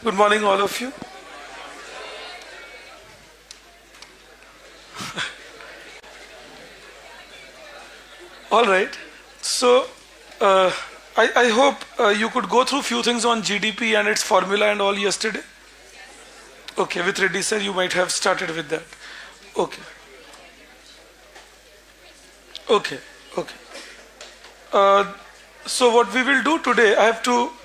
Good morning, all of you. All right. So, I hope you could go through few things on GDP and its formula and all yesterday. Okay, with Reddy sir, you might have started with that. Okay, okay, okay. Uh, so what we will do today,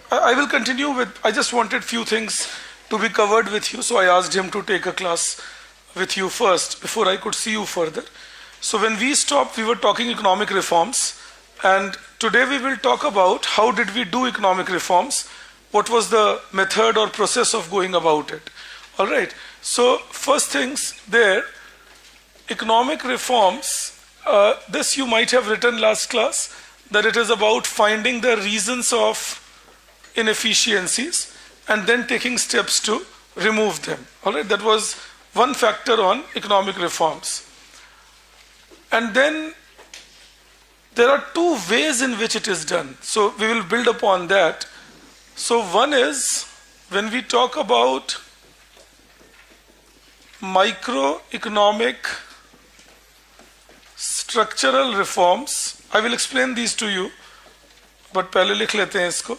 I will continue with, I just wanted few things to be covered with you. So I asked him to take a class with you first before I could see you further. So when we stopped, we were talking economic reforms. And today we will talk about how did we do economic reforms, what was the method or process of going about it. All right. So first things there, economic reforms, this you might have written last class, that it is about finding the reasons of inefficiencies and then taking steps to remove them. All right. That was one factor on economic reforms. And then there are two ways in which it is done. So we will build upon that. So one is when we talk about microeconomic structural reforms, I will explain these to you, but पहले लिख लेते हैं इसको.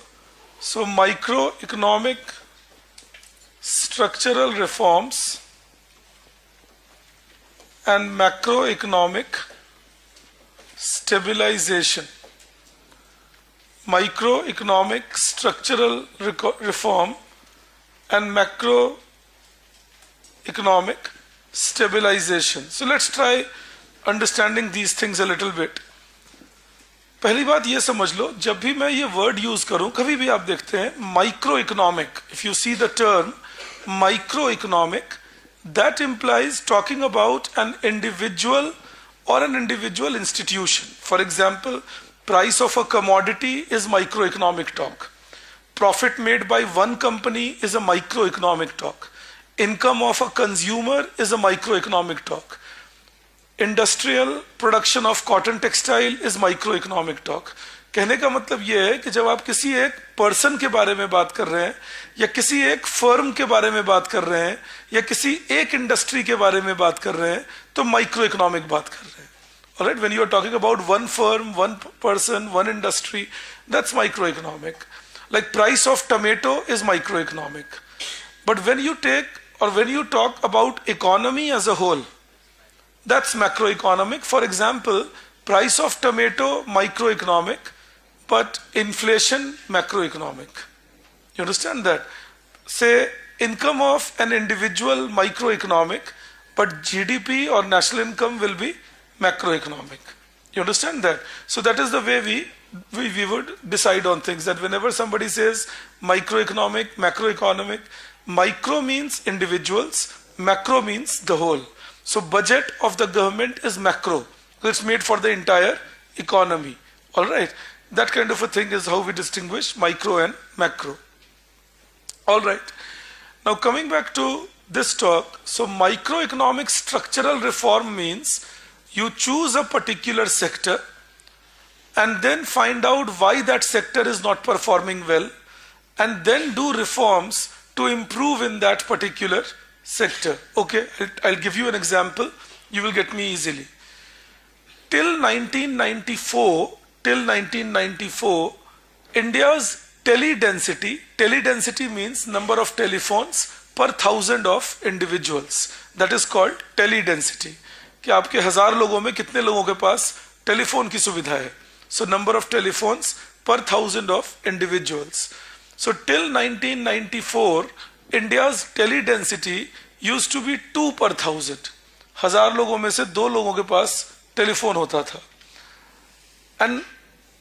So microeconomic structural reforms and macroeconomic stabilization. Microeconomic structural reform and macroeconomic stabilization. So let's try understanding these things a little bit. पहली बात ये समझ लो, जब भी मैं ये वर्ड यूज करूं, कभी भी आप देखते हैं microeconomic, if you see the term microeconomic, that implies talking about an individual or an individual institution. For example, price of a commodity is microeconomic talk. Profit made by one company is a microeconomic talk. Income of a consumer is a microeconomic talk. Industrial production of cotton textile is microeconomic talk. कहने का मतलब ये है कि जब आप किसी एक पर्सन के बारे में बात कर रहे हैं या किसी एक फर्म के बारे में बात कर रहे हैं या किसी एक इंडस्ट्री के बारे में बात कर रहे हैं तो माइक्रो इकोनॉमिक बात कर रहे हैं. Alright, when you are talking about one firm, one person, one industry, that's micro economic. Like price of tomato is micro economic. But when you take और when you talk about economy as a whole, that's macroeconomic. For example, price of tomato microeconomic, but inflation macroeconomic. You understand that? Say income of an individual microeconomic, but GDP or national income will be macroeconomic. You understand that? So that is the way we would decide on things, that whenever somebody says microeconomic, macroeconomic, micro means individuals, macro means the whole. So budget of the government is macro. It's made for the entire economy. All right. That kind of a thing is how we distinguish micro and macro. All right. Now coming back to this talk. So microeconomic structural reform means you choose a particular sector and then find out why that sector is not performing well and then do reforms to improve in that particular sector. Okay, I'll give you an example. You will get me easily. Till 1994, India's tele-density means number of telephones per thousand of individuals. That is called tele-density. कि आपके 1000 लोगों में कितने लोगों के पास telephone की सुविधा है. So number of telephones per thousand of individuals. So till 1994, India's tele-density used to be 2 per 1000. 1000 लोगों में से 2 लोगों के पास टेलीफोन होता था. And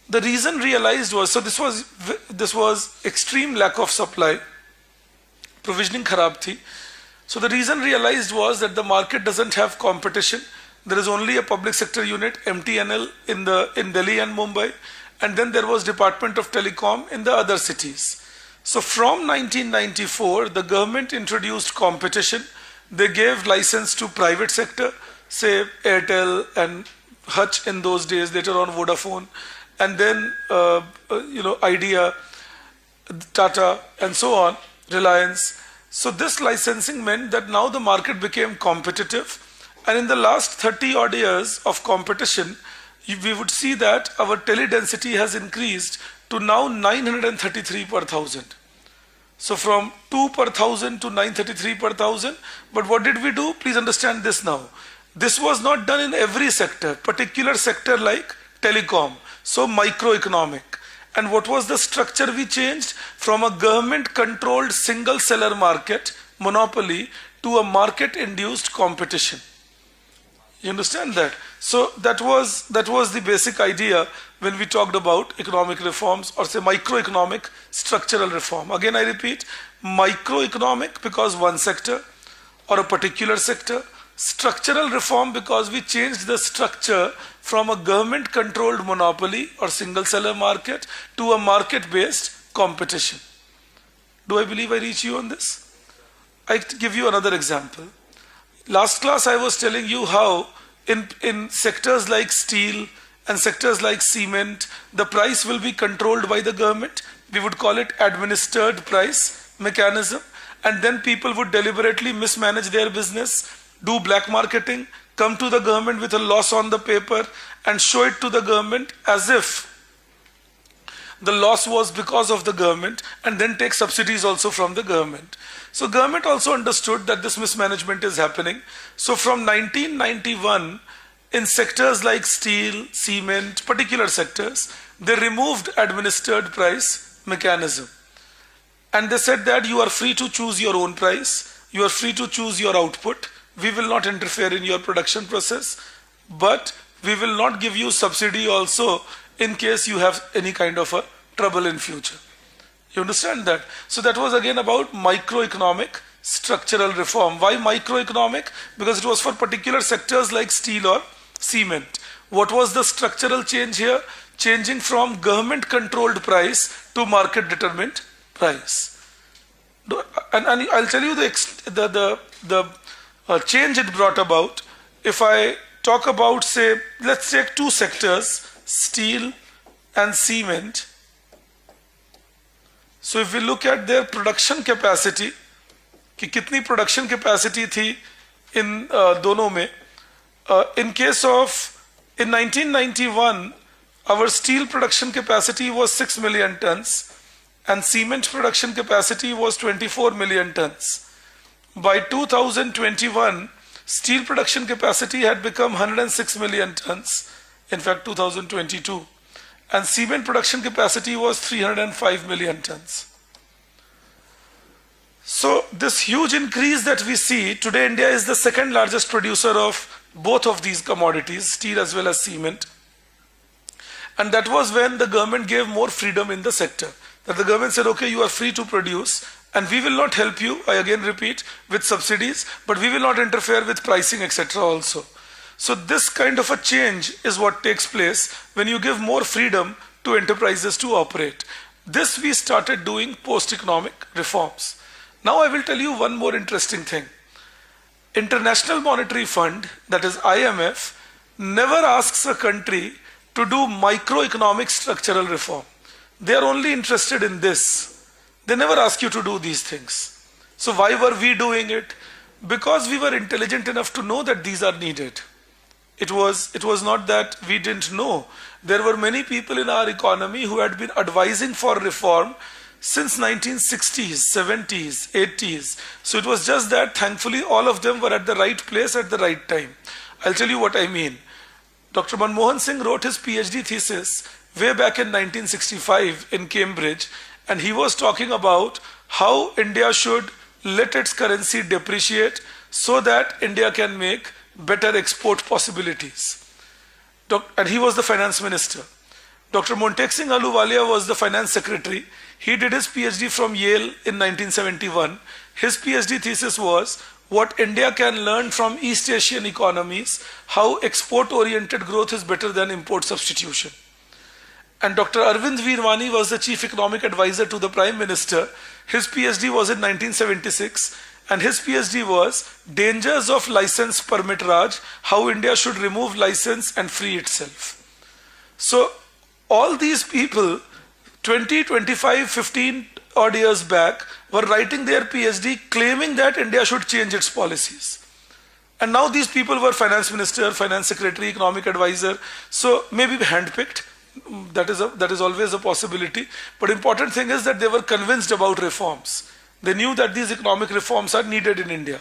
the reason realized was, so this was extreme lack of supply, provisioning खराब थी. So the reason realized was that the market doesn't have competition. There is only a public sector unit, MTNL, in Delhi and Mumbai, and then there was Department of Telecom in the other cities. So from 1994, the government introduced competition. They gave license to private sector, say Airtel and Hutch in those days, later on Vodafone, and then Idea, Tata, and so on. Reliance. So this licensing meant that now the market became competitive, and in the last 30 odd years of competition, we would see that our tele density has increased to now 933 per thousand. So from 2 per thousand to 933 per thousand. But what did we do? Please understand this now. This was not done in every sector, particular sector like telecom, so microeconomic. And what was the structure we changed? From a government controlled single seller market, monopoly, to a market induced competition. You understand that? So that was the basic idea when we talked about economic reforms, or say microeconomic structural reform. Again I repeat, microeconomic because one sector or a particular sector, structural reform because we changed the structure from a government controlled monopoly or single seller market to a market based competition. Do I believe I reach you on this? I give you another example. Last class I was telling you how in sectors like steel and sectors like cement, the price will be controlled by the government. We would call it administered price mechanism. And then people would deliberately mismanage their business, do black marketing, come to the government with a loss on the paper and show it to the government as if the loss was because of the government, and then take subsidies also from the government. So government also understood that this mismanagement is happening. So from 1991, in sectors like steel, cement, particular sectors, they removed administered price mechanism. And they said that you are free to choose your own price, you are free to choose your output, we will not interfere in your production process, but we will not give you subsidy also in case you have any kind of a trouble in future. You understand that? So that was again about microeconomic structural reform. Why microeconomic? Because it was for particular sectors like steel or cement. What was the structural change here? Changing from government controlled price to market determined price. And I'll tell you the change it brought about. If I talk about, say, let's take two sectors, steel and cement. So if we look at their production capacity, कि कितनी production capacity थी इन दोनों में, in case of, in 1991, our steel production capacity was 6 million tons and cement production capacity was 24 million tons. By 2021, steel production capacity had become 106 million tons, in fact 2022, and cement production capacity was 305 million tons. So this huge increase that we see, today India is the second largest producer of both of these commodities, steel as well as cement. And that was when the government gave more freedom in the sector. That the government said, okay, you are free to produce and we will not help you, I again repeat, with subsidies, but we will not interfere with pricing, etc. also. So this kind of a change is what takes place when you give more freedom to enterprises to operate. This we started doing post-economic reforms. Now I will tell you one more interesting thing. International Monetary Fund, that is IMF, never asks a country to do microeconomic structural reform. They are only interested in this. They never ask you to do these things. So why were we doing it? Because we were intelligent enough to know that these are needed. It was not that we didn't know. There were many people in our economy who had been advising for reform since 1960s, 70s, 80s. So it was just that thankfully all of them were at the right place at the right time. I'll tell you what I mean. Dr. Manmohan Singh wrote his PhD thesis way back in 1965 in Cambridge, and he was talking about how India should let its currency depreciate so that India can make better export possibilities. And he was the finance minister. Dr. Montek Singh Ahluwalia was the finance secretary. He did his PhD from Yale in 1971. His PhD thesis was what India can learn from East Asian economies, how export-oriented growth is better than import substitution. And Dr. Arvind Veerwani was the chief economic advisor to the Prime Minister. His PhD was in 1976, and his PhD was Dangers of License Permit Raj, how India should remove license and free itself. So all these people, 20, 25, 15 odd years back were writing their PhD claiming that India should change its policies. And now these people were finance minister, finance secretary, economic advisor, so maybe handpicked. That is always a possibility. But important thing is that they were convinced about reforms. They knew that these economic reforms are needed in India.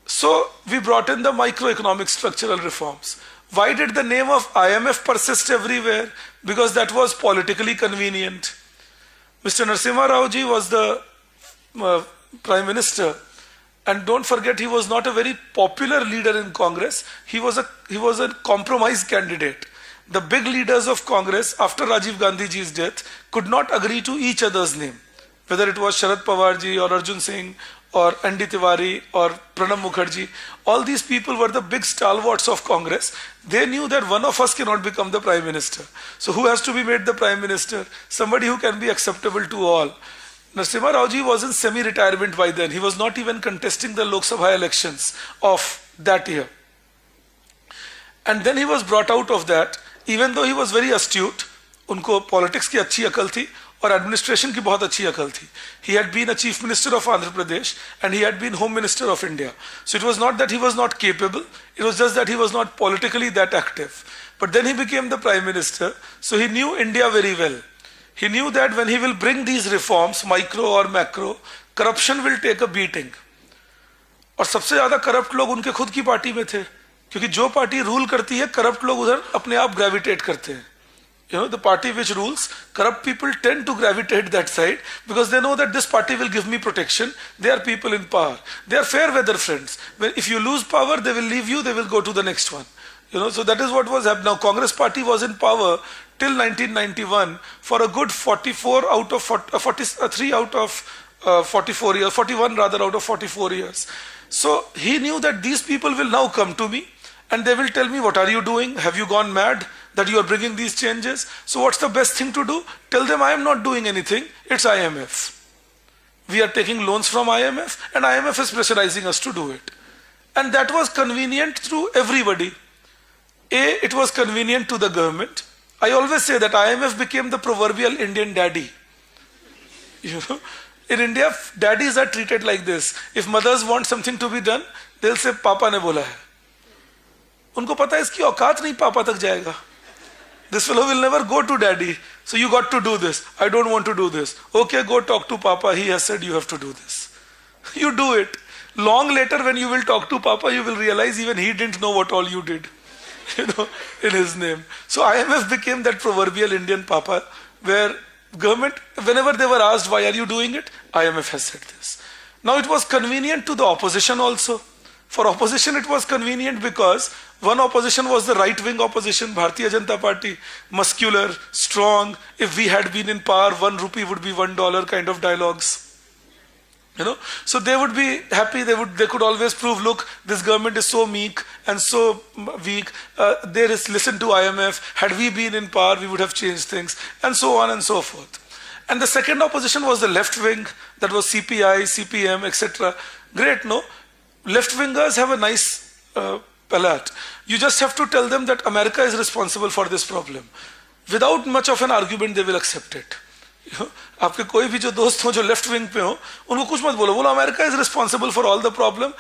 So we brought in the microeconomic structural reforms. Why did the name of IMF persist everywhere? Because that was politically convenient. Mr. Narasimha Rao ji was the Prime Minister. And don't forget, he was not a very popular leader in Congress. He was a compromise candidate. The big leaders of Congress after Rajiv Gandhi ji's death could not agree to each other's name. Whether it was Sharad Pawar ji or Arjun Singh or N.D. Tiwari or Pranab Mukherjee, all these people were the big stalwarts of Congress. They knew that one of us cannot become the Prime Minister. So who has to be made the Prime Minister? Somebody who can be acceptable to all. Narasimha Rao ji was in semi-retirement by then. He was not even contesting the Lok Sabha elections of that year. And then he was brought out of that, even though he was very astute. उनको politics की अच्छी अकल थी और administration की बहुत अच्छी अकल थी. He had been a chief minister of Andhra Pradesh and he had been home minister of India. So it was not that he was not capable, it was just that he was not politically that active. But then he became the prime minister, so he knew India very well. He knew that when he will bring these reforms, micro or macro, corruption will take a beating. और सबसे ज्यादा corrupt लोग उनके खुद की party में थे, क्योंकि जो पार्टी रूल करती है करप्ट लोग उधर अपने आप ग्रेविटेट करते हैं. You know, the party which rules, corrupt people tend to gravitate that side because they know that this party will give me protection. They are people in power. They are fair weather friends. If you lose power, they will leave you, they will go to the next one. You know, so that is what was happening. Now, Congress party was in power till 1991 for a good 43 out of 44 years, 41 rather out of 44 years. So he knew that these people will now come to me and they will tell me, what are you doing? Have you gone mad that you are bringing these changes? So what's the best thing to do? Tell them I am not doing anything. It's IMF. We are taking loans from IMF and IMF is pressurizing us to do it. And that was convenient to everybody. It was convenient to the government. I always say that IMF became the proverbial Indian daddy. You know, in India, daddies are treated like this. If mothers want something to be done, they'll say, Papa ne bola hai. उनको पता है इसकी औकात नहीं पापा तक जाएगा. This fellow will never go to daddy. So you got to do this. I don't want to do this. Okay, go talk to Papa. He has said you have to do this. You do it. Long later when you will talk to Papa, you will realize even he didn't know what all you did. You know, in his name. So IMF became that proverbial Indian Papa where government, whenever they were asked, why are you doing it? IMF has said this. Now it was convenient to the opposition also. For opposition it was convenient because one opposition was the right-wing opposition, Bharatiya Janata Party, muscular, strong. If we had been in power, 1 rupee would be $1 kind of dialogues. You know, so they would be happy. They could always prove, look, this government is so meek and so weak. There is listen to IMF. Had we been in power, we would have changed things, and so on and so forth. And the second opposition was the left wing. That was CPI, CPM, etc. Great, no? Left-wingers have a nice palate. You just have to tell them that America is responsible for this problem. Without much of an argument, they will accept it. You know, आपके कोई भी जो दोस्त हो जो left wing पे हो, उनको कुछ मत बोलो. बोलो America is responsible for all the problem.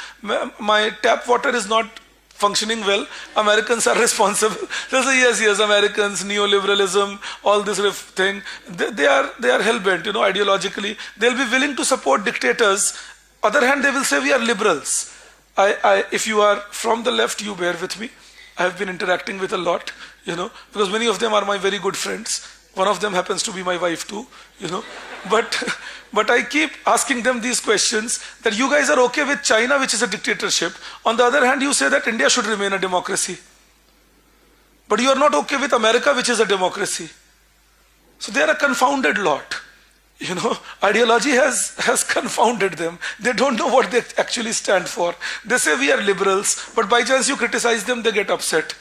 My tap water is not functioning well. Americans are responsible. They say yes, Americans, neoliberalism, all this thing. They are hell-bent. You know, ideologically, they'll be willing to support dictators. Other hand, they will say we are liberals. If you are from the left, you bear with me. I have been interacting with a lot, you know, because many of them are my very good friends. One of them happens to be my wife too, you know. But I keep asking them these questions that you guys are okay with China, which is a dictatorship. On the other hand, you say that India should remain a democracy. But you are not okay with America, which is a democracy. So they are a confounded lot. You know, ideology has confounded them. They don't know what they actually stand for. They say we are liberals, but by chance you criticize them, they get upset.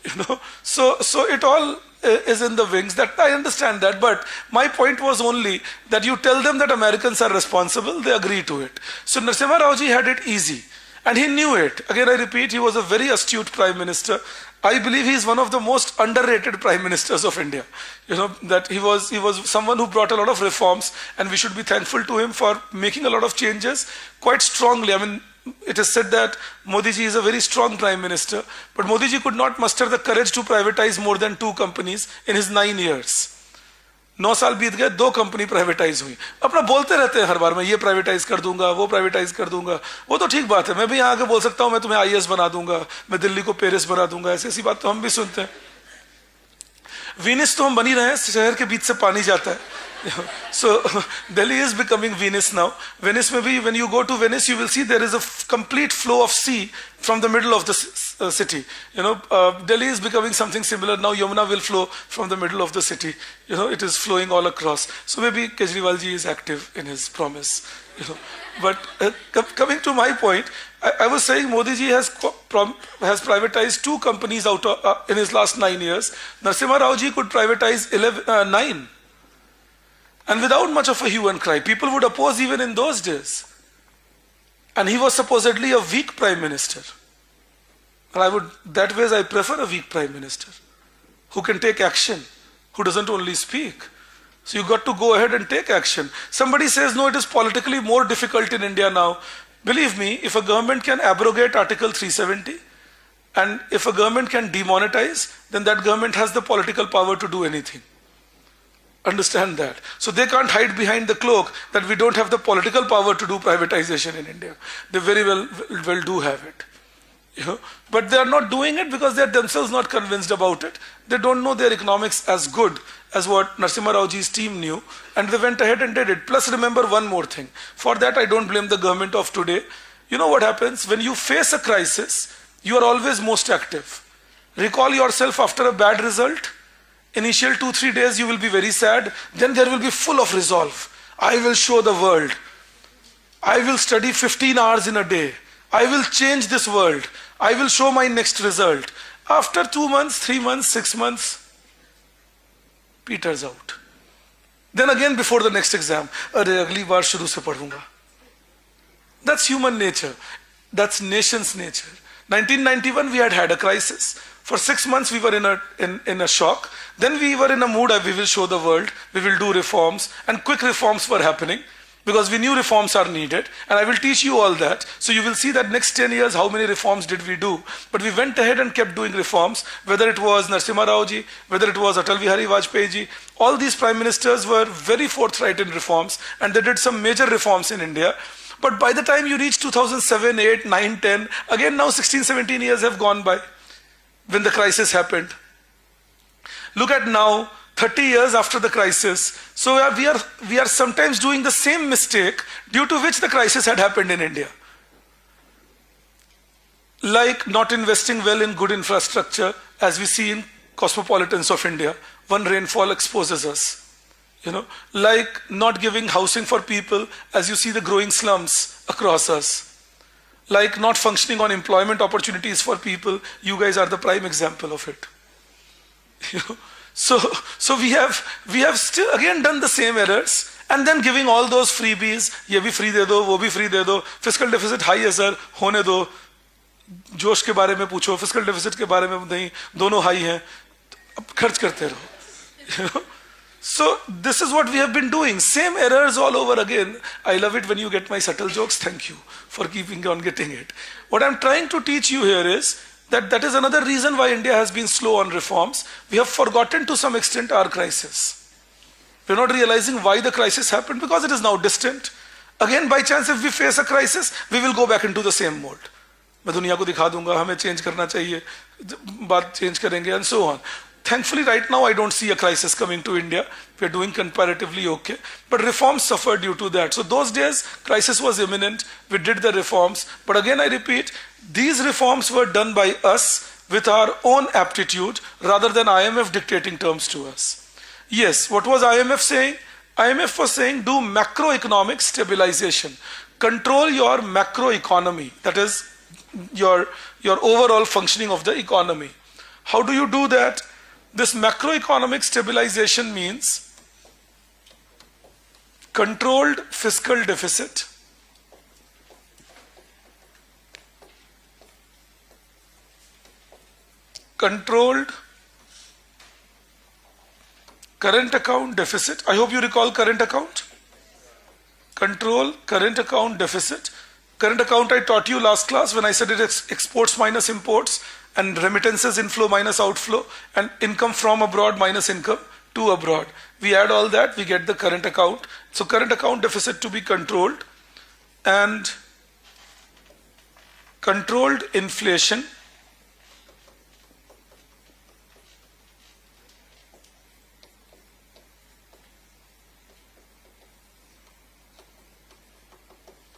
You know, so it all is in the wings. That I understand that, but my point was only that you tell them that Americans are responsible, they agree to it. So Narasimha Rao ji had it easy. And he knew it. Again, I repeat, he was a very astute prime minister. I believe he is one of the most underrated prime ministers of India. You know, that he was someone who brought a lot of reforms, and we should be thankful to him for making a lot of changes quite strongly. I mean, it is said that Modi ji is a very strong prime minister, but Modi ji could not muster the courage to privatize more than 2 companies in his 9 years. 9 साल बीत गए, 2 company privatise हुई. अपना बोलते रहते हैं हर बार, मैं ये प्राइवेटाइज कर दूंगा, वो प्राइवेटाइज कर दूंगा. वो तो ठीक बात है, मैं भी यहाँ आके बोल सकता हूँ मैं तुम्हें आईएएस बना दूंगा, मैं दिल्ली को पेरिस बना दूंगा. ऐसी ऐसी बात तो हम भी सुनते हैं. वीनिस तो हम बन ही रहे हैं, शहर के बीच से पानी जाता है. So Delhi is becoming Venice now. Venice maybe when you go to Venice, you will see there is a complete flow of sea from the middle of the city. You know, Delhi is becoming something similar now. Yamuna will flow from the middle of the city. You know, it is flowing all across. So maybe Kejriwal ji is active in his promise. You know, but coming to my point, I was saying Modi ji has privatized 2 companies out of, in his last 9 years. Narasimha Rao ji could privatize 9. And without much of a hue and cry, people would oppose even in those days. And he was supposedly a weak prime minister. And that way I prefer a weak prime minister who can take action, who doesn't only speak. So you got to go ahead and take action. Somebody says, no, it is politically more difficult in India now. Believe me, if a government can abrogate Article 370, and if a government can demonetize, then that government has the political power to do anything. Understand that. So they can't hide behind the cloak that we don't have the political power to do privatization in India. They very well do have it. You know? But they are not doing it because they are themselves not convinced about it. They don't know their economics as good as what Narasimha Rao ji's team knew, and they went ahead and did it. Plus remember one more thing. For that I don't blame the government of today. You know what happens? When you face a crisis, you are always most active. Recall yourself after a bad result. Initial 2-3 days you will be very sad, then there will be full of resolve. I will show the world. I will study 15 hours in a day. I will change this world. I will show my next result. After 2 months, 3 months, 6 months, peters out. Then again before the next exam, अरे अगली बार शुरू से पढ़ूंगा. That's human nature. That's nation's nature. 1991 we had a crisis. For 6 months we were in a shock. Then we were in a mood of we will show the world, we will do reforms, and quick reforms were happening because we knew reforms are needed, and I will teach you all that. So you will see that next 10 years how many reforms did we do. But we went ahead and kept doing reforms, whether it was Narasimha Rao ji, whether it was Atal Bihari Vajpayee ji. All these prime ministers were very forthright in reforms, and they did some major reforms in India. But by the time you reach 2007, 8, 9, 10, again now 16, 17 years have gone by when the crisis happened. Look at now, 30 years after the crisis. So we are sometimes doing the same mistake due to which the crisis had happened in India. Like not investing well in good infrastructure, as we see in cosmopolitans of India. One rainfall exposes us. You know, like not giving housing for people, as you see the growing slums across us. Like not functioning on employment opportunities for people. You guys are the prime example of it. You know? So we have still again done the same errors, and then giving all those freebies. ये भी free दे दो, वो भी free दे दो. Fiscal deficit high है sir, होने दो. जोश के बारे में पूछो, fiscal deficit के बारे में नहीं, दोनों high हैं. अब खर्च करते रहो. You know? So this is what we have been doing. Same errors all over again. I love it when you get my subtle jokes. Thank you for keeping on getting it. What I'm trying to teach you here is that is another reason why India has been slow on reforms. We have forgotten to some extent our crisis. We're not realizing why the crisis happened because it is now distant. Again, by chance, if we face a crisis, we will go back into the same mode. मैं दुनिया को दिखा दूंगा, हमें change करना चाहिए, बात change करेंगे, and so on. Thankfully, right now, I don't see a crisis coming to India. We're doing comparatively okay. But reforms suffered due to that. So those days, crisis was imminent. We did the reforms. But again, I repeat, these reforms were done by us with our own aptitude rather than IMF dictating terms to us. Yes, what was IMF saying? IMF was saying do macroeconomic stabilization. Control your macroeconomy. That is your overall functioning of the economy. How do you do that? This macroeconomic stabilization means controlled fiscal deficit, controlled current account deficit. I hope you recall current account. Control current account deficit. Current account I taught you last class when I said it is exports minus imports and remittances inflow minus outflow and income from abroad minus income to abroad. We add all that, we get the current account. So current account deficit to be controlled, and controlled inflation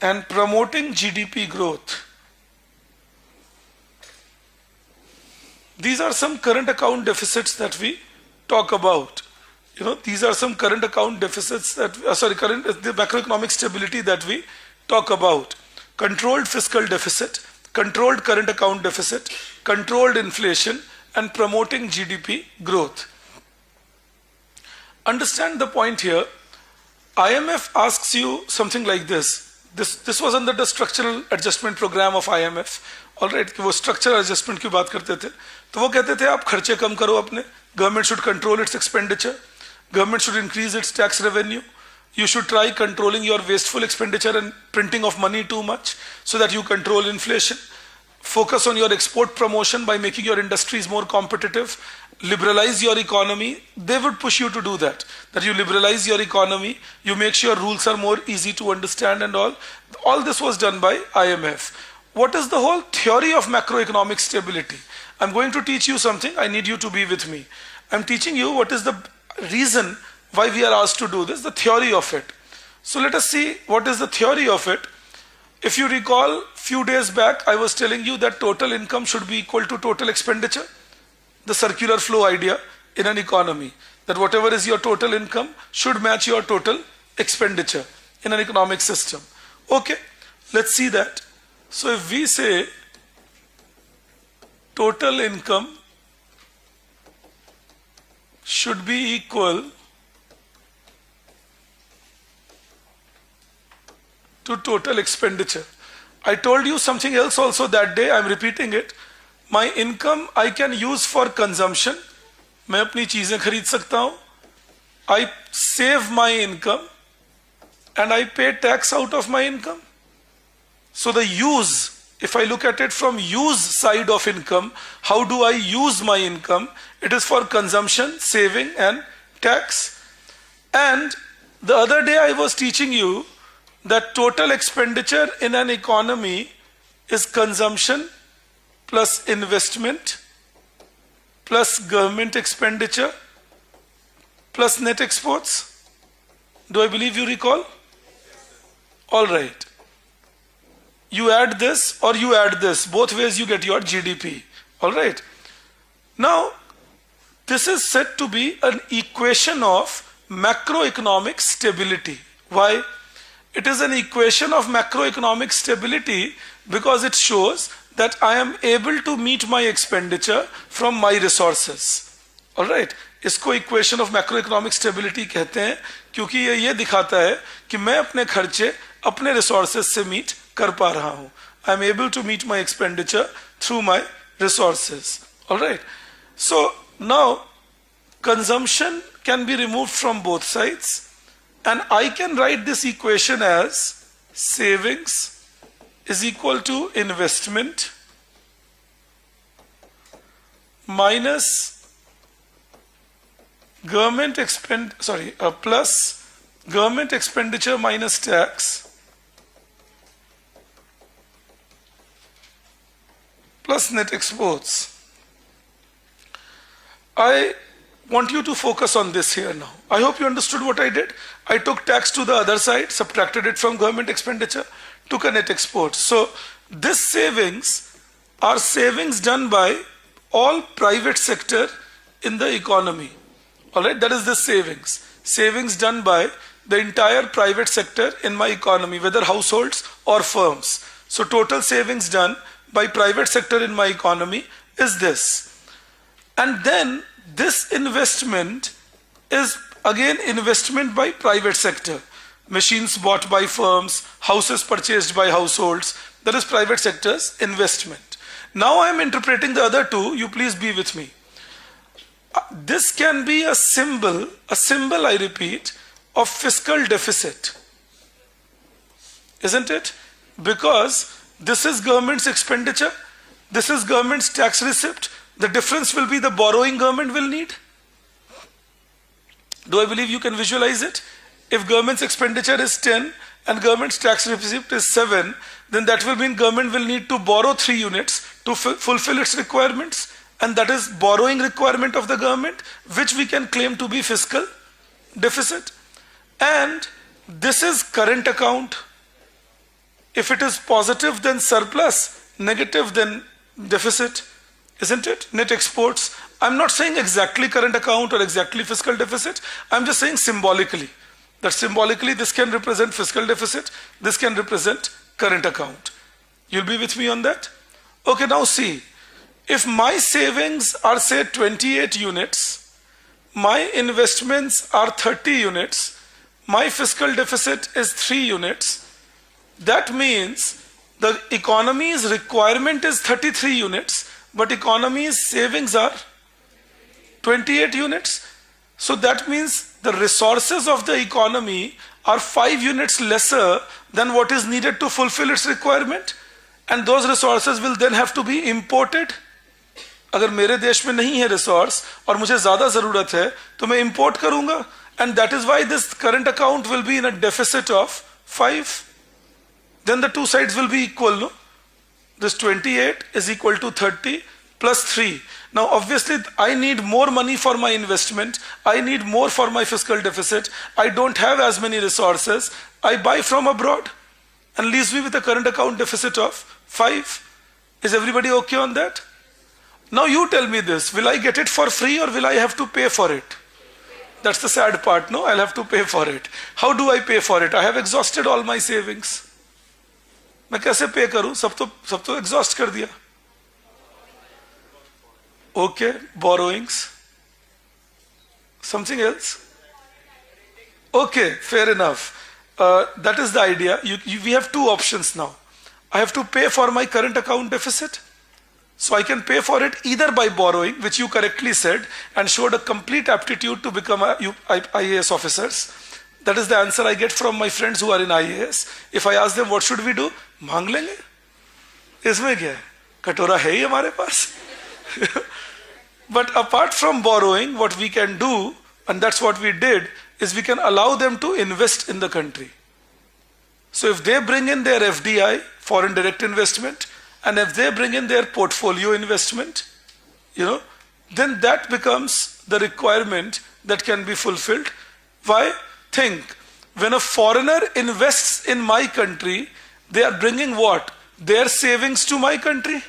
and promoting GDP growth. These are some current account deficits that we talk about. These are some current account deficits that, the macroeconomic stability that we talk about. Controlled fiscal deficit, controlled current account deficit, controlled inflation, and promoting GDP growth. Understand the point here. IMF asks you something like this. This was under the structural adjustment program of IMF. Alright, कि वो structural adjustment की बात करते थे. तो वो कहते थे आप खर्चे कम करो अपने. Government should control its expenditure. Government should increase its tax revenue. You should try controlling your wasteful expenditure and printing of money too much so that you control inflation. Focus on your export promotion by making your industries more competitive. Liberalize your economy. They would push you to do that. That you liberalize your economy. You make sure rules are more easy to understand and all. All this was done by IMF. What is the whole theory of macroeconomic stability? I'm going to teach you something. I need you to be with me. I'm teaching you what is the reason why we are asked to do this, the theory of it. So let us see what is the theory of it. If you recall, few days back, I was telling you that total income should be equal to total expenditure. The circular flow idea in an economy. That whatever is your total income should match your total expenditure in an economic system. Okay, let's see that. So if we say total income should be equal to total expenditure. I told you something else also that day, I'm repeating it. My income I can use for consumption. मैं अपनी चीजें खरीद सकता हूं. I save my income and I pay tax out of my income. So the use, if I look at it from use side of income, how do I use my income? It is for consumption, saving and tax. And the other day I was teaching you that total expenditure in an economy is consumption plus investment plus government expenditure plus net exports. Do I believe you recall? All right. You add this or you add this. Both ways you get your GDP. All right. Now, this is said to be an equation of macroeconomic stability. Why? It is an equation of macroeconomic stability because it shows that I am able to meet my expenditure from my resources. All right. इसको equation of macroeconomic stability कहते हैं क्योंकि ये दिखाता है कि मैं अपने खर्चे अपने resources से meet कर पा रहा हूं. I am able to meet my expenditure through my resources. All right. So now consumption can be removed from both sides. And I can write this equation as savings is equal to investment minus government plus government expenditure minus tax plus net exports. I want you to focus on this here now. I hope you understood what I did. I took tax to the other side, subtracted it from government expenditure, took a net export. So this savings are savings done by all private sector in the economy. All right, that is the savings. Savings done by the entire private sector in my economy, whether households or firms. So total savings done by private sector in my economy is this. And then this investment is again investment by private sector. Machines bought by firms, houses purchased by households, that is private sector's investment. Now I am interpreting the other two. You please be with me. This can be a symbol I repeat, of fiscal deficit. Isn't it? Because this is government's expenditure, this is government's tax receipt. The difference will be the borrowing government will need. Do I believe you can visualize it? If government's expenditure is 10 and government's tax receipt is 7, then that will mean government will need to borrow 3 units to fulfill its requirements, and that is borrowing requirement of the government, which we can claim to be fiscal deficit. And this is current account. If it is positive, then surplus, negative, then deficit, isn't it? Net exports. I'm not saying exactly current account or exactly fiscal deficit. I'm just saying symbolically. That symbolically this can represent fiscal deficit, this can represent current account. You'll be with me on that? Okay, now see. If my savings are say 28 units, my investments are 30 units, my fiscal deficit is 3 units, that means the economy's requirement is 33 units, but economy's savings are 28 units. So that means the resources of the economy are 5 units lesser than what is needed to fulfill its requirement, and those resources will then have to be imported. अगर मेरे देश में नहीं है resource और मुझे ज्यादा जरूरत है तो मैं इंपोर्ट करूंगा, and that is why this current account will be in a deficit of 5. Then the two sides will be equal, no? This 28 is equal to 30 plus 3. Now obviously I need more money for my investment, I need more for my fiscal deficit, I don't have as many resources, I buy from abroad and leaves me with a current account deficit of 5. Is everybody okay on that? Now you tell me this, will I get it for free or will I have to pay for it? That's the sad part, no? I'll have to pay for it. How do I pay for it? I have exhausted all my savings. मैं कैसे पे करूं? सब तो exhaust कर दिया. Okay, borrowings. Something else? Okay, fair enough. That is the idea. We have two options now. I have to pay for my current account deficit. So I can pay for it either by borrowing, which you correctly said and showed a complete aptitude to become IAS officers. That is the answer I get from my friends who are in IAS. If I ask them what should we do, मांग लेंगे. इसमें क्या है? कटोरा है ही हमारे पास. But apart from borrowing, what we can do, and that's what we did, is we can allow them to invest in the country. So if they bring in their FDI, foreign direct investment, and if they bring in their portfolio investment, then that becomes the requirement that can be fulfilled. Why? Think, when a foreigner invests in my country, they are bringing what? Their savings to my country.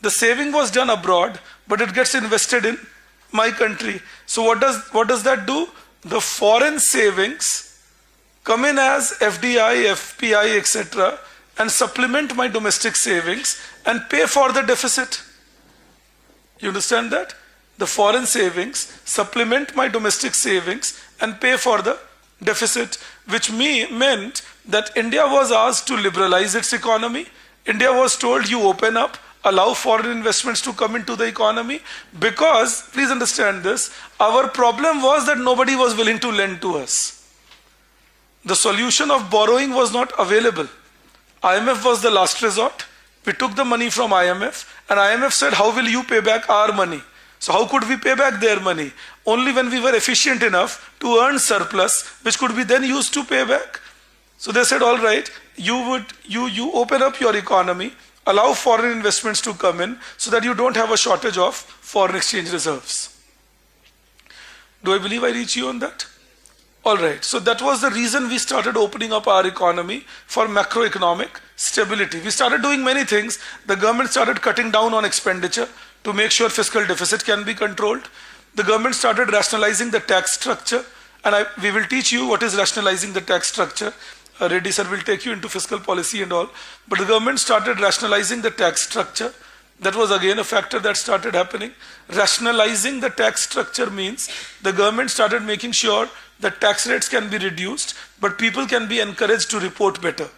The saving was done abroad, but it gets invested in my country. So what does that do? The foreign savings come in as FDI, FPI, etc., and supplement my domestic savings and pay for the deficit. You understand that? The foreign savings supplement my domestic savings and pay for the deficit, which meant that India was asked to liberalize its economy. India was told, you open up, allow foreign investments to come into the economy, because, please understand this, our problem was that nobody was willing to lend to us. The solution of borrowing was not available. IMF was the last resort. We took the money from IMF, and IMF said, how will you pay back our money? So how could we pay back their money? Only when we were efficient enough to earn surplus, which could be then used to pay back. So they said, all right, you open up your economy, allow foreign investments to come in so that you don't have a shortage of foreign exchange reserves. Do I believe I reach you on that? All right, so that was the reason we started opening up our economy for macroeconomic stability. We started doing many things. The government started cutting down on expenditure to make sure fiscal deficit can be controlled. The government started rationalizing the tax structure, and we will teach you what is rationalizing the tax structure. Reddy sir will take you into fiscal policy and all. But the government started rationalizing the tax structure. That was again a factor that started happening. Rationalizing the tax structure means the government started making sure that tax rates can be reduced, but people can be encouraged to report better.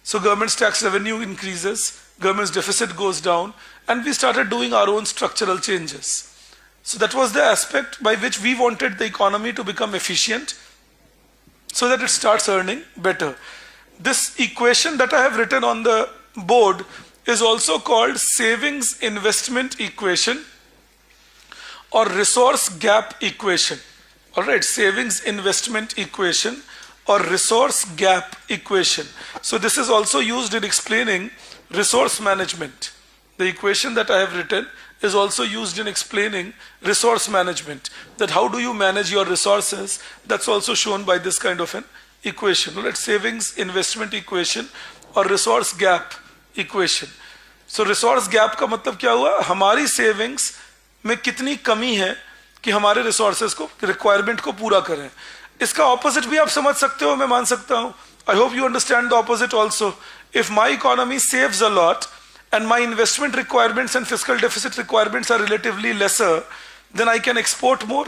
So government's tax revenue increases, government's deficit goes down, and we started doing our own structural changes. So that was the aspect by which we wanted the economy to become efficient so that it starts earning better. This equation that I have written on the board is also called savings investment equation or resource gap equation. All right, savings investment equation or resource gap equation. So this is also used in explaining resource management. The equation that I have written is also used in explaining resource management. That how do you manage your resources? That's also shown by this kind of an equation. All right, savings investment equation और resource gap equation. So resource gap का मतलब क्या हुआ? हमारी savings में कितनी कमी है कि हमारे resources को requirement को पूरा करें. इसका opposite भी आप समझ सकते हो, मैं मान सकता हूँ. I hope you understand the opposite also. If my economy saves a lot and my investment requirements and fiscal deficit requirements are relatively lesser, then I can export more.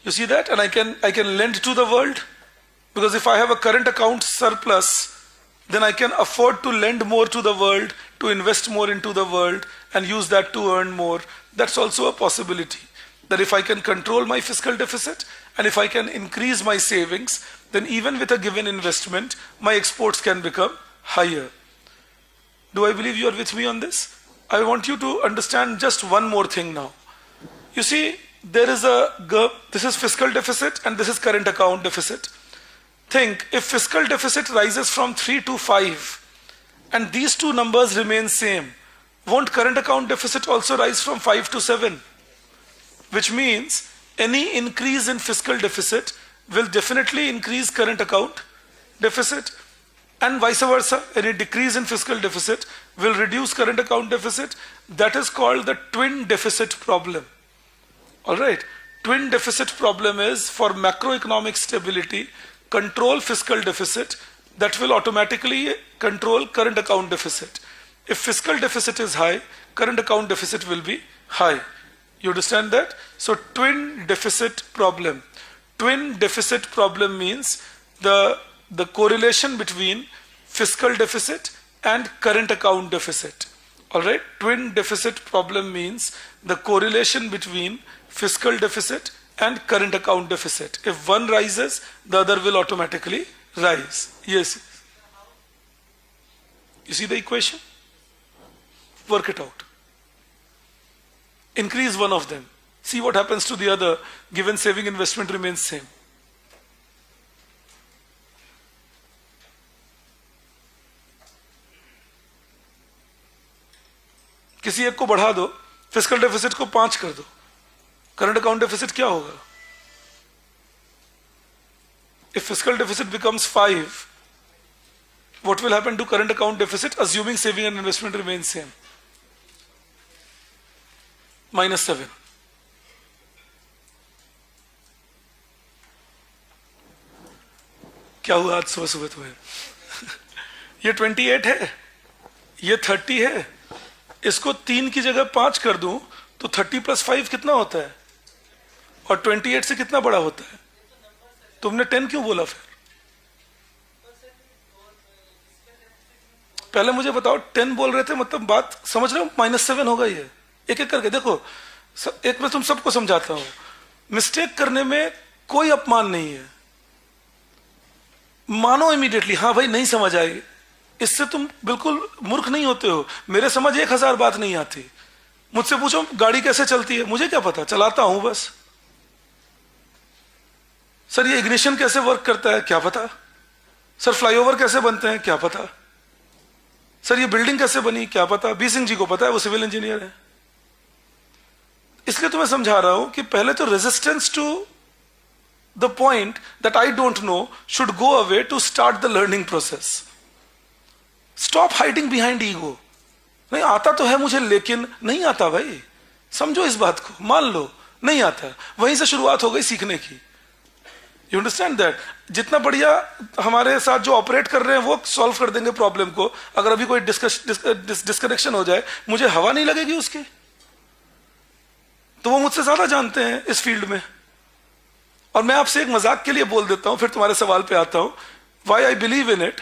You see that? And I can lend to the world, because if I have a current account surplus, then I can afford to lend more to the world, to invest more into the world and use that to earn more. That's also a possibility. That if I can control my fiscal deficit and if I can increase my savings, then even with a given investment, my exports can become higher. Do I believe you are with me on this? I want you to understand just one more thing now. You see, this is fiscal deficit and this is current account deficit. Think, if fiscal deficit rises from 3 to 5 and these two numbers remain same, won't current account deficit also rise from 5 to 7? Which means any increase in fiscal deficit will definitely increase current account deficit, and vice versa. Any decrease in fiscal deficit will reduce current account deficit. That is called the twin deficit problem. All right, twin deficit problem is for macroeconomic stability, control fiscal deficit, that will automatically control current account deficit. If fiscal deficit is high, current account deficit will be high. You understand that? So twin deficit problem. Twin deficit problem means the correlation between fiscal deficit and current account deficit. All right, twin deficit problem means the correlation between fiscal deficit and current account deficit. If one rises, the other will automatically rise. Yes. You see the equation? Work it out. Increase one of them. See what happens to the other given saving investment remains same. किसी एक को बढ़ा दो, fiscal deficit को 5 कर दो, current account deficit क्या होगा? If fiscal deficit becomes 5, what will happen to current account deficit assuming saving and investment remain same? -7. क्या हुआ आज सुबह सुबह तुम्हें? ये 28 है, ये 30 है, इसको 3 की जगह 5 कर दूं तो 30 + 5 कितना होता है? और 28 से कितना बड़ा होता है? तुमने 10 क्यों बोला फिर? पहले मुझे बताओ, 10 बोल रहे थे, मतलब बात समझ रहे हो? -7 होगा ये। एक एक करके देखो, एक मैं तुम सबको समझाता हूं। मिस्टेक करने में कोई अपमान नहीं है। मानो इमीडिएटली, हाँ भाई नहीं समझ आएगी, इससे तुम बिल्कुल मूर्ख नहीं होते हो। मेरे समझ 1000 बात नहीं आती। मुझसे पूछो गाड़ी कैसे चलती है, मुझे क्या पता, चलाता हूं बस। सर ये इग्निशन कैसे वर्क करता है, क्या पता। सर फ्लाईओवर कैसे बनते हैं, क्या पता। सर ये बिल्डिंग कैसे बनी, क्या पता। बी सिंह जी को पता है, वो सिविल इंजीनियर है। इसलिए तो मैं समझा रहा हूं कि पहले तो resistance to the point that I don't know should go away to start the learning process. Stop hiding behind ego. नहीं आता तो है मुझे, लेकिन नहीं आता भाई, समझो इस बात को, मान लो नहीं आता, वहीं से शुरुआत हो गई सीखने की। You understand that? जितना बढ़िया हमारे साथ जो ऑपरेट कर रहे हैं वो सॉल्व कर देंगे प्रॉब्लम को। अगर अभी कोई डिस्कनेक्शन हो जाए, मुझे हवा नहीं लगेगी उसकी, तो वो मुझसे ज्यादा जानते हैं इस फील्ड में। और मैं आपसे एक मजाक के लिए बोल देता हूं, फिर तुम्हारे सवाल पे आता हूं। Why I believe in it,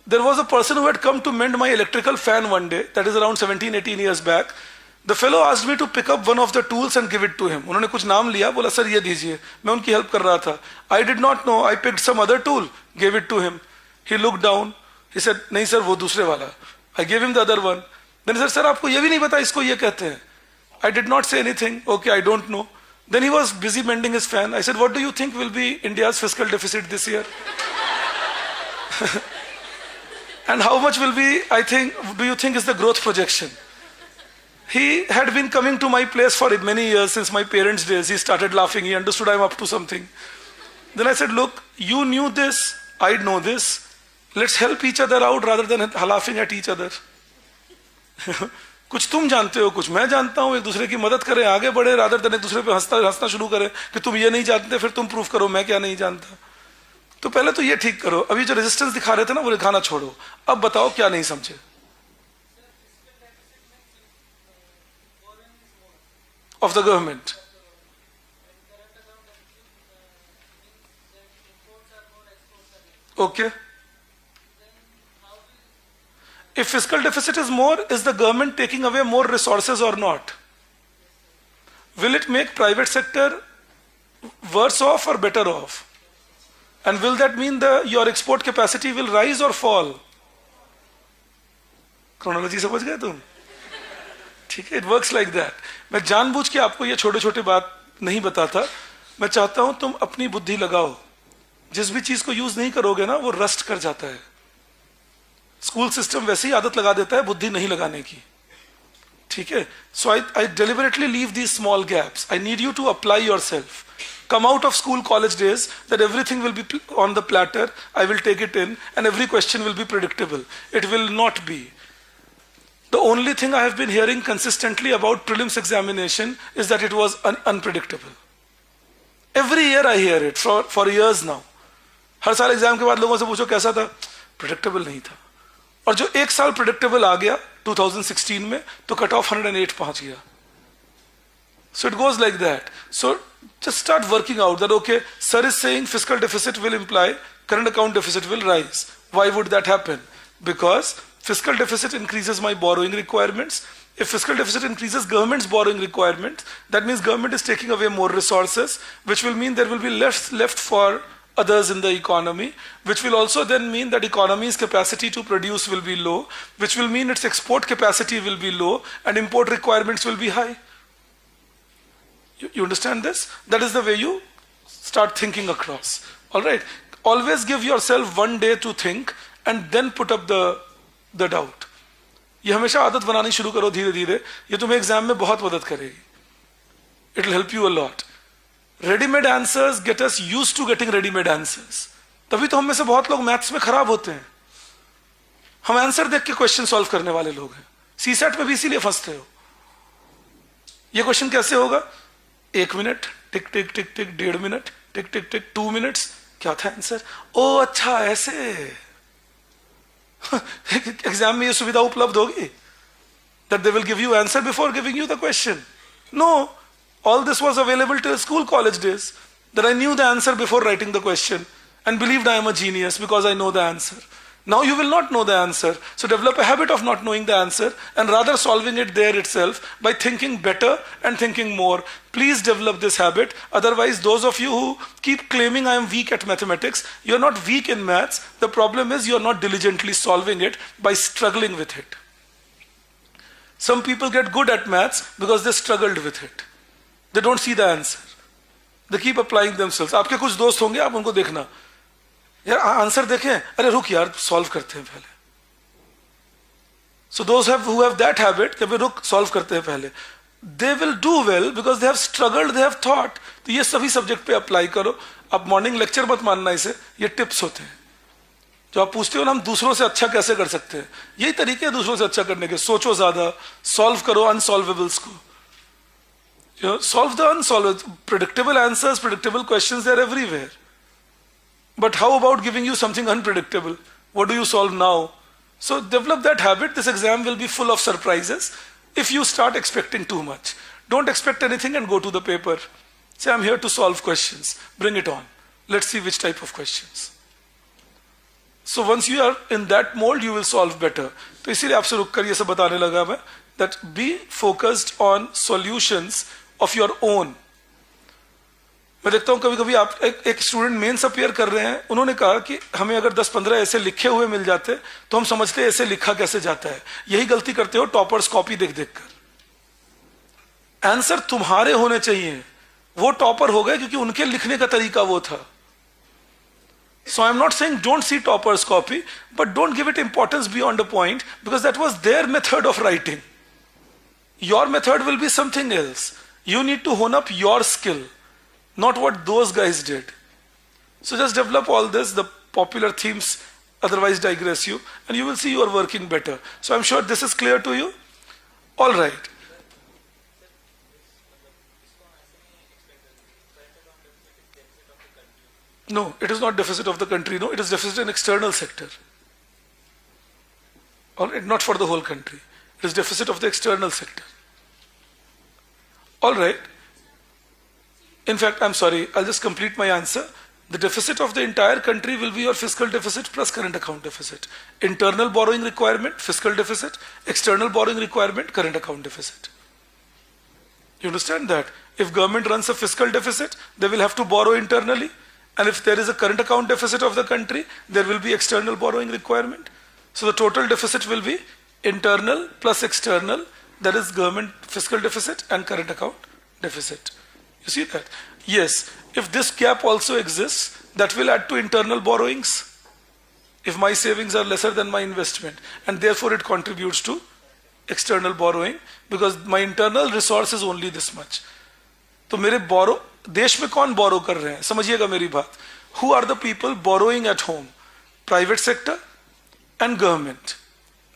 There was a person who had come to mend my electrical fan one day, that is around 17-18 years back. The fellow asked me to pick up one of the tools and give it to him. उन्होंने कुछ नाम लिया, बोला sir ये दीजिए. मैं उनकी help कर रहा था. I did not know. I picked some other tool, gave it to him. He looked down. He said, नहीं सर वो दूसरे वाला. I gave him the other one. Then he said, sir आपको ये भी नहीं पता इसको ये कहते हैं. I did not say anything. Okay, I don't know. Then he was busy mending his fan. I said, what do you think will be India's fiscal deficit this year? And how much will be, do you think is the growth projection? He had been coming to my place for many years, since my parents' days. He started laughing. He understood I'm up to something. Then I said, look, you knew this, I know this. Let's help each other out rather than laughing at each other. कुछ तुम जानते हो, कुछ मैं जानता हूं, एक दूसरे की मदद करें, आगे बढ़े, रादर देन एक दूसरे पे हंसना शुरू करें कि तुम ये नहीं जानते, फिर तुम प्रूफ करो मैं क्या नहीं जानता. तो पहले तो ये ठीक करो. अभी जो रेजिस्टेंस दिखा रहे थे ना, वो दिखाना छोड़ो. अब बताओ क्या नहीं समझे. Of the government. Okay. If fiscal deficit is more, is the government taking away more resources or not? Will it make private sector worse off or better off? And will that mean your export capacity will rise or fall? Chronology समझ गए तुम? ठीक है, it works like that. मैं जानबूझ के आपको ये छोटे छोटे बात नहीं बताता. मैं चाहता हूं तुम अपनी बुद्धि लगाओ. जिस भी चीज को यूज नहीं करोगे ना, वो रस्ट कर जाता है. स्कूल सिस्टम वैसे ही आदत लगा देता है बुद्धि नहीं लगाने की. ठीक है. So I deliberately leave these small gaps. I need you to apply yourself. Come out of school, college days, that everything will be on the platter. I will take it in, and every question will be predictable. It will not be. The only thing I have been hearing consistently about prelims examination is that it was unpredictable. Every year I hear it for years now. हर साल exam के बाद लोगों से पूछो कैसा था, predictable नहीं था. और जो एक साल प्रेडिक्टेबल आ गया 2016 में, तो कट ऑफ 108 पहुंच गया. So it goes like that. So just start working out that, okay, sir is saying fiscal deficit will imply current account deficit will rise. Why would that happen? Because fiscal deficit increases my borrowing requirements. If fiscal deficit increases government's borrowing requirements, that means government is taking away more resources, which will mean there will be less left for others in the economy, which will also then mean that economy's capacity to produce will be low, which will mean its export capacity will be low and import requirements will be high. You understand this? That is the way you start thinking across. All right. Always give yourself one day to think and then put up the doubt. ये हमेशा आदत बनानी शुरू करो धीरे धीरे. ये तुम्हें एग्जाम में बहुत मदद करेगी. It will help you a lot. Ready-made answers get us used to getting ready-made answers. तभी तो हम में से बहुत लोग मैथ्स में खराब होते हैं. हम आंसर देख के क्वेश्चन सॉल्व करने वाले लोग हैं. सीसेट में भी इसीलिए फंसते हो. ये क्वेश्चन कैसे होगा? 1 मिनट, टिक टिक टिक टिक, 1.5 मिनट, टिक टिक टिक, 2 मिनट्स. क्या था आंसर? ओ अच्छा ऐसे. एग्जाम में ये सुविधा उपलब्ध होगी that they will give you answer before giving you the question. No, all this was available till school, college days, that I knew the answer before writing the question and believed I am a genius because I know the answer. Now you will not know the answer, so develop a habit of not knowing the answer and rather solving it there itself by thinking better and thinking more. Please develop this habit. Otherwise, those of you who keep claiming I am weak at mathematics, you're not weak in maths. The problem is you're not diligently solving it by struggling with it. Some people get good at maths because they struggled with it. They don't see the answer. They keep applying themselves. आपके कुछ दोस्त होंगे, आप उनको देखना, यार answer देखें, अरे रुक यार सॉल्व करते हैं पहले. So those who have that habit, कि भाई रुक सॉल्व करते हैं पहले, they will do well because they have struggled, they have thought. तो ये सभी सब्जेक्ट पे अप्लाई करो. आप मॉर्निंग लेक्चर मत मानना इसे, ये टिप्स होते हैं जो आप पूछते हो ना, हम दूसरों से अच्छा कैसे कर सकते हैं. यही तरीके हैं दूसरों से अच्छा करने के. सोचो ज्यादा, सॉल्व करो अनसॉल्वेबल्स को. Solve the unsolvable. Predictable answers, predictable questions, they're everywhere. But how about giving you something unpredictable? What do you solve now? So develop that habit. This exam will be full of surprises if you start expecting too much. Don't expect anything and go to the paper. Say, I'm here to solve questions. Bring it on. Let's see which type of questions. So once you are in that mold, you will solve better. तो इसीलिए आपसे रुक कर ये सब बताने लगा मैं, that be focused on solutions of your own. मैं देखता हूं कभी कभी आप एक स्टूडेंट मेंस अपियर कर रहे हैं, उन्होंने कहा कि हमें अगर 10-15 ऐसे लिखे हुए मिल जाते तो हम समझते ऐसे लिखा कैसे जाता है. यही गलती करते हो टॉपर्स कॉपी देख देख कर. आंसर तुम्हारे होने चाहिए. वो टॉपर हो गए क्योंकि उनके लिखने का तरीका वो था. So I'm not saying don't see toppers copy, but don't give it importance beyond a point, because that was their method of writing. Your method will be something else. You need to hone up your skill, not what those guys did. So just develop all this, the popular themes otherwise digress you, and you will see you are working better. So I'm sure this is clear to you. All right. No, it is not deficit of the country. No, it is deficit in external sector. All right, not for the whole country. It is deficit of the external sector. All right. In fact, I'm sorry, I'll just complete my answer. The deficit of the entire country will be your fiscal deficit plus current account deficit. Internal borrowing requirement, fiscal deficit. External borrowing requirement, current account deficit. You understand that? If government runs a fiscal deficit, they will have to borrow internally. And if there is a current account deficit of the country, there will be external borrowing requirement. So the total deficit will be internal plus external, that is government fiscal deficit and current account deficit. You see that? Yes, if this gap also exists, that will add to internal borrowings. If my savings are lesser than my investment, and therefore it contributes to external borrowing, because my internal resource is only this much. तो मेरे borrow, देश में कौन borrow कर रहे हैं? समझिएगा मेरी बात. Who are the people borrowing at home? Private sector and government.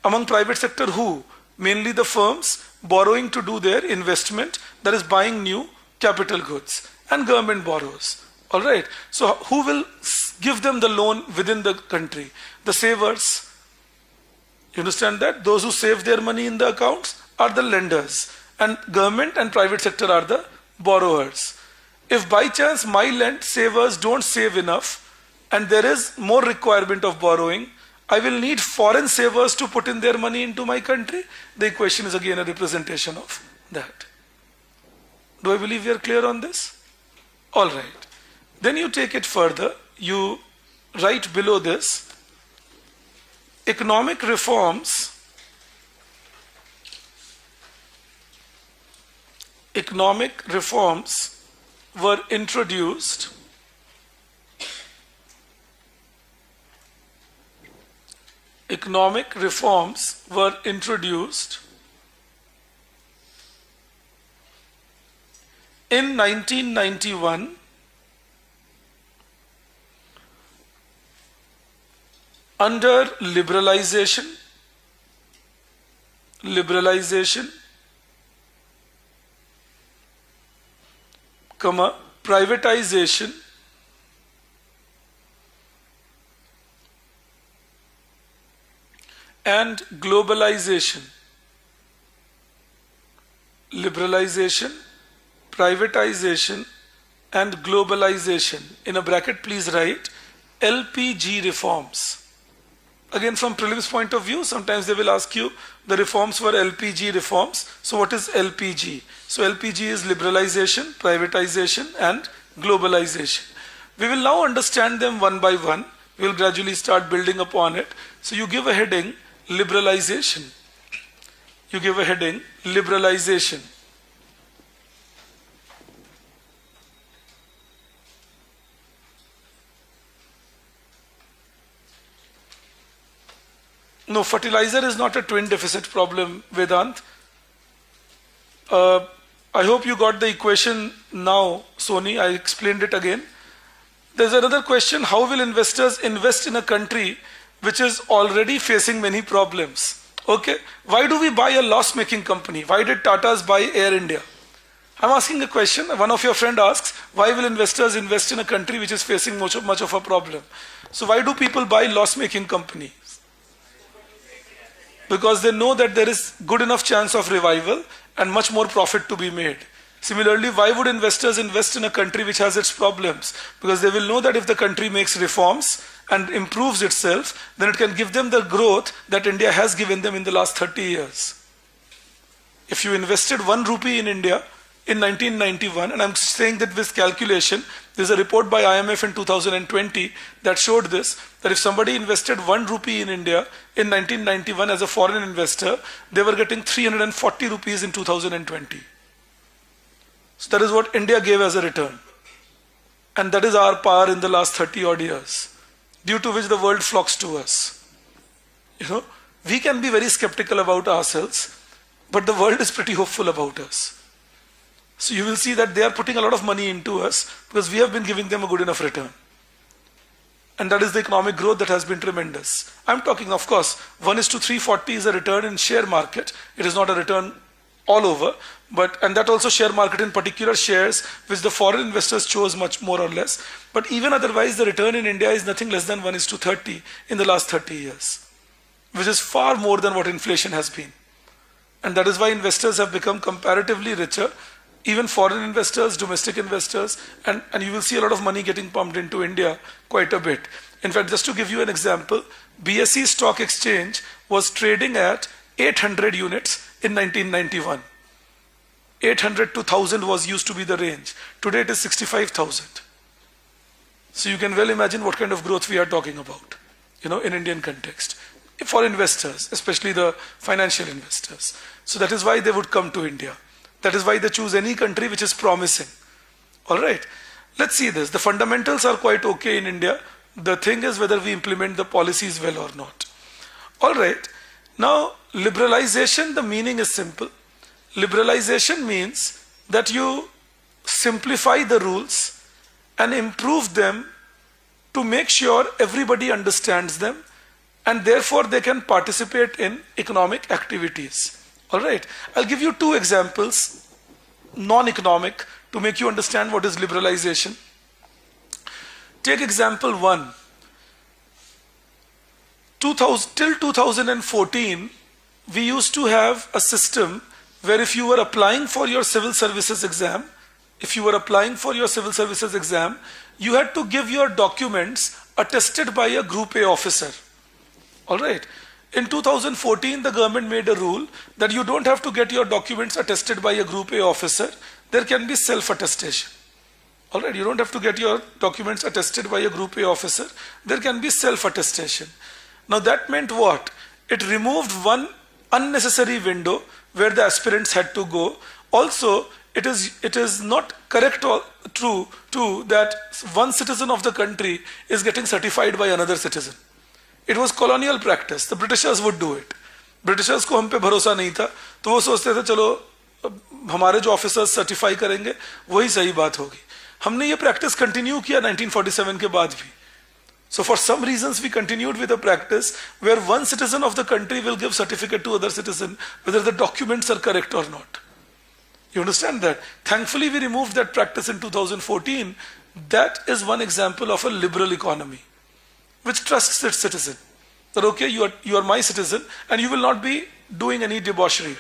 Among private sector, who? Mainly the firms borrowing to do their investment, that is buying new capital goods, and government borrows. All right. So who will give them the loan within the country? The savers. You understand that? Those who save their money in the accounts are the lenders, and government and private sector are the borrowers. If by chance my savers don't save enough and there is more requirement of borrowing, I will need foreign savers to put in their money into my country. The equation is again a representation of that. Do I believe we are clear on this? All right. Then you take it further. You write below this, economic reforms were introduced in 1991 under liberalization, privatization, and globalization. Liberalization, privatization, and globalization. In a bracket, please write LPG reforms. Again, from prelims point of view, sometimes they will ask you the reforms were LPG reforms. So what is LPG? So LPG is liberalization, privatization, and globalization. We will now understand them one by one. We will gradually start building upon it. So you give a heading, liberalization. You give a heading, liberalization. No, fertilizer is not a twin deficit problem, Vedant. I hope you got the equation now, Sony. I explained it again. There's another question, how will investors invest in a country which is already facing many problems? Okay, why do we buy a loss-making company? Why did Tatas buy Air India? I'm asking a question. One of your friend asks, why will investors invest in a country which is facing much of a problem? So why do people buy loss-making company? Because they know that there is good enough chance of revival and much more profit to be made. Similarly, why would investors invest in a country which has its problems? Because they will know that if the country makes reforms and improves itself, then it can give them the growth that India has given them in the last 30 years. If you invested 1 rupee in India in 1991, and I'm saying that this calculation, there's a report by IMF in 2020 that showed this, that if somebody invested 1 rupee in India in 1991 as a foreign investor, they were getting 340 rupees in 2020. So that is what India gave as a return. And that is our power in the last 30 odd years, due to which the world flocks to us. We can be very skeptical about ourselves, but the world is pretty hopeful about us. So you will see that they are putting a lot of money into us because we have been giving them a good enough return. And that is the economic growth that has been tremendous. I'm talking, of course, 1:340 is a return in share market. It is not a return all over, and that also share market in particular shares which the foreign investors chose much more or less. But even otherwise, the return in India is nothing less than 1:30 in the last 30 years, which is far more than what inflation has been. And that is why investors have become comparatively richer, even foreign investors, domestic investors, and you will see a lot of money getting pumped into India quite a bit. In fact, just to give you an example, BSE stock exchange was trading at 800 units in 1991. 800 to 1000 was used to be the range. Today it is 65,000. So you can well imagine what kind of growth we are talking about, in Indian context. For investors, especially the financial investors. So that is why they would come to India. That is why they choose any country which is promising. Alright, let's see this. The fundamentals are quite okay in India. The thing is whether we implement the policies well or not. Alright, now liberalization, the meaning is simple. Liberalization means that you simplify the rules and improve them to make sure everybody understands them, and therefore they can participate in economic activities. Alright, I'll give you 2 examples, non-economic, to make you understand what is liberalization. Take example 1. Till 2014, we used to have a system where if you were applying for your civil services exam, you had to give your documents attested by a Group A officer. Alright. In 2014, the government made a rule that you don't have to get your documents attested by a Group A officer. There can be self-attestation. Alright, you don't have to get your documents attested by a Group A officer. There can be self-attestation. Now that meant what? It removed one unnecessary window where the aspirants had to go. Also, it is not correct or true too that one citizen of the country is getting certified by another citizen. It was colonial practice. The Britishers would do it. Britishers को हम पे भरोसा नहीं था, तो वो सोचते थे चलो हमारे जो ऑफिसर्स सर्टिफाई करेंगे वही सही बात होगी. हमने ये प्रैक्टिस कंटिन्यू किया 1947 के बाद भी. So for some reasons we continued with a practice where one citizen of the country will give certificate to other citizen whether the documents are correct or not. You understand that? Thankfully we removed that practice in 2014. That is one example of a liberal economy which trusts its citizen. That okay, you are my citizen and you will not be doing any debauchery.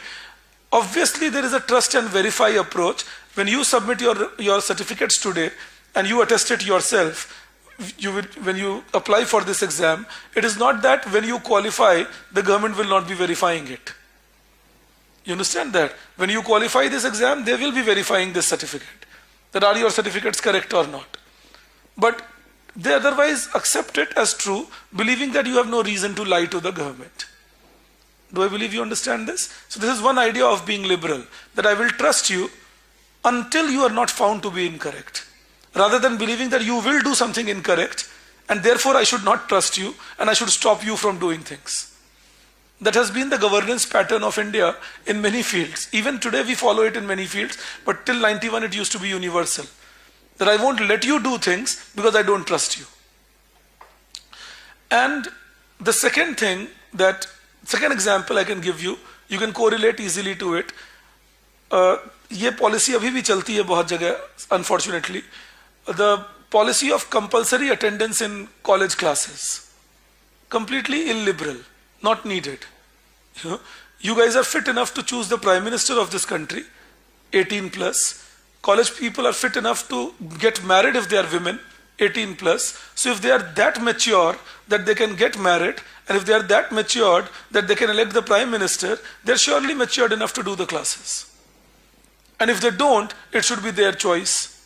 Obviously there is a trust and verify approach. When you submit your certificates today and you attest it yourself, when you apply for this exam, it is not that when you qualify, the government will not be verifying it. You understand that? When you qualify this exam, they will be verifying this certificate. That are your certificates correct or not? But they otherwise accept it as true, believing that you have no reason to lie to the government. Do I believe you understand this? So this is one idea of being liberal, that I will trust you until you are not found to be incorrect. Rather than believing that you will do something incorrect and therefore I should not trust you and I should stop you from doing things. That has been the governance pattern of India in many fields. Even today we follow it in many fields, but till 91 it used to be universal. That I won't let you do things because I don't trust you. And the second example I can give you, you can correlate easily to it. ये policy अभी भी चलती है बहुत जगह, unfortunately. The policy of compulsory attendance in college classes. Completely illiberal, not needed. You guys are fit enough to choose the Prime Minister of this country, 18 plus. College people are fit enough to get married if they are women, 18 plus. So if they are that mature that they can get married, and if they are that matured that they can elect the prime minister, they're surely matured enough to do the classes. And if they don't, it should be their choice.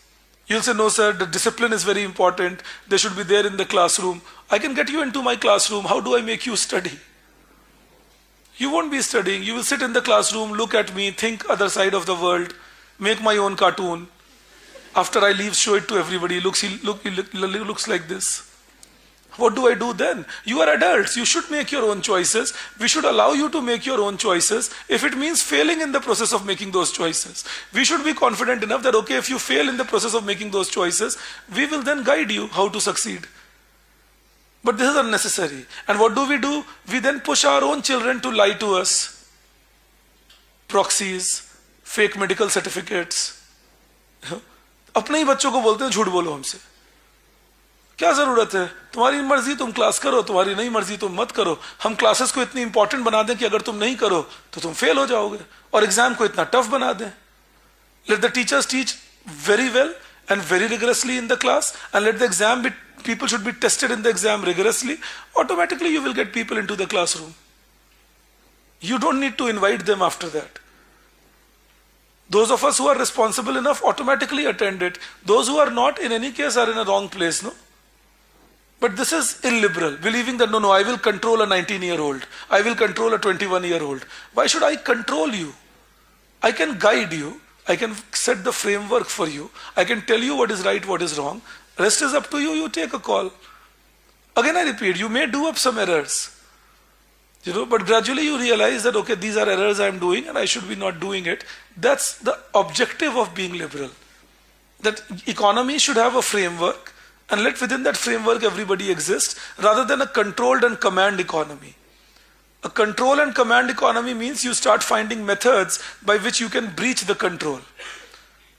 You'll say, no sir, the discipline is very important. They should be there in the classroom. I can get you into my classroom. How do I make you study? You won't be studying. You will sit in the classroom, look at me, think other side of the world, make my own cartoon. After I leave, show it to everybody. Looks like this. What do I do then? You are adults. You should make your own choices. We should allow you to make your own choices if it means failing in the process of making those choices. We should be confident enough that, okay, if you fail in the process of making those choices, we will then guide you how to succeed. But this is unnecessary. And what do? We then push our own children to lie to us. Proxies, fake medical certificates. अपने ही बच्चों को बोलते हैं झूठ बोलो हमसे. क्या जरूरत है? तुम्हारी मर्जी तुम क्लास करो, तुम्हारी नहीं मर्जी तुम मत करो. हम क्लासेस को इतनी इंपॉर्टेंट बना दें कि अगर तुम नहीं करो तो तुम फेल हो जाओगे, और एग्जाम को इतना टफ बना दें. Let the teachers teach very well and very rigorously in the class, and let the exam be, people should be tested in the exam rigorously. Automatically you will get people into the classroom. You don't need to invite them after that. Those of us who are responsible enough automatically attend it. Those who are not, in any case, are in a wrong place, no? But this is illiberal, believing that no, I will control a 19-year-old. I will control a 21-year-old. Why should I control you? I can guide you. I can set the framework for you. I can tell you what is right, what is wrong. Rest is up to you. You take a call. Again, I repeat, you may do up some errors. But gradually you realize that, okay, these are errors I am doing and I should be not doing it. That's the objective of being liberal. That economy should have a framework, and let within that framework everybody exist, rather than a controlled and command economy. A control and command economy means you start finding methods by which you can breach the control.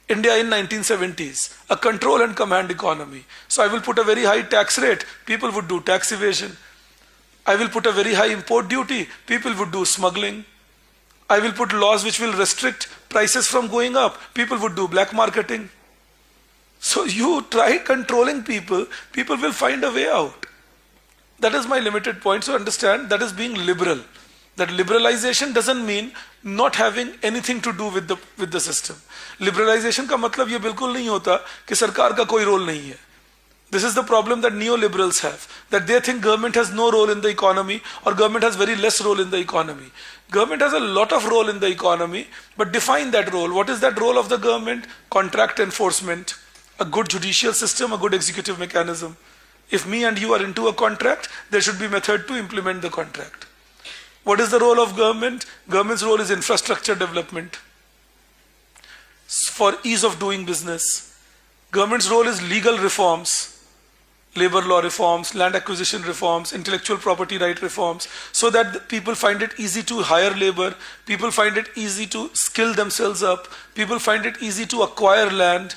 India in 1970s, a control and command economy. So I will put a very high tax rate, people would do tax evasion. I will put a very high import duty, people would do smuggling. I will put laws which will restrict prices from going up, people would do black marketing. So you try controlling people, people will find a way out. That is my limited point. So understand, that is being liberal. That liberalization doesn't mean not having anything to do with the system. Liberalization का मतलब ये बिल्कुल नहीं होता कि सरकार का कोई रोल नहीं है. This is the problem that neoliberals have, that they think government has no role in the economy, or government has very less role in the economy. Government has a lot of role in the economy, but define that role. What is that role of the government? Contract enforcement, a good judicial system, a good executive mechanism. If me and you are into a contract, there should be method to implement the contract. What is the role of government? Government's role is infrastructure development for ease of doing business. Government's role is legal reforms, labor law reforms, land acquisition reforms, intellectual property right reforms, so that people find it easy to hire labor, people find it easy to skill themselves up, people find it easy to acquire land.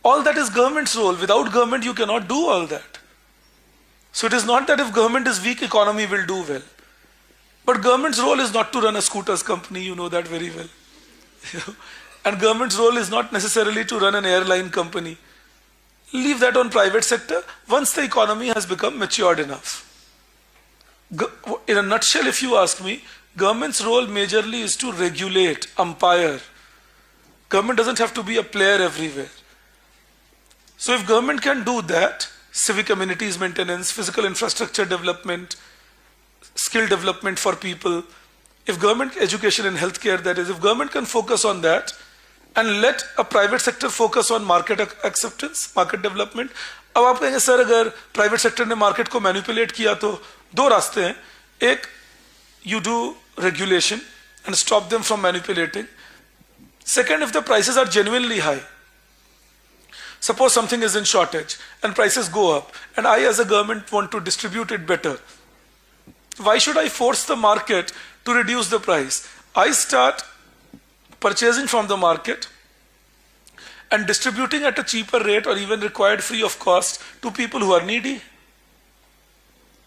All that is government's role. Without government, you cannot do all that. So it is not that if government is weak, economy will do well. But government's role is not to run a scooters company, you know that very well. And government's role is not necessarily to run an airline company. Leave that on private sector once the economy has become matured enough. In a nutshell, if you ask me, government's role majorly is to regulate, umpire. Government doesn't have to be a player everywhere. So if government can do that, civic amenities maintenance, physical infrastructure development, skill development for people, if government, education and healthcare, that is, if government can focus on that, and let a private sector focus on market acceptance, market development. अब आप कहेंगे sir अगर private sector ने market को manipulate किया तो दो रास्ते हैं. एक, you do regulation and stop them from manipulating. Second, if the prices are genuinely high, suppose something is in shortage and prices go up, and I as a government want to distribute it better, why should I force the market to reduce the price? I start purchasing from the market and distributing at a cheaper rate, or even required free of cost, to people who are needy.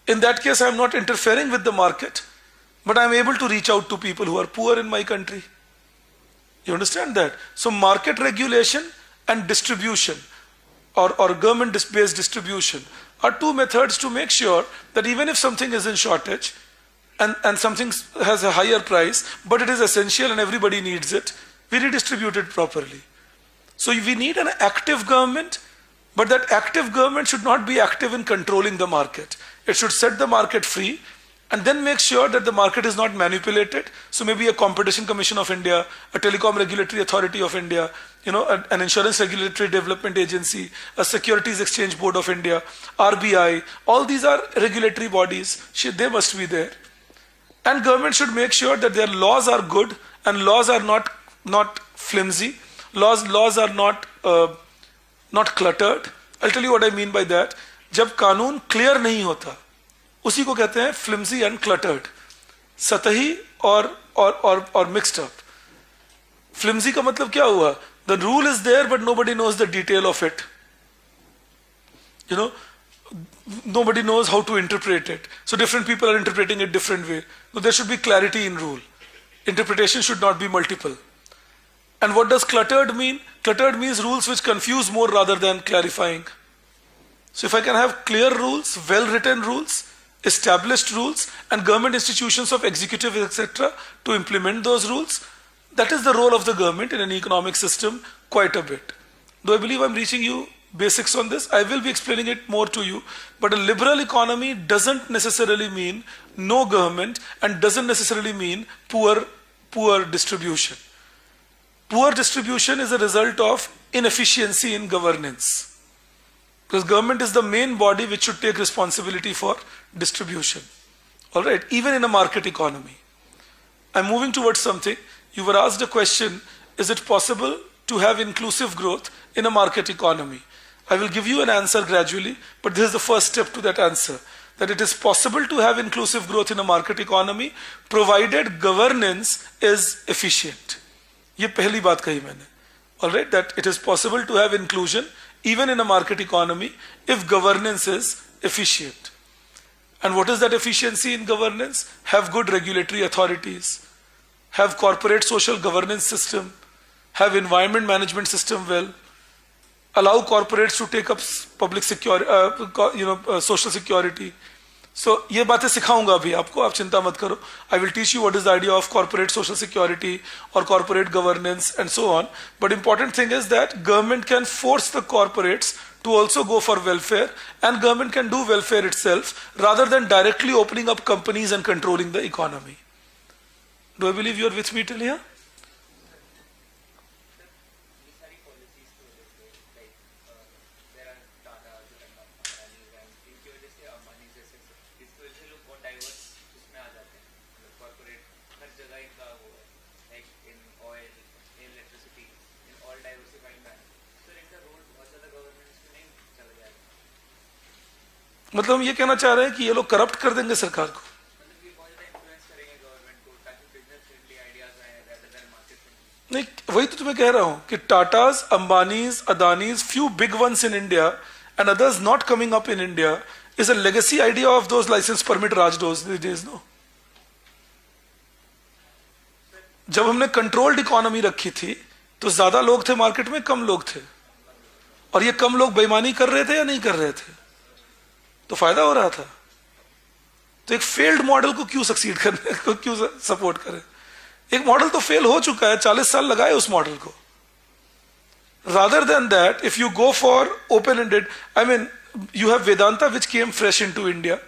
In that case, I am not interfering with the market, but I am able to reach out to people who are poor in my country. You understand that? So market regulation and distribution, or government-based distribution, are two methods to make sure that even if something is in shortage and something has a higher price, but it is essential and everybody needs it, we redistribute it properly. So we need an active government, but that active government should not be active in controlling the market. It should set the market free and then make sure that the market is not manipulated. So maybe a Competition Commission of India, a Telecom Regulatory Authority of India, an Insurance Regulatory Development Agency, a Securities Exchange Board of India, RBI, all these are regulatory bodies. They must be there. And government should make sure that their laws are good and laws are not flimsy. Laws are not cluttered. I'll tell you what I mean by that. जब कानून clear नहीं होता, उसी को कहते हैं फ्लिम्सी and cluttered, सतही और मिक्स्ड अप. फ्लिम्सी का मतलब क्या हुआ? The rule is there but nobody knows the detail of it. Nobody knows how to interpret it. So different people are interpreting it different way. So there should be clarity in rule. Interpretation should not be multiple. And what does cluttered mean? Cluttered means rules which confuse more rather than clarifying. So if I can have clear rules, well-written rules, established rules, and government institutions of executive, etc. to implement those rules, that is the role of the government in an economic system quite a bit. Though I believe I'm reaching you basics on this, I will be explaining it more to you. But a liberal economy doesn't necessarily mean no government and doesn't necessarily mean poor distribution. Poor distribution is a result of inefficiency in governance. Because government is the main body which should take responsibility for distribution. Alright, even in a market economy. I'm moving towards something. You were asked a question, is it possible to have inclusive growth in a market economy? I will give you an answer gradually, but this is the first step to that answer. That it is possible to have inclusive growth in a market economy, provided governance is efficient. ये पहली बात कही मैंने. Alright, that it is possible to have inclusion even in a market economy if governance is efficient. And what is that efficiency in governance? Have good regulatory authorities, have corporate social governance system, have environment management system well, allow corporates to take up public security, social security. So ये बातें सिखाऊंगा अभी आपको, आप चिंता मत करो. I will teach you what is the idea of corporate social security or corporate governance and so on. But important thing is that government can force the corporates to also go for welfare, and government can do welfare itself rather than directly opening up companies and controlling the economy. Do I believe you are with me till here? मतलब हम ये कहना चाह रहे हैं कि ये लोग करप्ट कर देंगे सरकार को. नहीं, वही तो तुम्हें कह रहा हूं कि Tatas, Ambanis, Adani's, few big ones in India and others not coming up in India is a legacy idea of those license permit Raj days, no? जब हमने कंट्रोल्ड इकोनॉमी रखी थी तो ज्यादा लोग थे मार्केट में, कम लोग थे, और ये कम लोग बेईमानी कर रहे थे या नहीं कर रहे थे, तो फायदा हो रहा था. तो एक फेल्ड मॉडल को क्यों सक्सीड करने को क्यों सपोर्ट करें? एक मॉडल तो फेल हो चुका है, 40 साल लगाए उस मॉडल को. Rather than that, if you go for open-ended, I mean, you have Vedanta which came fresh into India.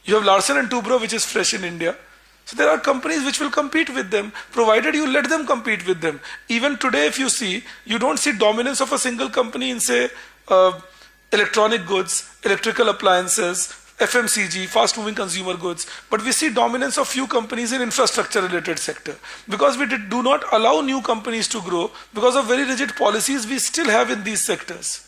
You have Larsen and Toubro which is fresh in India. So there are companies which will compete with them, provided you let them compete with them. Even today, if you see, you don't see dominance of a single company in, say, electronic goods, electrical appliances, FMCG, fast-moving consumer goods, but we see dominance of few companies in infrastructure-related sector, because we do not allow new companies to grow because of very rigid policies we still have in these sectors.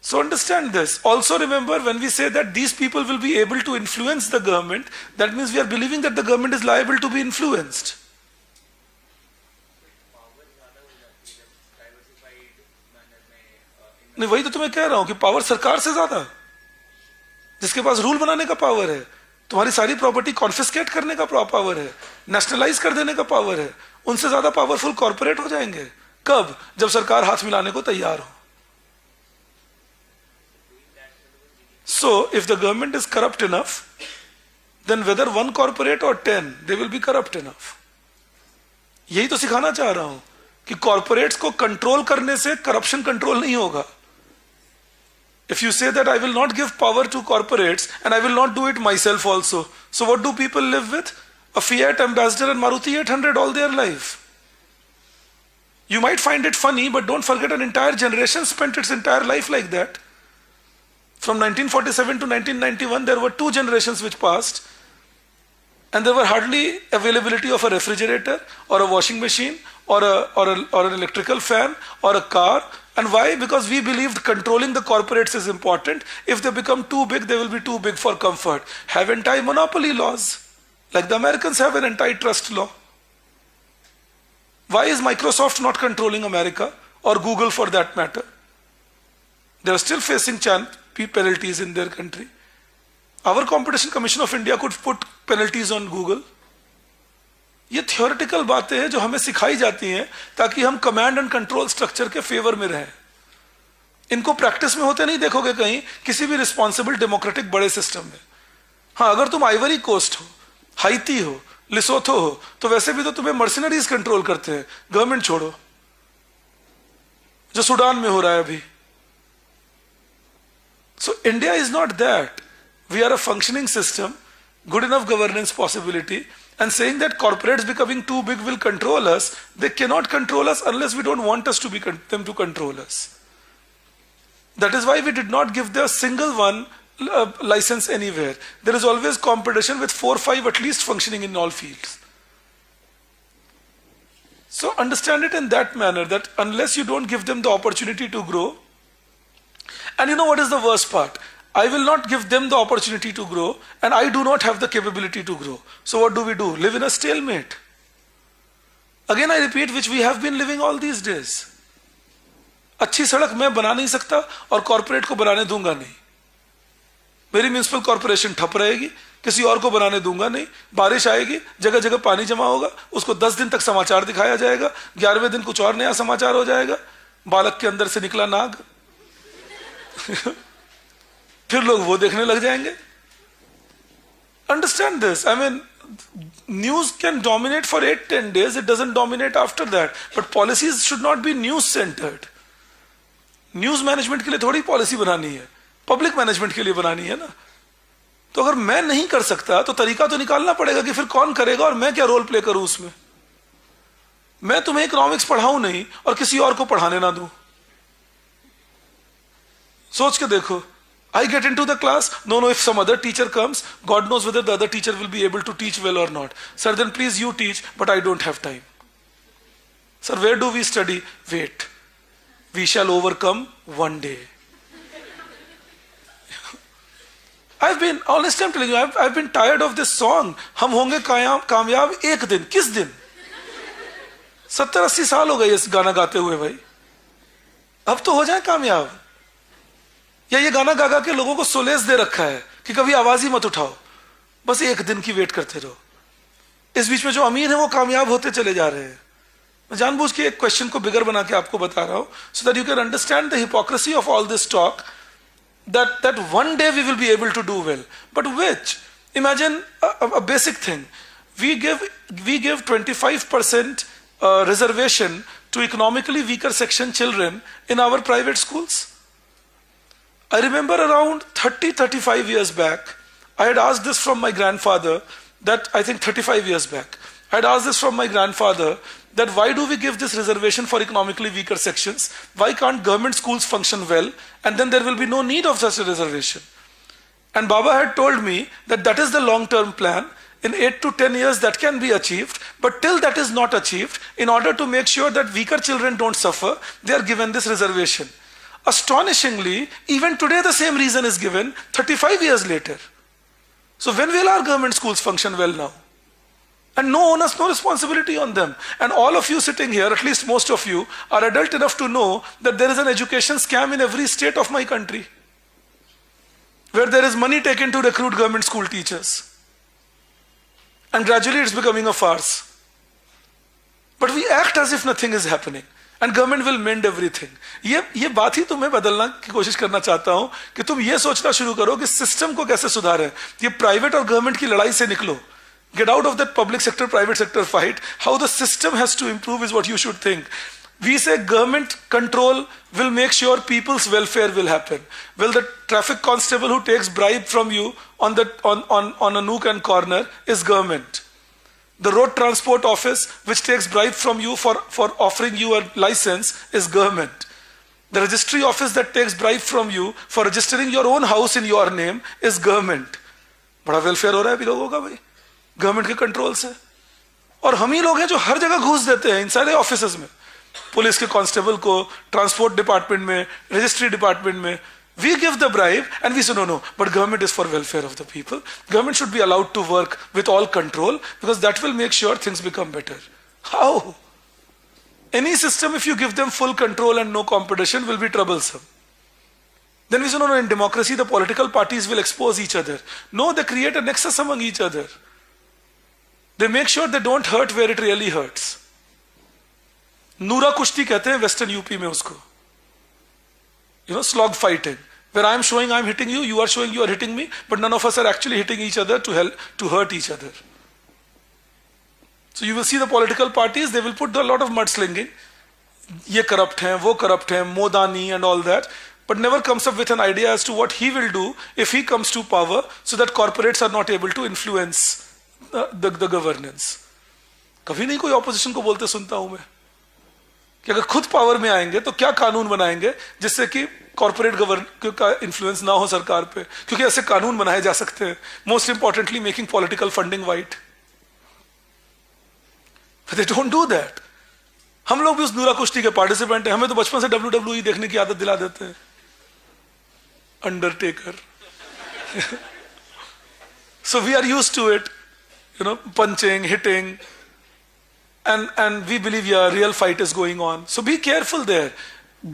So understand this. Also remember, when we say that these people will be able to influence the government, that means we are believing that the government is liable to be influenced. नहीं, वही तो तुम्हें कह रहा हूं कि power सरकार से ज्यादा, जिसके पास रूल बनाने का पावर है, तुम्हारी सारी प्रॉपर्टी कॉन्फिस्केट करने का पावर है, नेशनलाइज कर देने का पावर है, उनसे ज्यादा पावरफुल कॉर्पोरेट हो जाएंगे। कब? जब सरकार हाथ मिलाने को तैयार हो। So if the government is corrupt enough, then whether one corporate or 10, they will be corrupt enough. यही तो सिखाना चाह रहा हूं कि कॉर्पोरेट्स को कंट्रोल करने से करप्शन कंट्रोल नहीं होगा। If you say that I will not give power to corporates and I will not do it myself also, so what do people live with? A Fiat Ambassador and Maruti 800 all their life. You might find it funny, but don't forget an entire generation spent its entire life like that. From 1947 to 1991, there were 2 generations which passed, and there were hardly availability of a refrigerator or a washing machine or an electrical fan or a car. And why? Because we believed controlling the corporates is important. If they become too big, they will be too big for comfort. Have anti-monopoly laws, like the Americans have an antitrust law. Why is Microsoft not controlling America, or Google for that matter? They are still facing penalties in their country. Our Competition Commission of India could put penalties on Google. ये theoretical बातें हैं जो हमें सिखाई जाती हैं ताकि हम कमांड एंड कंट्रोल स्ट्रक्चर के फेवर में रहें। इनको प्रैक्टिस में होते नहीं देखोगे कहीं किसी भी रिस्पॉन्सिबल डेमोक्रेटिक बड़े सिस्टम में। हाँ, अगर तुम आइवरी कोस्ट हो, हाइती हो, लिसोथो हो, तो वैसे भी तो तुम्हें मर्सिनरीज कंट्रोल करते हैं। गवर्नमेंट छोड़ो, जो सूडान में हो रहा है अभी। So India is not that. We are a functioning system, good enough governance possibility, and saying that corporates becoming too big will control us, they cannot control us unless we don't want us to be them to control us. That is why we did not give the single one license anywhere. There is always competition with 4 or 5 at least functioning in all fields. So understand it in that manner, that unless you don't give them the opportunity to grow, and you know what is the worst part? I will not give them the opportunity to grow, and I do not have the capability to grow. So what do? Live in a stalemate. Again I repeat, which we have been living all these days. अच्छी सड़क मैं बना नहीं सकता और corporate को बनाने दूंगा नहीं। मेरी म्युनिसिपल कॉर्पोरेशन ठप रहेगी, किसी और को बनाने दूंगा नहीं। बारिश आएगी, जगह जगह पानी जमा होगा, उसको 10 दिन तक समाचार दिखाया जाएगा, 11वें दिन कुछ और नया समाचार हो जाएगा, बालक के अंदर से निकला नाग। फिर लोग वो देखने लग जाएंगे। Understand this. I mean, news can dominate for 8-10 days. It doesn't dominate after that. But policies should not be news centered. News management के लिए थोड़ी पॉलिसी बनानी है, पब्लिक मैनेजमेंट के लिए बनानी है ना। तो अगर मैं नहीं कर सकता तो तरीका तो निकालना पड़ेगा कि फिर कौन करेगा और मैं क्या रोल प्ले करूं उसमें। मैं तुम्हें इकोनॉमिक्स पढ़ाऊं नहीं और किसी और को पढ़ाने ना दूं। सोच के देखो, I get into the class, no, if some other teacher comes, God knows whether the other teacher will be able to teach well or not. Sir, then please you teach, but I don't have time. Sir, where do we study? Wait, we shall overcome one day. I've been, honestly I'm telling you, I've been tired of this song. हम होंगे कामयाब एक दिन। किस दिन? 70-80 साल हो गए इस गाना गाते हुए भाई। अब तो हो जाए कामयाब। या ये गाना गा गा के लोगों को सोलेस दे रखा है कि कभी आवाज ही मत उठाओ, बस एक दिन की वेट करते रहो। इस बीच में जो अमीर है वो कामयाब होते चले जा रहे हैं। मैं जानबूझ के एक क्वेश्चन को बिगर बना के आपको बता रहा हूं, so that you can understand the hypocrisy of all this talk, that one day we will be able to do well. But which? Imagine a basic thing. We give 25% reservation to economically weaker section children in our private schools. I remember around 30-35 years back, I had asked this from my grandfather, that I think 35 years back, I had asked this from my grandfather, that why do we give this reservation for economically weaker sections? Why can't government schools function well? And then there will be no need of such a reservation. And Baba had told me that that is the long-term plan. In 8 to 10 years that can be achieved, but till that is not achieved, in order to make sure that weaker children don't suffer, they are given this reservation. Astonishingly, even today the same reason is given 35 years later. So when will our government schools function well now? And no onus, no responsibility on them. And all of you sitting here, at least most of you, are adult enough to know that there is an education scam in every state of my country, where there is money taken to recruit government school teachers. And gradually it's becoming a farce. but we act as if nothing is happening and government will mend everything. ये बात ही तुम्हें बदलना की कोशिश करना चाहता हूं कि तुम ये सोचना शुरू करो कि सिस्टम को कैसे सुधारें. ये प्राइवेट और गवर्नमेंट की लड़ाई से निकलो. Get out of that public sector, private sector fight. How the system has to improve is what you should think. We say government control will make sure people's welfare will happen. Well, the traffic constable who takes bribe from you on a nook and corner is government. The road transport office which takes bribe from you for offering you a license is government. The registry office that takes bribe from you for registering your own house in your name is government. बड़ा welfare हो रहा है अभी लोगों का भाई government के control से. और हम ही लोग हैं जो हर जगह घूस देते हैं इन सारे ऑफिसेज में. पुलिस के कांस्टेबल को, ट्रांसपोर्ट डिपार्टमेंट में, रजिस्ट्री डिपार्टमेंट में. We give the bribe and we say no, but government is for welfare of the people. Government should be allowed to work with all control because that will make sure things become better. How? Any system, if you give them full control and no competition, will be troublesome. Then we say no, in democracy the political parties will expose each other. No, they create a nexus among each other. They make sure they don't hurt where it really hurts. नूरा कुश्ती कहते हैं western UP में उसको. Slog fighting, where I am showing I am hitting you, you are showing you are hitting me, but none of us are actually hitting each other to hurt each other. So you will see the political parties, they will put a lot of mudslinging. Ye corrupt hai, wo corrupt hai, Modani and all that, but never comes up with an idea as to what he will do if he comes to power so that corporates are not able to influence the governance. कभी नहीं कोई opposition को बोलते सुनता हूं मैं कि अगर खुद पावर में आएंगे तो क्या कानून बनाएंगे जिससे कि कॉर्पोरेट गवर्न का इन्फ्लुएंस ना हो सरकार पे, क्योंकि ऐसे कानून बनाए जा सकते हैं. Most importantly making political funding white. They don't do that. हम लोग भी उस नूरा कुश्ती के पार्टिसिपेंट हैं. हमें तो बचपन से WWE देखने की आदत दिला देते हैं. Undertaker. So we are used to it, punching, hitting. And we believe a real fight is going on. So be careful there.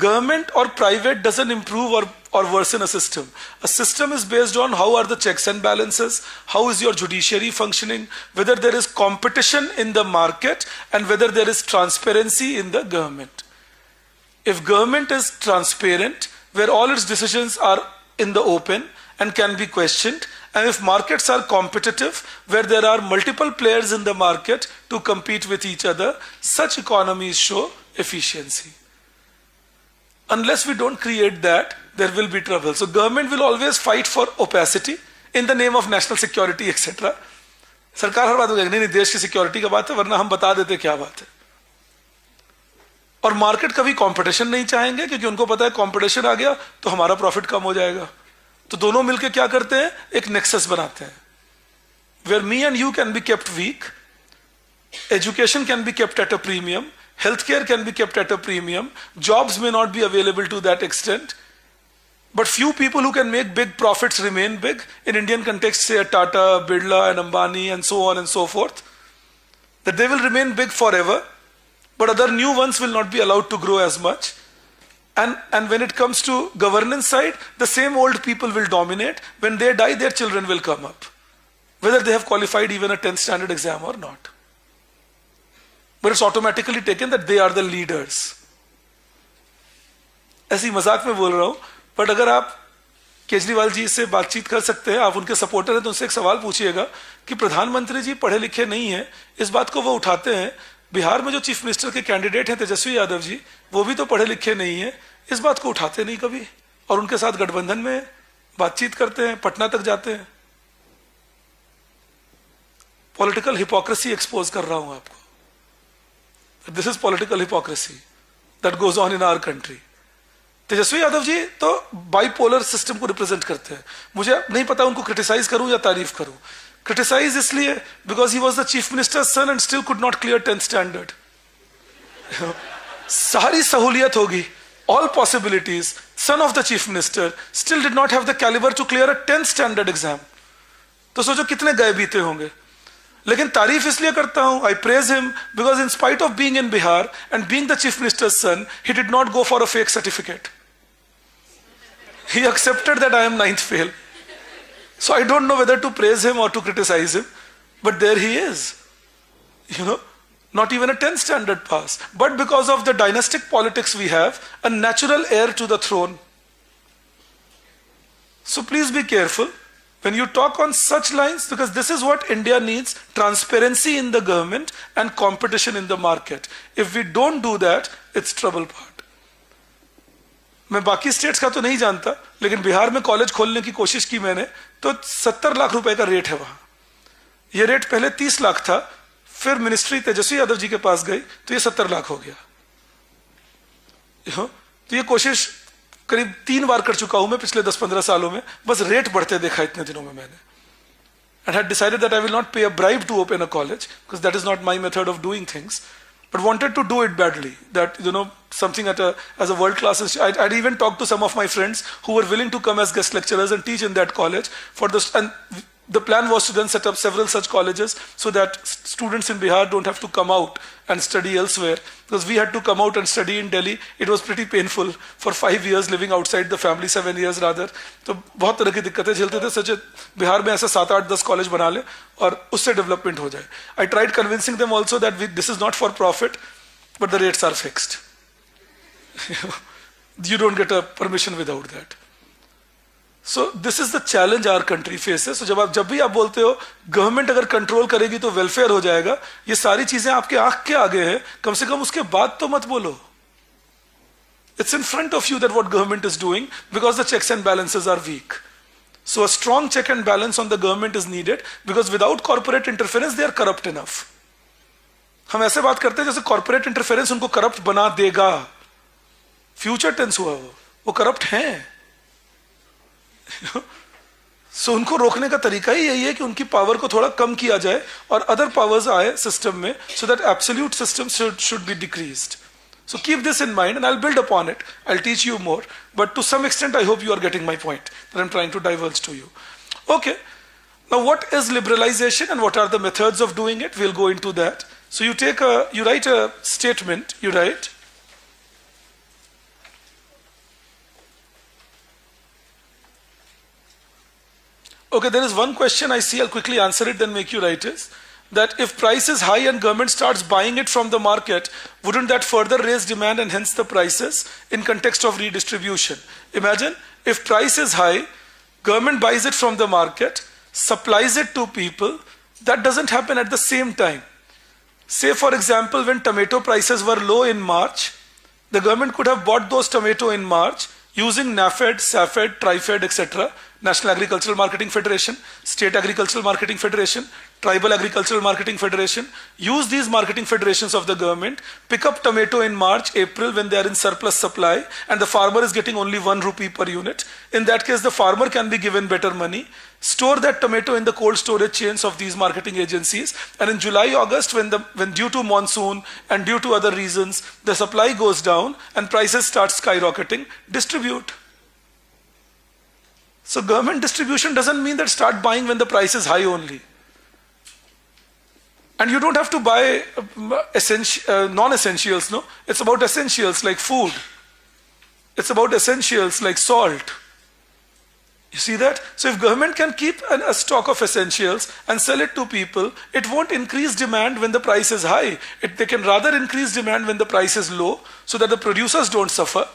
Government or private doesn't improve or worsen a system. A system is based on how are the checks and balances, how is your judiciary functioning, whether there is competition in the market, and whether there is transparency in the government. If government is transparent, where all its decisions are in the open and can be questioned, and if markets are competitive, where there are multiple players in the market to compete with each other, such economies show efficiency. Unless we don't create that, there will be trouble. So government will always fight for opacity in the name of national security, etc. सरकार हर बात में कहेगी नहीं देश की security का बात है, वरना हम बता देते क्या बात है. और मार्केट कभी कंपटीशन नहीं चाहेंगे क्योंकि उनको पता है कंपटीशन आ गया तो हमारा प्रॉफिट कम हो जाएगा. तो दोनों मिलकर क्या करते हैं, एक नेक्सस बनाते हैं where me and you can be kept weak, education can be kept at a premium, healthcare can be kept at a premium, jobs may not be available to that extent, but few people who can make big profits remain big. In Indian context, say a Tata, Birla and Ambani and so on and so forth, that they will remain big forever, but other new ones will not be allowed to grow as much. And when it comes to governance side, the same old people will dominate. When they die, their children will come up, whether they have qualified even a 10th standard exam or not. But it's automatically taken that they are the leaders. ऐसी मजाक में बोल रहा हूं, but अगर आप केजरीवाल जी से बातचीत कर सकते हैं, आप उनके सपोर्टर हैं, तो उनसे एक सवाल पूछिएगा कि प्रधानमंत्री जी पढ़े लिखे नहीं है. इस बात को वो उठाते हैं. बिहार में जो चीफ मिनिस्टर के कैंडिडेट हैं तेजस्वी यादव जी, वो भी तो पढ़े लिखे नहीं है. इस बात को उठाते नहीं कभी, और उनके साथ गठबंधन में बातचीत करते हैं, पटना तक जाते हैं. पॉलिटिकल हिपोक्रेसी एक्सपोज कर रहा हूं आपको. This is political hypocrisy that goes on in our country. Tejashwi Yadav ji तो बाइपोलर सिस्टम को रिप्रेजेंट करते हैं. मुझे नहीं पता उनको क्रिटिसाइज करूं या तारीफ करूं. क्रिटिसाइज इसलिए because he was the chief minister son and still could not clear 10th standard. सारी सहूलियत होगी, all possibilities, son of the chief minister still did not have the caliber to clear a 10th standard exam. तो सोचो कितने गए बीते होंगे. लेकिन तारीफ इसलिए करता हूं, I praise him because in spite of being in Bihar and being the chief minister's son, he did not go for a fake certificate. He accepted that I am 9th fail. So I don't know whether to praise him or to criticize him, but there he is. not even a 10th standard pass. But because of the dynastic politics we have, a natural heir to the throne. So please be careful when you talk on such lines, because this is what India needs: transparency in the government and competition in the market. If we don't do that, it's trouble part. मैं बाकी states का तो नहीं जानता, लेकिन बिहार में college खोलने की कोशिश की मैंने, तो 70 लाख रुपए का रेट है वहां. ये रेट पहले 30 लाख था, फिर मिनिस्ट्री तेजस्वी यादव जी के पास गई तो ये 70 लाख हो गया. तो ये कोशिश करीब 3 बार कर चुका हूं मैं पिछले 10-15 सालों में. बस रेट बढ़ते देखा इतने दिनों में मैंने. And had decided that I will not pay a bribe to open a college, because that is not my method of doing things, but wanted to do it badly. That, something as a world class. I'd even talked to some of my friends who were willing to come as guest lecturers and teach in that college for this. And the plan was to then set up several such colleges so that students in Bihar don't have to come out and study elsewhere. Because we had to come out and study in Delhi. It was pretty painful for 5 years living outside the family, 7 years rather. तो बहुत तरह की दिक्कतें झेलते थे. सोचे बिहार में ऐसा 7-8-10 कॉलेज बना ले और उससे डेवलपमेंट हो जाए. I tried convincing them also that this is not for profit, but the rates are fixed. You don't get a permission without that. So this is the challenge our country faces. So जब भी आप बोलते हो government अगर control करेगी तो welfare हो जाएगा, ये सारी चीजें आपके आंख के आगे हैं, कम से कम उसके बाद तो मत बोलो. It's in front of you that what government is doing, because the checks and balances are weak. So a strong check and balance on the government is needed, because without corporate interference they are corrupt enough. हम ऐसे बात करते हैं जैसे corporate interference उनको corrupt बना देगा. Future tense हुआ वो करप्ट हैं. सो उनको रोकने का तरीका ही यही है कि उनकी पावर को थोड़ा कम किया जाए और अदर पावर्स आए सिस्टम में, so that absolute system should be decreased. So keep this in mind and I'll build upon it. I'll teach you more, but to some extent I hope you are getting my point that I'm trying to divulge to you. Okay, now what is liberalization and what are the methods of doing it? We'll go into that. So you write a statement, you write, okay, there is one question I see, I'll quickly answer it, then make you write it. That if price is high and government starts buying it from the market, wouldn't that further raise demand and hence the prices in context of redistribution? Imagine if price is high, government buys it from the market, supplies it to people. That doesn't happen at the same time. Say for example, when tomato prices were low in March, the government could have bought those tomato in March using NAFED, SAFED, TRIFED, etc., National Agricultural Marketing Federation, State Agricultural Marketing Federation, Tribal Agricultural Marketing Federation. Use these marketing federations of the government, pick up tomato in March, April when they are in surplus supply and the farmer is getting only 1 rupee per unit. In that case, the farmer can be given better money. Store that tomato in the cold storage chains of these marketing agencies, and in July, August, when due to monsoon and due to other reasons, the supply goes down and prices start skyrocketing, distribute. So government distribution doesn't mean that start buying when the price is high only. And you don't have to buy non-essentials, no? It's about essentials like food. It's about essentials like salt. You see that? So if government can keep a stock of essentials and sell it to people, it won't increase demand when the price is high. They can rather increase demand when the price is low so that the producers don't suffer,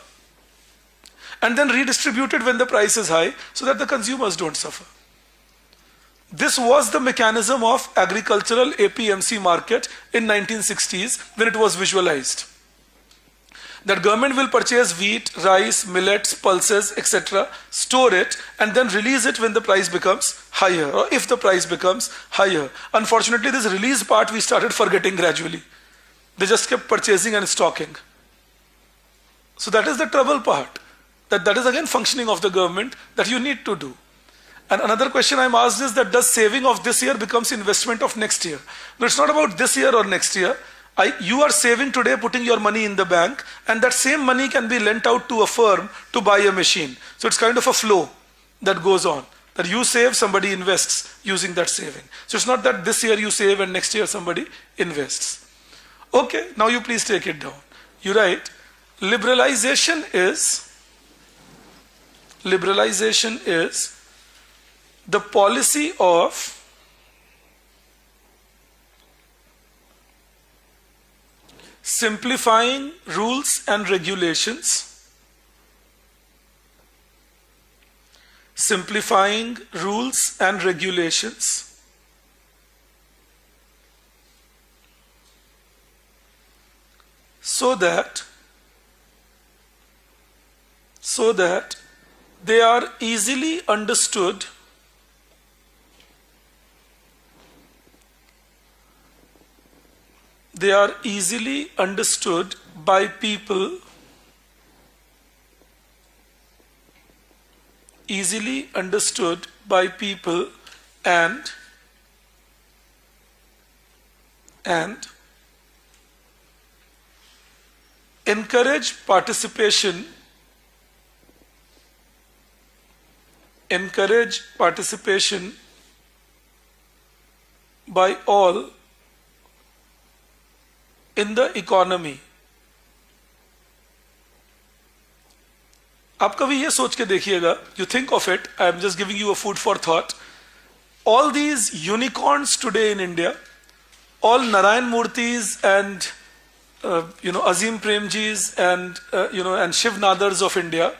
and then redistribute it when the price is high so that the consumers don't suffer. This was the mechanism of agricultural APMC market in 1960s when it was visualized. That government will purchase wheat, rice, millets, pulses, etc., store it and then release it when the price becomes higher, or if the price becomes higher. Unfortunately, this release part we started forgetting gradually. They just kept purchasing and stocking. So that is the trouble part. That is again functioning of the government that you need to do. And another question I'm asked is that does saving of this year becomes investment of next year? No, it's not about this year or next year. You are saving today, putting your money in the bank, and that same money can be lent out to a firm to buy a machine. So it's kind of a flow that goes on. That you save, somebody invests using that saving. So it's not that this year you save and next year somebody invests. Okay, now you please take it down. You write, liberalization is the policy of simplifying rules and regulations, simplifying rules and regulations, so that they are easily understood by people, and encourage participation by all in the economy. आप कभी ये सोच के देखिएगा, you think of it, I am just giving you a food for thought. All these unicorns today in India, all Narayan Murthy's and Azim Premji's and and Shiv Nadars of India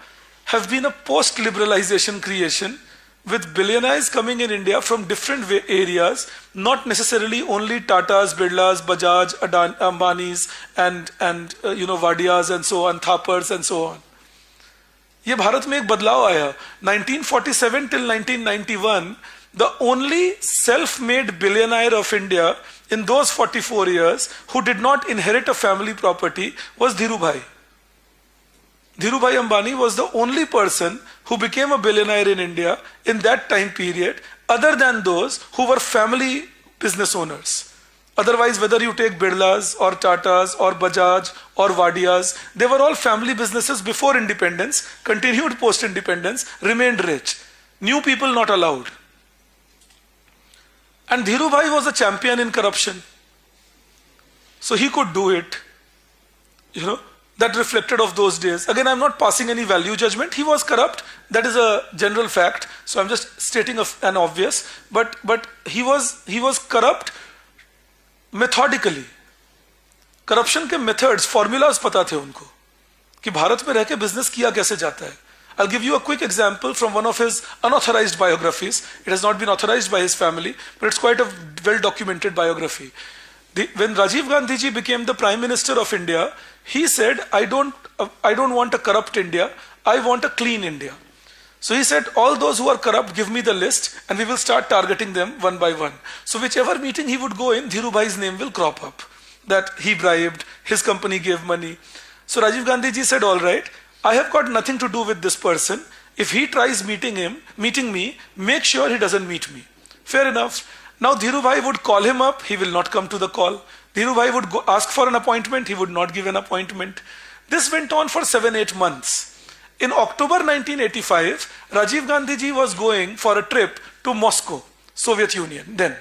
have been a post-liberalization creation, with billionaires coming in India from different areas, not necessarily only Tatas, Birlas, Bajaj, Ambanis, and Vadias and so on, Thapars and so on. ये भारत में एक बदलाव आया. 1947 till 1991, the only self-made billionaire of India in those 44 years who did not inherit a family property was Dhirubhai. Dhirubhai Ambani was the only person who became a billionaire in India in that time period, other than those who were family business owners. Otherwise, whether you take Birlas or Tatas or Bajaj or Vadias, they were all family businesses before independence, continued post-independence, remained rich. New people not allowed. And Dhirubhai was a champion in corruption. So he could do it. That reflected of those days. Again, I'm not passing any value judgment. He was corrupt. That is a general fact. So I'm just stating an obvious. But he was corrupt methodically. Corruption के methods, formulas पता थे उनको कि भारत में रह के business किया कैसे जाता है. I'll give you a quick example from one of his unauthorized biographies. It has not been authorized by his family, but it's quite a well-documented biography. When Rajiv Gandhi ji became the Prime Minister of India, he said, I don't want a corrupt India, I want a clean India. So he said, all those who are corrupt, give me the list and we will start targeting them one by one. So whichever meeting he would go in, Dhirubhai's name will crop up. That he bribed, his company gave money. So Rajiv Gandhi ji said, all right, I have got nothing to do with this person. If he tries meeting me, make sure he doesn't meet me. Fair enough. Now Dhirubhai would call him up, he will not come to the call. Dhirubhai would ask for an appointment, he would not give an appointment. This went on for 7-8 months. In October 1985, Rajiv Gandhi ji was going for a trip to Moscow, Soviet Union then.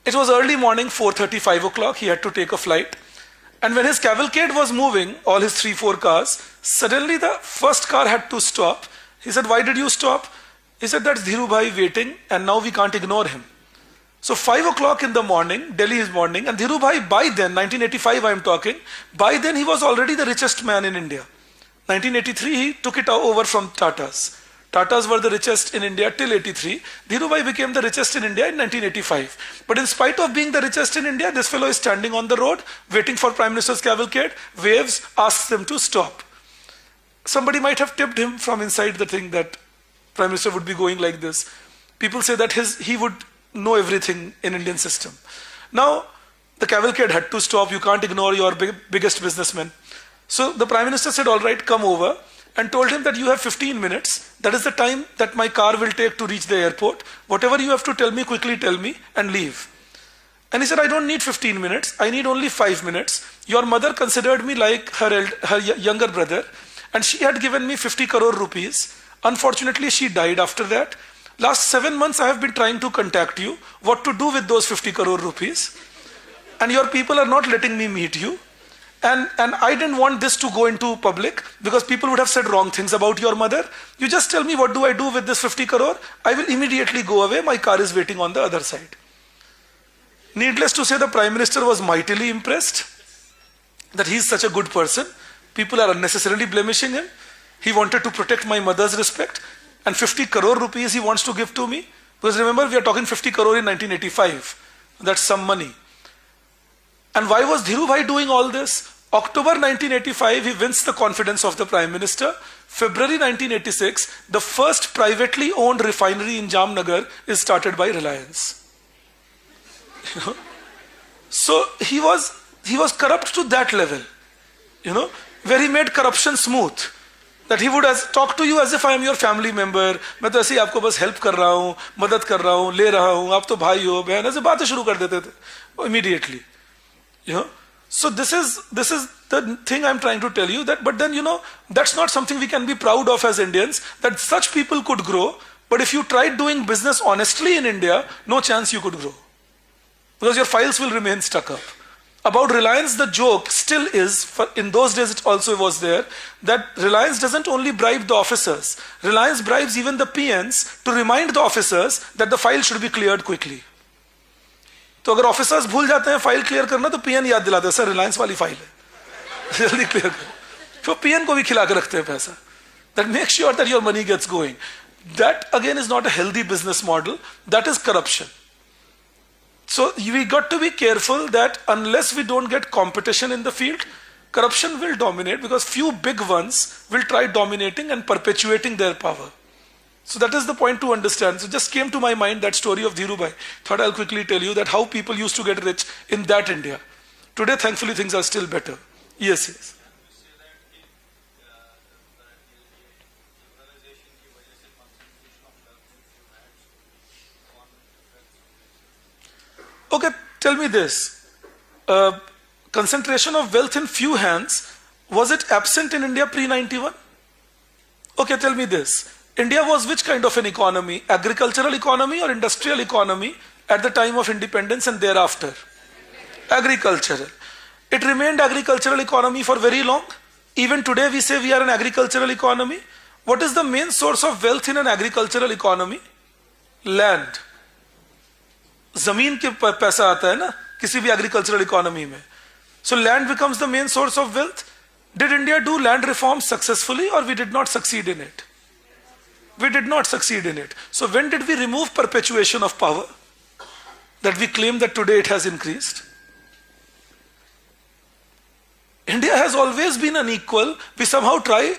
It was early morning, 4:30, 5 o'clock, he had to take a flight. And when his cavalcade was moving, all his 3-4 cars, suddenly the first car had to stop. He said, why did you stop? He said, that's Dhirubhai waiting and now we can't ignore him. So 5 o'clock in the morning, Delhi is morning, and Dhirubhai by then, 1985 I am talking, by then he was already the richest man in India. 1983 he took it over from Tatas. Tatas were the richest in India till 83. Dhirubhai became the richest in India in 1985. But in spite of being the richest in India, this fellow is standing on the road, waiting for Prime Minister's cavalcade, waves, asks them to stop. Somebody might have tipped him from inside the thing that Prime Minister would be going like this. People say that he would know everything in Indian system. Now, the cavalcade had to stop. You can't ignore your biggest businessman. So the Prime Minister said, all right, come over, and told him that you have 15 minutes. That is the time that my car will take to reach the airport. Whatever you have to tell me, quickly tell me and leave. And he said, I don't need 15 minutes. I need only 5 minutes. Your mother considered me like her younger brother, and she had given me 50 crore rupees. Unfortunately, she died after that. Last 7 months, I have been trying to contact you, what to do with those 50 crore rupees. And your people are not letting me meet you. And I didn't want this to go into public because people would have said wrong things about your mother. You just tell me, what do I do with this 50 crore? I will immediately go away. My car is waiting on the other side. Needless to say, the Prime Minister was mightily impressed. that he is such a good person. People are unnecessarily blemishing him. He wanted to protect my mother's respect, and 50 crore rupees he wants to give to me. Because remember, we are talking 50 crore in 1985. That's some money. And why was Dhirubhai doing all this? October 1985, he wins the confidence of the Prime Minister. February 1986, the first privately owned refinery in Jamnagar is started by Reliance. You know? So he was corrupt to that level, you know, where he made corruption smooth. That he would talk to you as if I am your family member. मैं तो ऐसे ही आपको बस help कर रहा हूँ, मदद कर रहा हूँ, ले रहा हूँ, आप तो भाई हो, बहन, ऐसे बातें शुरू कर देते थे immediately. You know, so this is the thing I'm trying to tell you, that, but then, you know, that's not something we can be proud of as Indians, that such people could grow. But if you tried doing business honestly in India, no chance you could grow, because your files will remain stuck up. About Reliance, the joke still is, in those days it also was there, that Reliance doesn't only bribe the officers. Reliance bribes even the PNs to remind the officers that the file should be cleared quickly. तो अगर officers भूल जाते हैं file clear करना, तो PN याद दिलाते हैं, सर रिलायंस वाली फाइल है, जल्दी क्लियर करो. तो पीएन को भी खिला के रखते हैं पैसा. That makes sure that your money gets going. That again is not a healthy business model. That is corruption. So we got to be careful that unless we don't get competition in the field, corruption will dominate, because few big ones will try dominating and perpetuating their power. So that is the point to understand. So just came to my mind that story of Dhirubhai. Thought I'll quickly tell you that how people used to get rich in that India. Today, thankfully, things are still better. Yes, yes. Okay, tell me this. Concentration of wealth in few hands, was it absent in India pre-91? Okay, tell me this. India was which kind of an economy? Agricultural economy or industrial economy at the time of independence and thereafter? Agricultural. It remained agricultural economy for very long. Even today we say we are an agricultural economy. What is the main source of wealth in an agricultural economy? Land. जमीन के पैसा आता है ना किसी भी agricultural economy में. So land becomes the main source of wealth. Did India do land reforms successfully, or we did not succeed in it? We did not succeed in it. So when did we remove perpetuation of power, that we claim that today it has increased? India has always been unequal. We somehow try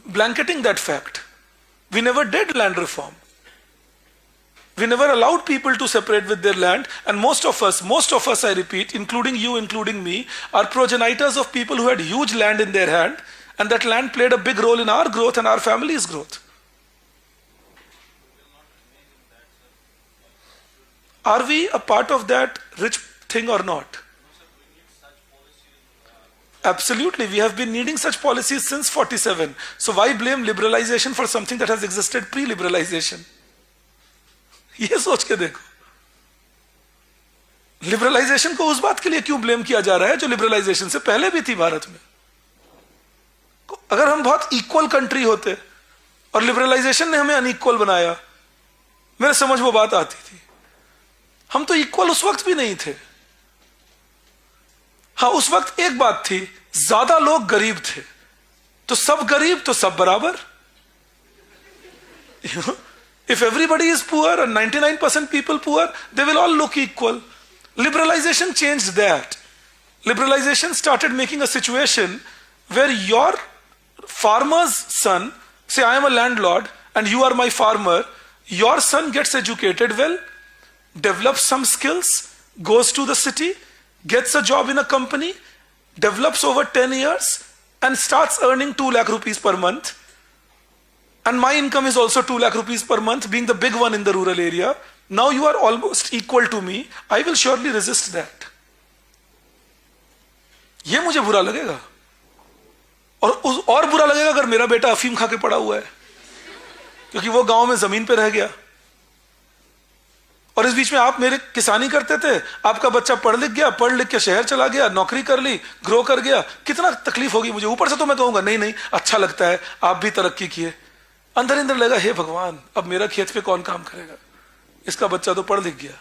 blanketing that fact. We never did land reform. We never allowed people to separate with their land, and most of us, I repeat, including you, including me, are progenitors of people who had huge land in their hand, and that land played a big role in our growth and our family's growth. Are we a part of that rich thing or not? Absolutely, we have been needing such policies since 47. So why blame liberalization for something that has existed pre-liberalization? ये सोच के देखो, liberalisation को उस बात के लिए क्यों ब्लेम किया जा रहा है जो लिबरलाइजेशन से पहले भी थी भारत में. अगर हम बहुत इक्वल कंट्री होते और लिबरलाइजेशन ने हमें अनइक्वल बनाया, मेरे समझ वो बात आती थी. हम तो इक्वल उस वक्त भी नहीं थे. हाँ, उस वक्त एक बात थी, ज्यादा लोग गरीब थे, तो सब गरीब तो सब बराबर. If everybody is poor and 99% people poor, they will all look equal. Liberalization changed that. Liberalization started making a situation where your farmer's son, say I am a landlord and you are my farmer, your son gets educated well, develops some skills, goes to the city, gets a job in a company, develops over 10 years and starts earning 2 lakh rupees per month. And my income is also 2 lakh rupees per month, being the big one in the rural area. Now you are almost equal to me. I will surely resist that. ये मुझे बुरा लगेगा. और बुरा लगेगा अगर मेरा बेटा अफीम खा के पड़ा हुआ है, क्योंकि वो गांव में जमीन पे रह गया. और इस बीच में आप मेरे किसानी करते थे, आपका बच्चा पढ़ लिख गया, पढ़ लिख के शहर चला गया, नौकरी कर ली, ग्रो कर गया. कितना तकलीफ होगी मुझे. ऊपर से तो मैं कहूंगा नहीं नहीं अच्छा लगता है, आप भी तरक्की किए. अंदर अंदर लगा, हे भगवान, अब मेरा खेत पे कौन काम करेगा, इसका बच्चा तो पढ़ लिख गया.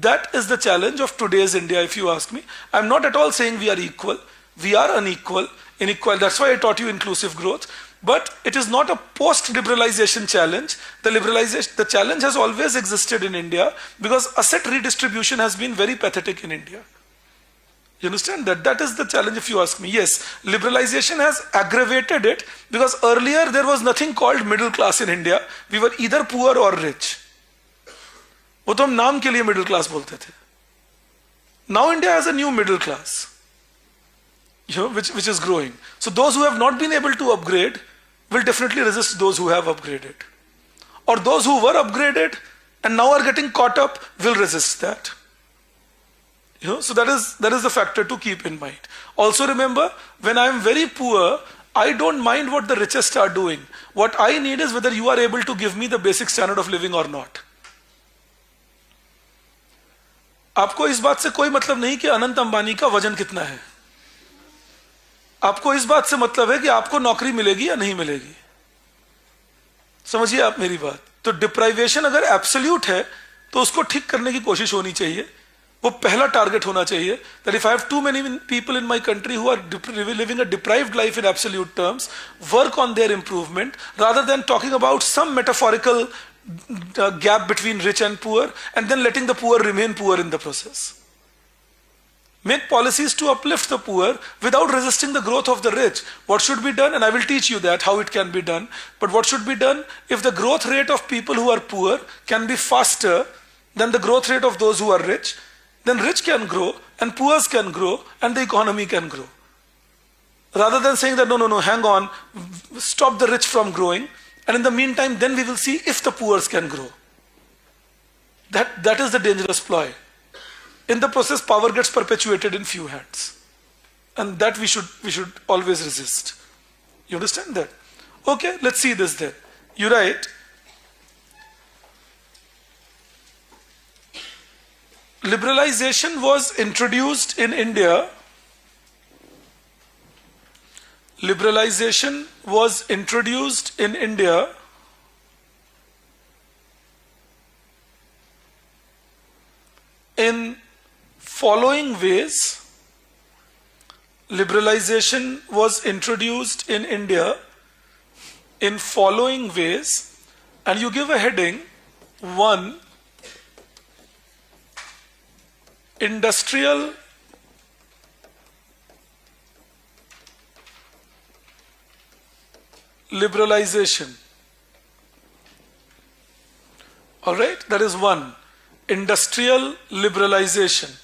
That is the challenge of today's India, if you ask me. I'm not at all saying we are equal. We are unequal, inequal. That's why I taught you inclusive growth. But it is not a post-liberalization challenge. The challenge has always existed in India because asset redistribution has been very pathetic in India. You understand that? That is the challenge, if you ask me. Yes, liberalization has aggravated it because earlier there was nothing called middle class in India. We were either poor or rich. वो तो हम नाम के लिए middle class बोलते थे. Now India has a new middle class, which is growing. So those who have not been able to upgrade will definitely resist those who have upgraded. Or those who were upgraded and now are getting caught up will resist that. So that is the factor to keep in mind. Also remember, when I am very poor, I don't mind what the richest are doing. What I need is whether you are able to give me the basic standard of living or not. आपको इस बात से कोई मतलब नहीं कि अनंत अंबानी का वजन कितना है. आपको इस बात से मतलब है कि आपको नौकरी मिलेगी या नहीं मिलेगी. समझिए आप मेरी बात. तो डिप्राइवेशन अगर एब्सोल्यूट है तो उसको ठीक करने की कोशिश होनी चाहिए. वो पहला टारगेट होना चाहिए. That if I have too many people in my country who are living a deprived life in absolute terms, work on their improvement rather than talking about some metaphorical gap between rich and poor and then letting the poor remain poor in the process. Make policies to uplift the poor without resisting the growth of the rich. What should be done? And I will teach you that, how it can be done. But what should be done? If the growth rate of people who are poor can be faster than the growth rate of those who are rich, then rich can grow and poor can grow and the economy can grow. Rather than saying that, no, hang on, stop the rich from growing, and in the meantime, then we will see if the poor can grow. That is the dangerous ploy. In the process, power gets perpetuated in few hands. And that we should always resist. You understand that? Okay, let's see this then. You write, liberalization was introduced in India. Liberalization was introduced in India in following ways. Liberalization was introduced in India in following ways, and you give a heading 1, industrial liberalization. All right, that is 1, industrial liberalization.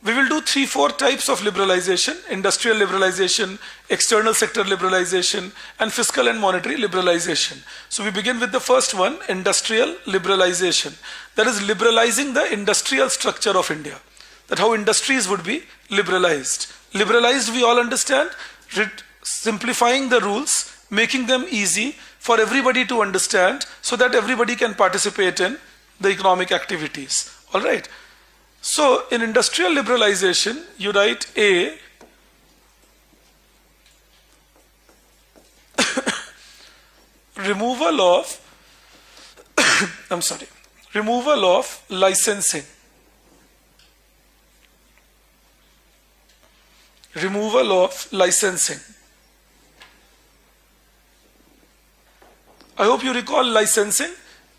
We will do 3-4 types of liberalization: industrial liberalization, external sector liberalization, and fiscal and monetary liberalization. So we begin with the first one, industrial liberalization. That is liberalizing the industrial structure of India. That how industries would be liberalized. Liberalized, we all understand, simplifying the rules, making them easy for everybody to understand so that everybody can participate in the economic activities. All right. So in industrial liberalization, you write A, removal of licensing. Removal of licensing. I hope you recall licensing.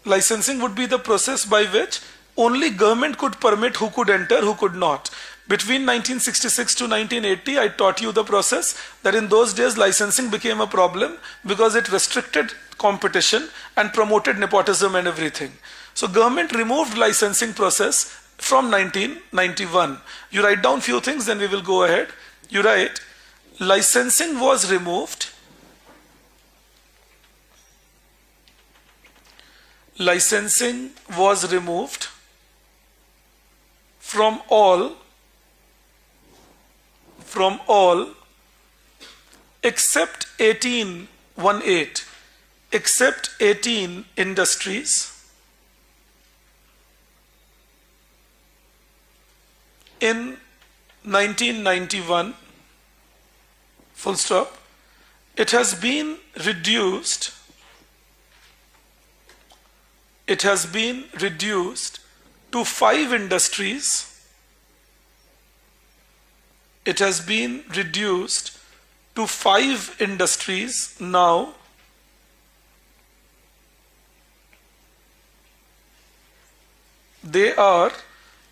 Licensing would be the process by which only government could permit who could enter, who could not. Between 1966 to 1980, I taught you the process that in those days licensing became a problem because it restricted competition and promoted nepotism and everything. So government removed licensing process from 1991. You write down few things, then we will go ahead. You write, licensing was removed. Licensing was removed from all except 18 industries in 1991, full stop. It has been reduced to 5 industries. It has been reduced to 5 industries now. They are,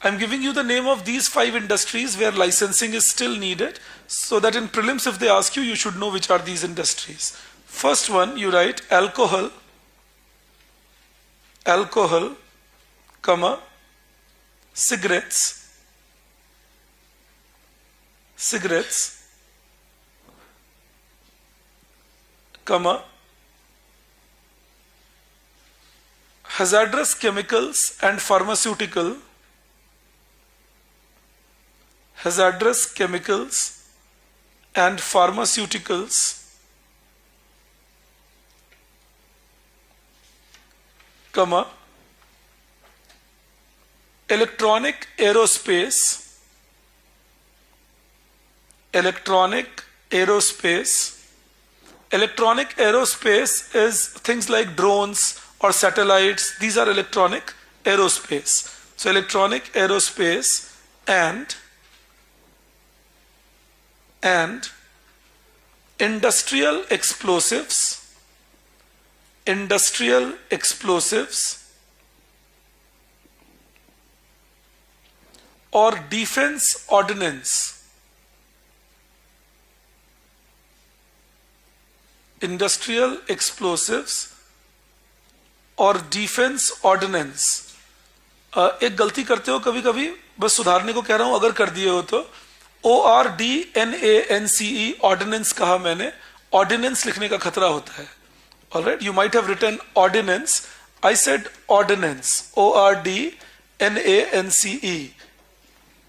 I'm giving you the name of these 5 industries where licensing is still needed, so that in prelims if they ask you, you should know which are these industries. First one, you write alcohol, comma, cigarettes, comma, hazardous chemicals and pharmaceutical, hazardous chemicals and pharmaceuticals, comma, electronic aerospace, electronic aerospace. Electronic aerospace is things like drones or satellites. These are electronic aerospace. So electronic aerospace and industrial explosives, or defense ordnance. Industrial explosives और defence ordinance. एक गलती करते हो कभी कभी, बस सुधारने को कह रहा हूं, अगर कर दिए हो तो ORDNANCE ऑर्डिनेंस कहा मैंने, ऑर्डिनेंस लिखने का खतरा होता है. Alright, you might have written ordinance, I said ordinance, ORDNANCE.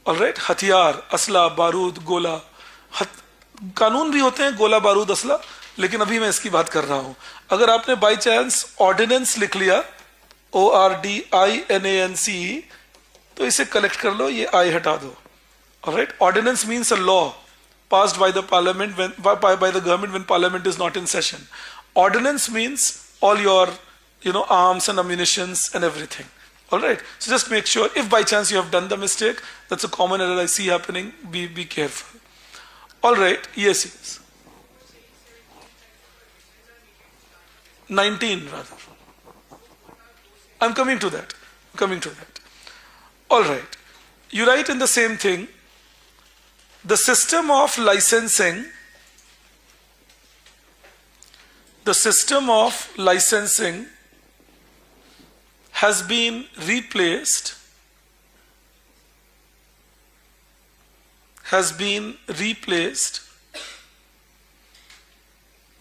Alright, हथियार, असला, बारूद, गोला. कानून भी होते हैं गोला, बारूद, असला, लेकिन अभी मैं इसकी बात कर रहा हूं. अगर आपने बाय चांस ऑर्डिनेंस लिख लिया, ORDINANCE, तो इसे कलेक्ट कर लो, ये आई हटा दो. Alright, ordinance means a law passed by the parliament by the government when parliament is not in session. Ordinance means all your arms and ammunitions and everything. All right, so just make sure, if by chance you have done the mistake, that's a common error I see happening, be careful. All right, yes. 19 rather. I'm coming to that. All right, you write in the same thing, the system of licensing has been replaced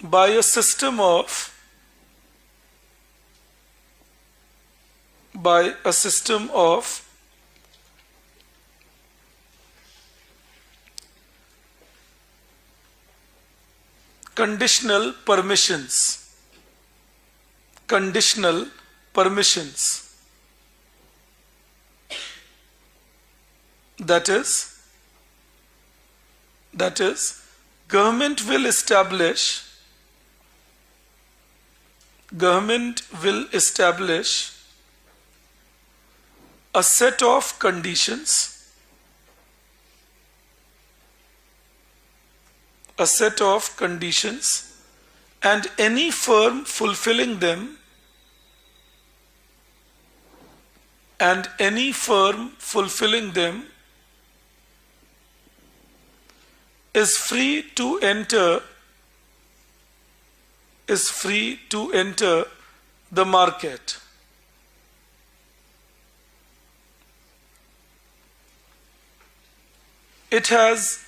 by a system of conditional permissions. That is, government will establish a set of conditions, and any firm fulfilling them is free to enter the market. It has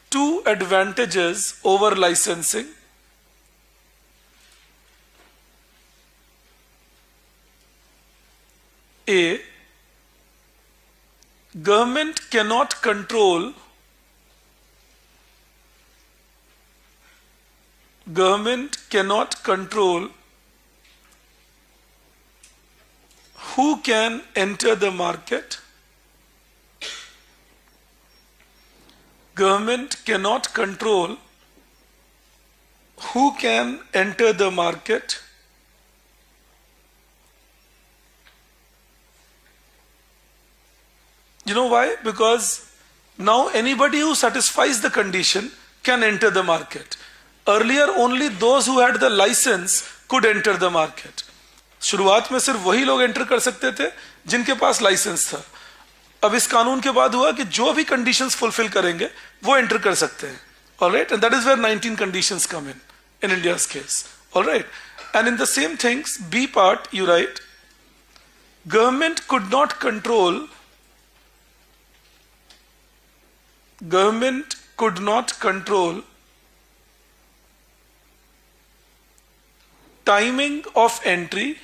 two advantages over licensing. A, government cannot control who can enter the market. Government cannot control who can enter the market. You know why? Because now anybody who satisfies the condition can enter the market. Earlier only those who had the license could enter the market. शुरुआत में सिर्फ वही लोग enter कर सकते थे जिनके पास licence था. अब इस कानून के बाद हुआ कि जो भी कंडीशंस फुलफिल करेंगे वो एंटर कर सकते हैं. Alright, and that is where 19 conditions come in India's case. Alright, and in the same things, B part, you write, government could not control timing of entry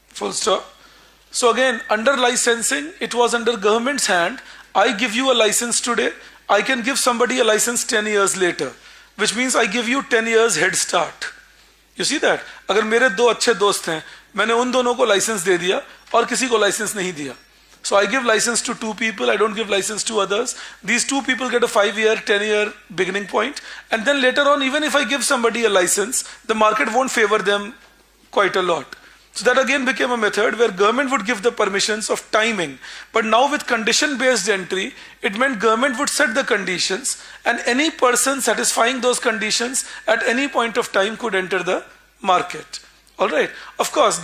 full stop. So again, under licensing, it was under government's hand. I give you a license today, I can give somebody a license 10 years later, which means I give you 10 years head start. You see that? अगर मेरे दो अच्छे दोस्त हैं, मैंने उन दोनों को लाइसेंस दे दिया और किसी को लाइसेंस नहीं दिया. So I give license to 2 people, I don't give license to others. These 2 people get a 5-year, 10-year beginning point, and then later on, even if I give somebody a license, the market won't favor them quite a lot. So that again became a method where government would give the permissions of timing. But now with condition-based entry, it meant government would set the conditions and any person satisfying those conditions at any point of time could enter the market. Alright, of course,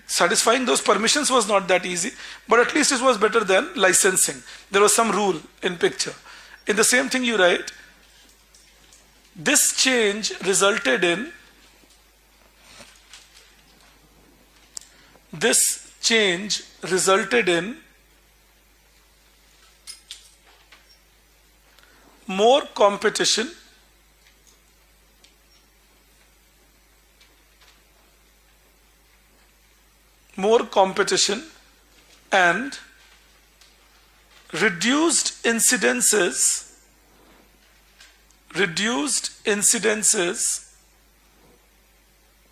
satisfying those permissions was not that easy, but at least it was better than licensing. There was some rule in picture. In the same thing you write, this change resulted in more competition and reduced incidences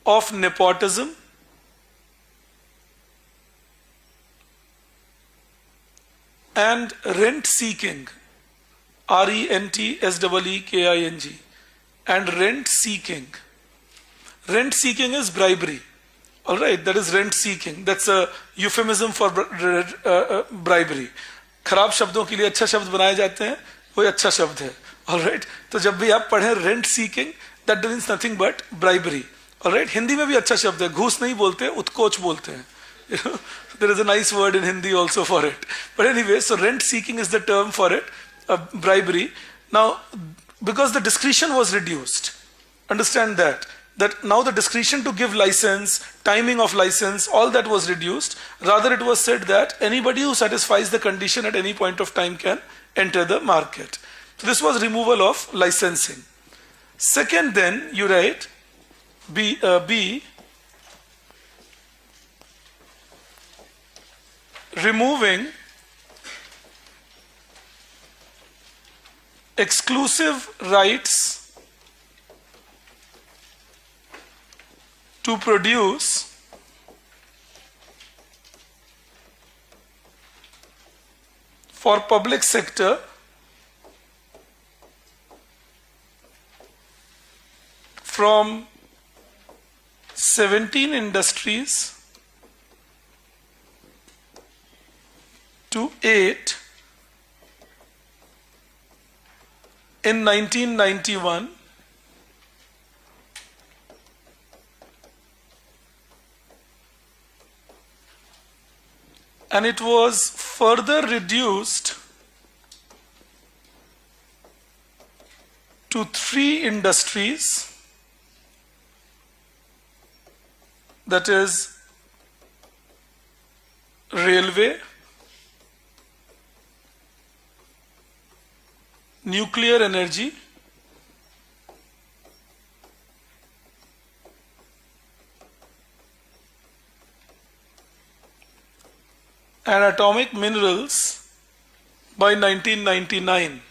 of nepotism and rent seeking, RENTSEEKING, and rent seeking. Rent seeking is bribery. Alright, that is rent seeking. That's a euphemism for bribery. खराब शब्दों के लिए अच्छा शब्द बनाए जाते हैं, वो अच्छा शब्द है. Alright, तो जब भी आप पढ़ें rent seeking, that means nothing but bribery. Alright, Hindi में भी अच्छा शब्द है, घूस नहीं बोलते, उत्कोच बोलते हैं. There is a nice word in Hindi also for it. But anyway, so rent seeking is the term for it, bribery. Now, because the discretion was reduced, understand that now the discretion to give license, timing of license, all that was reduced. Rather, it was said that anybody who satisfies the condition at any point of time can enter the market. So this was removal of licensing. Second, then you write B, removing exclusive rights to produce for public sector from 17 industries to 8 in 1991, and it was further reduced to 3 industries, that is railway, nuclear energy, and atomic minerals by 1999.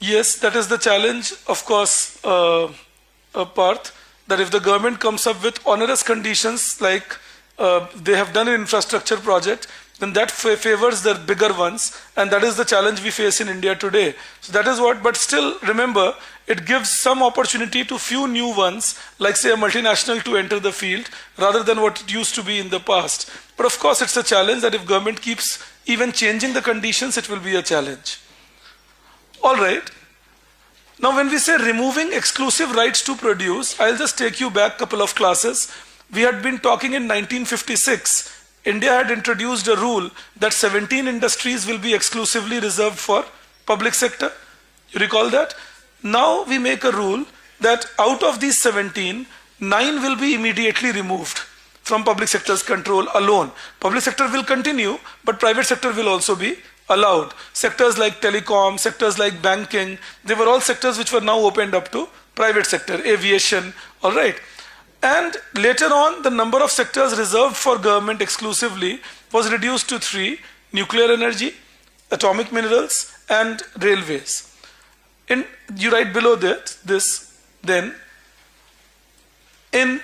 Yes, that is the challenge, of course, Parth, that if the government comes up with onerous conditions like they have done an infrastructure project, then that favors the bigger ones, and that is the challenge we face in India today. So that is what, but still remember, it gives some opportunity to few new ones, like say a multinational, to enter the field rather than what it used to be in the past. But of course it's a challenge that if government keeps even changing the conditions, it will be a challenge. All right. Now when we say removing exclusive rights to produce, I'll just take you back a couple of classes. We had been talking in 1956. India had introduced a rule that 17 industries will be exclusively reserved for public sector. You recall that? Now we make a rule that out of these 17, 9 will be immediately removed from public sector's control alone. Public sector will continue, but private sector will also be allowed. Sectors like telecom, sectors like banking, they were all sectors which were now opened up to private sector, aviation, all right. And later on, the number of sectors reserved for government exclusively was reduced to 3: nuclear energy, atomic minerals, and railways. You write below that, then, in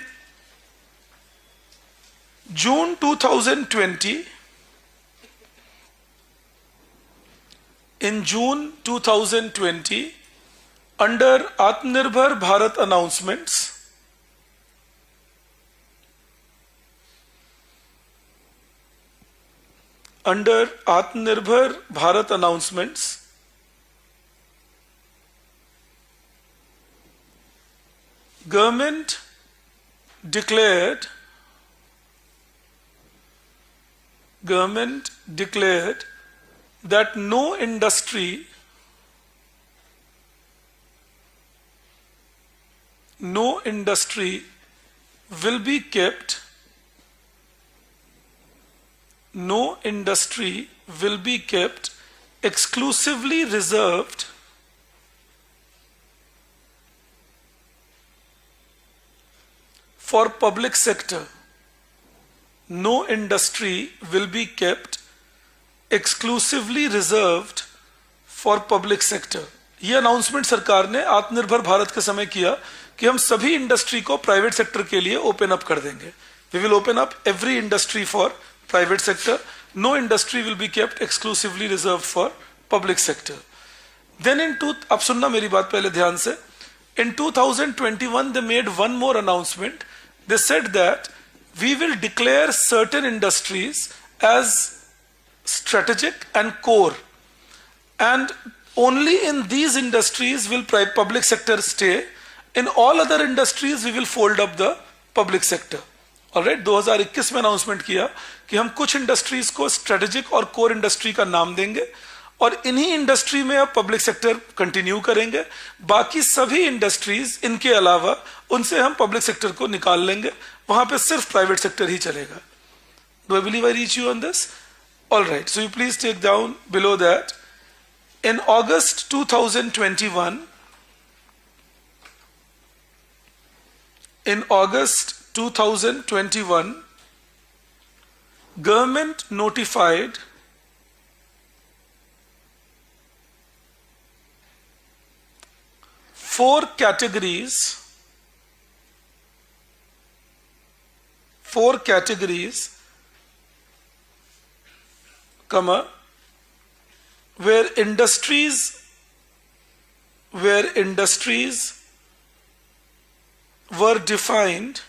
June 2020, under Atmanirbhar Bharat announcements, government declared that no industry will be kept exclusively reserved for public sector. No industry will be kept exclusively reserved for public sector. ये announcement सरकार ने आत्मनिर्भर भारत के समय किया कि हम सभी इंडस्ट्री को प्राइवेट सेक्टर के लिए ओपन अप कर देंगे. We will open up every industry for private sector. No industry will be kept exclusively reserved for public sector. Then अब सुनना मेरी बात पहले ध्यान से. In 2021 they made one more announcement. They said that we will declare certain industries as strategic and core, and only in these industries will public sector stay. In all other industries we will fold up the public sector. Alright 2021 में announcement किया कि हम कुछ industries को strategic और core industry का नाम देंगे और इन्हीं इंडस्ट्री में अब पब्लिक सेक्टर कंटिन्यू करेंगे. बाकी सभी इंडस्ट्रीज इनके अलावा उनसे हम पब्लिक सेक्टर को निकाल लेंगे, वहां पे सिर्फ प्राइवेट सेक्टर ही चलेगा. Do I believe I reach you on this? Alright, so you please take down below that. In August 2021, government notified four categories where industries were defined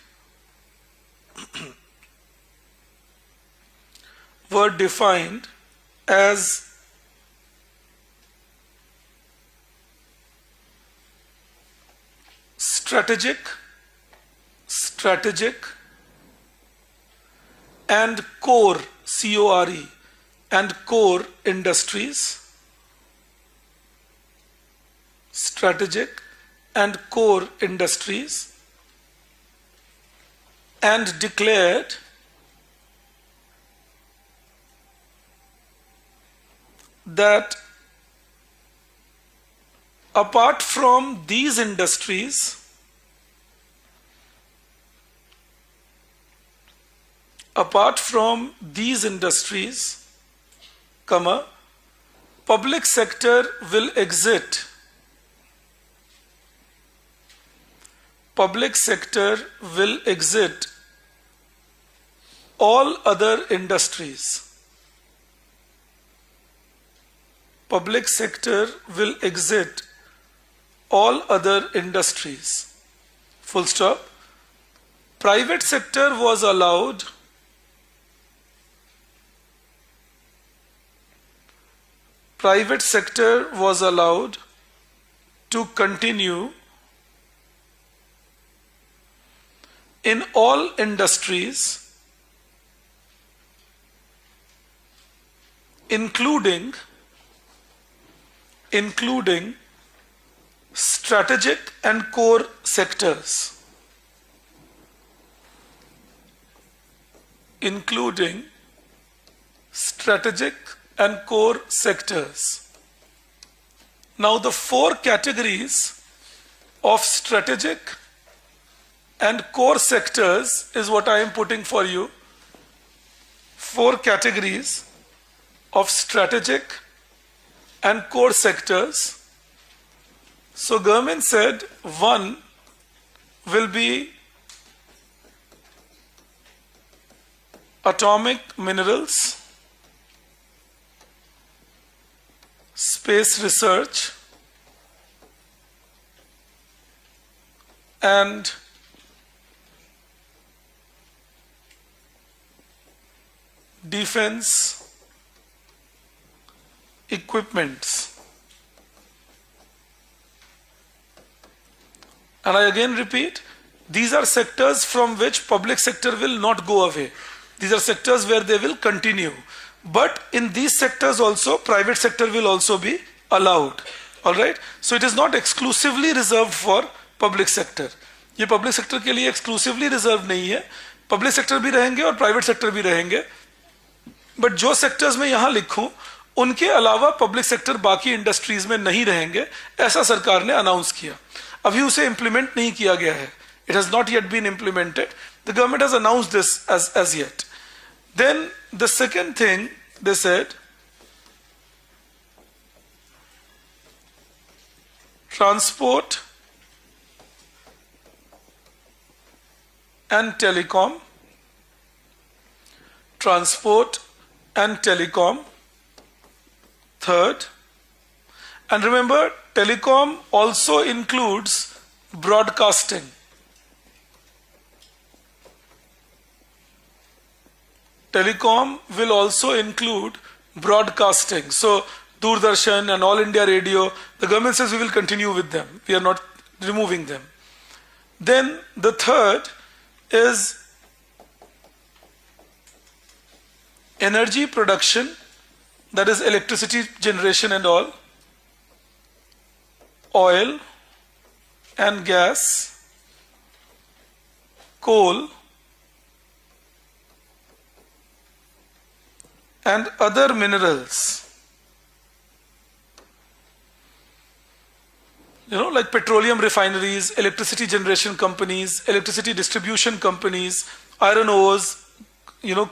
as strategic and core, CORE, and core industries, strategic and core industries, and declared that apart from these industries, public sector will exit all other industries. public sector will exit all other industries. Full stop. Private sector was allowed to continue in all industries, including strategic and core sectors. Including strategic and core sectors. Now the four categories of strategic and core sectors is what I am putting for you. Four categories of strategic and core sectors. So government said one will be atomic minerals, space research, and defense equipments. And I again repeat, these are sectors from which public sector will not go away. These are sectors where they will continue. But in these sectors also, private sector will also be allowed. Alright? So it is not exclusively reserved for public sector. ये public sector के लिए exclusively reserved नहीं है. Public sector भी रहेंगे और private sector भी रहेंगे. But जो sectors मैं यहाँ लिखूं, उनके अलावा public sector बाकी industries में नहीं रहेंगे, ऐसा सरकार ने announce किया. अभी उसे implement नहीं किया गया है. It has not yet been implemented. The government has announced this as yet. Then the second thing they said, transport and telecom. Transport and telecom. Third, and remember, telecom also includes broadcasting. Telecom will also include broadcasting. So, Doordarshan and All India Radio, the government says we will continue with them. We are not removing them. Then the third is energy production, that is electricity generation and all, oil and gas, coal, and other minerals. Like petroleum refineries, electricity generation companies, electricity distribution companies, iron ores,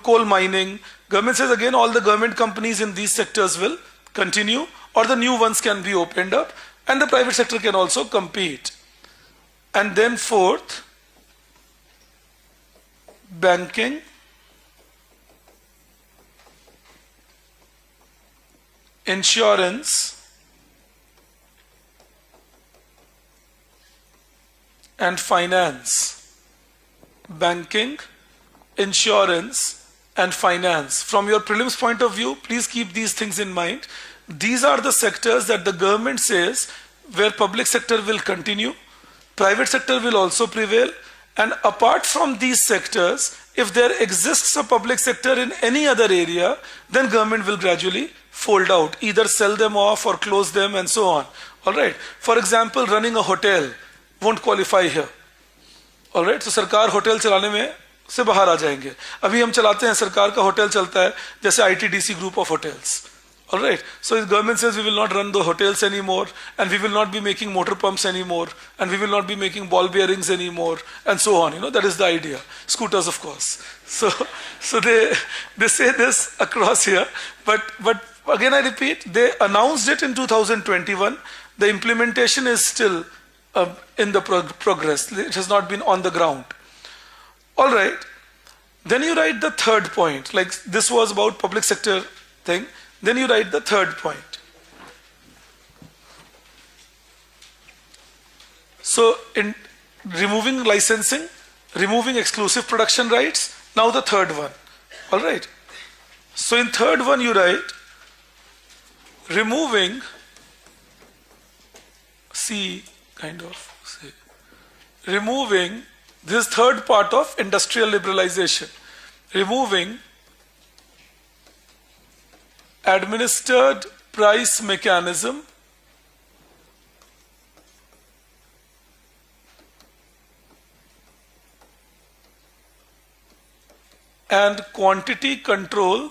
coal mining. Government says again all the government companies in these sectors will continue, or the new ones can be opened up, and the private sector can also compete. And then fourth, banking, insurance, and finance. Banking, insurance, and finance. From your prelims point of view, please keep these things in mind. These are the sectors that the government says where public sector will continue, private sector will also prevail, and apart from these sectors, if there exists a public sector in any other area, then government will gradually fold out, either sell them off or close them and so on. Alright, for example, running a hotel won't qualify here. Alright, so सरकार hotel चलाने में से बाहर आ जाएंगे. अभी हम चलाते हैं, सरकार का होटल चलता है, जैसे ITDC group of hotels. Alright, so the government says we will not run the hotels anymore, and we will not be making motor pumps anymore, and we will not be making ball bearings anymore, and so on. That is the idea. Scooters, of course. So they say this across here, but again I repeat, they announced it in 2021. The implementation is still in the progress. It has not been on the ground. Alright, then you write the third point. Like this was about public sector thing. Then you write the third point. So in removing licensing, removing exclusive production rights, now the third one. All right. So in third one you write removing removing this third part of industrial liberalization, removing administered price mechanism and quantity control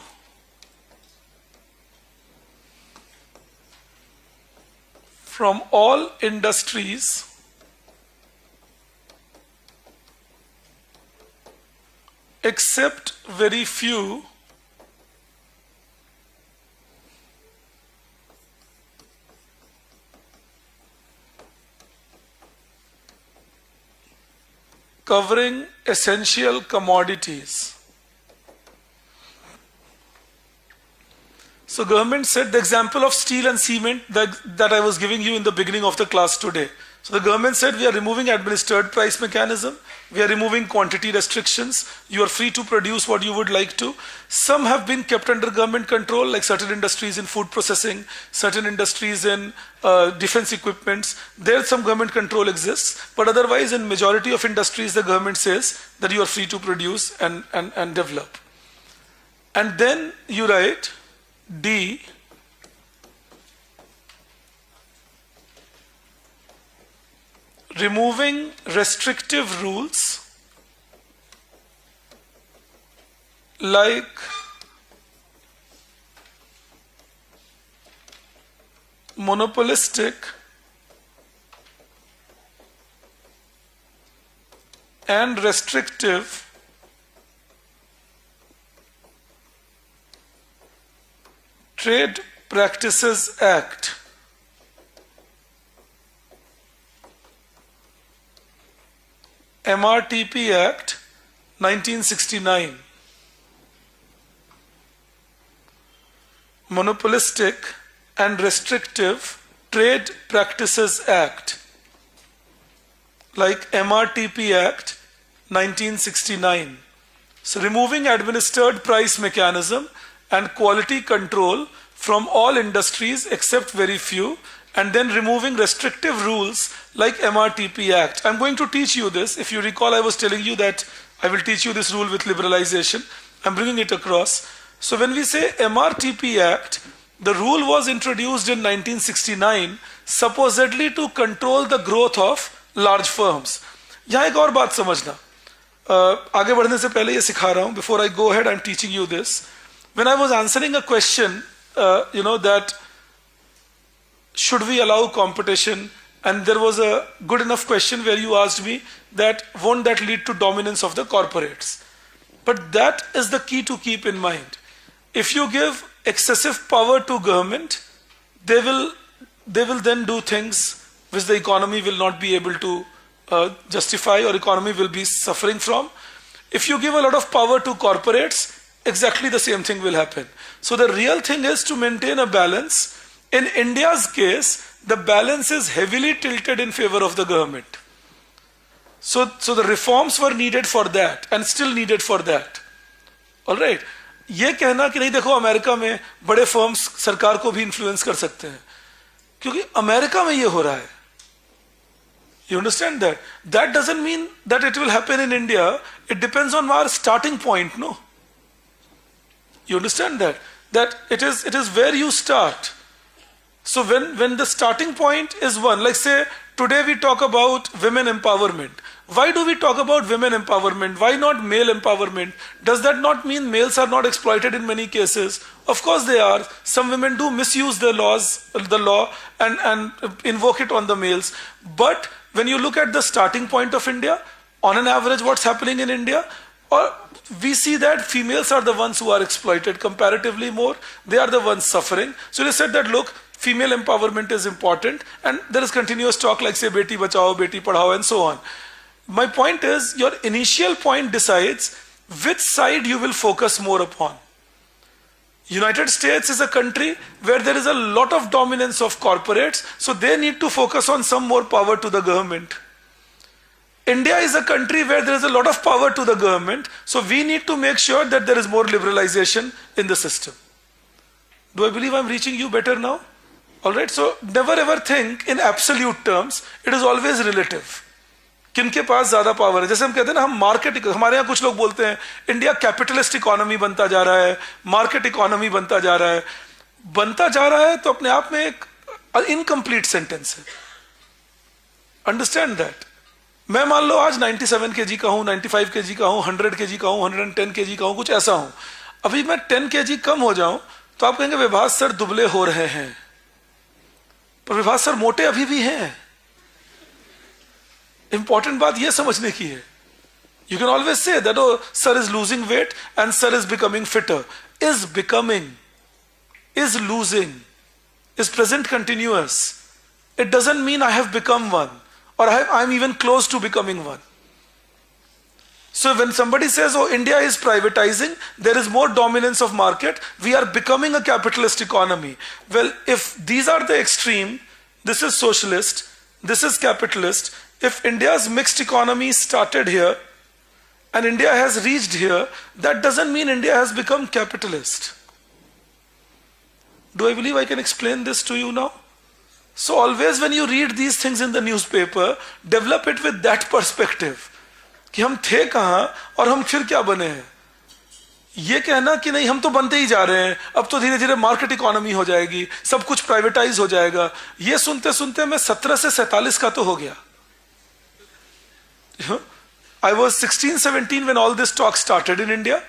from all industries except very few covering essential commodities. So government said the example of steel and cement that I was giving you in the beginning of the class today. So the government said we are removing administered price mechanism, we are removing quantity restrictions, you are free to produce what you would like to. Some have been kept under government control, like certain industries in food processing, certain industries in defense equipments. There some government control exists, but otherwise in majority of industries the government says that you are free to produce and develop. And then you write D, removing restrictive rules like monopolistic and restrictive Trade Practices Act. MRTP Act 1969. Monopolistic and Restrictive Trade Practices Act, like MRTP Act 1969. So removing administered price mechanism and quality control from all industries except very few, and then removing restrictive rules like MRTP Act. I'm going to teach you this. If you recall, I was telling you that I will teach you this rule with liberalization. I'm bringing it across. So when we say MRTP Act, the rule was introduced in 1969 supposedly to control the growth of large firms. यहाँ एक और बात समझना, आगे बढ़ने से पहले ये सिखा रहा हूँ. Before I go ahead, I'm teaching you this. When I was answering a question, that should we allow competition, and there was a good enough question where you asked me that won't that lead to dominance of the corporates? But that is the key to keep in mind. If you give excessive power to government, they will then do things which the economy will not be able to justify, or economy will be suffering from. If you give a lot of power to corporates, exactly the same thing will happen. So the real thing is to maintain a balance. In India's case, the balance is heavily tilted in favor of the government. So the reforms were needed for that and still needed for that. All right. ये कहना कि नहीं देखो America में बड़े firms सरकार को भी इन्फ्लुएंस कर सकते हैं, क्योंकि अमेरिका में ये हो रहा है. You understand that? That doesn't mean that it will happen in India. It depends on our starting point, no? You understand that? That it is where you start. So when the starting point is one, like say today we talk about women empowerment. Why do we talk about women empowerment? Why not male empowerment? Does that not mean males are not exploited in many cases? Of course they are. Some women do misuse the law and invoke it on the males. But when you look at the starting point of India, on an average what's happening in India, we see that females are the ones who are exploited comparatively more. They are the ones suffering. So they said that look, female empowerment is important, and there is continuous talk like say Beti Bachao, Beti Padhao and so on. My point is, your initial point decides which side you will focus more upon. United States is a country where there is a lot of dominance of corporates, so they need to focus on some more power to the government. India is a country where there is a lot of power to the government, so we need to make sure that there is more liberalization in the system. Do I believe I'm reaching you better now? Alright, so never ever think in absolute terms, it is always relative. किनके पास ज्यादा power है? जैसे हम कहते हैं ना, हम market, हमारे यहाँ कुछ लोग बोलते हैं इंडिया कैपिटलिस्ट इकोनॉमी बनता जा रहा है, मार्केट इकोनॉमी बनता जा रहा है. बनता जा रहा है तो अपने आप में एक इनकम्प्लीट सेंटेंस है. Understand that. मैं मान लो आज 97 kg का हूं, 95 kg का हूं, 100 kg का हूं, 110 kg का हूं, कुछ ऐसा हूं. अभी मैं 10 kg कम हो जाऊं तो आप कहेंगे विभास सर दुबले हो रहे हैं, पर विभास सर मोटे अभी भी हैं. इंपॉर्टेंट बात यह समझने की है. You can always say that oh sir is losing weight and sir is becoming fitter. Is becoming, is losing, is present continuous. It doesn't mean I have become one or I'm even close to becoming one. So when somebody says, oh, India is privatizing, there is more dominance of market, we are becoming a capitalist economy. Well, if these are the extreme, this is socialist, this is capitalist. If India's mixed economy started here and India has reached here, that doesn't mean India has become capitalist. Do I believe I can explain this to you now? So always when you read these things in the newspaper, develop it with that perspective कि हम थे कहां और हम फिर क्या बने हैं. ये कहना कि नहीं हम तो बनते ही जा रहे हैं, अब तो धीरे धीरे मार्केट इकोनॉमी हो जाएगी, सब कुछ प्राइवेटाइज हो जाएगा, ये सुनते सुनते मैं 17 से 47 का तो हो गया. I was 16-17 when all this talk started in India.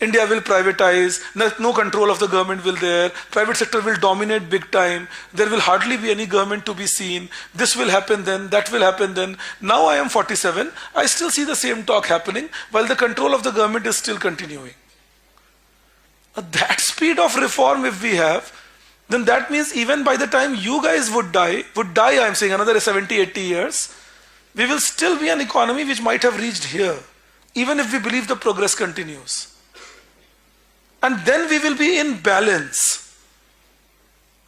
India will privatize, no control of the government will there, private sector will dominate big time, there will hardly be any government to be seen, this will happen then, that will happen then. Now I am 47, I still see the same talk happening while the control of the government is still continuing. That speed of reform if we have, then that means even by the time you guys would die I am saying another 70-80 years, we will still be an economy which might have reached here, even if we believe the progress continues. And then we will be in balance.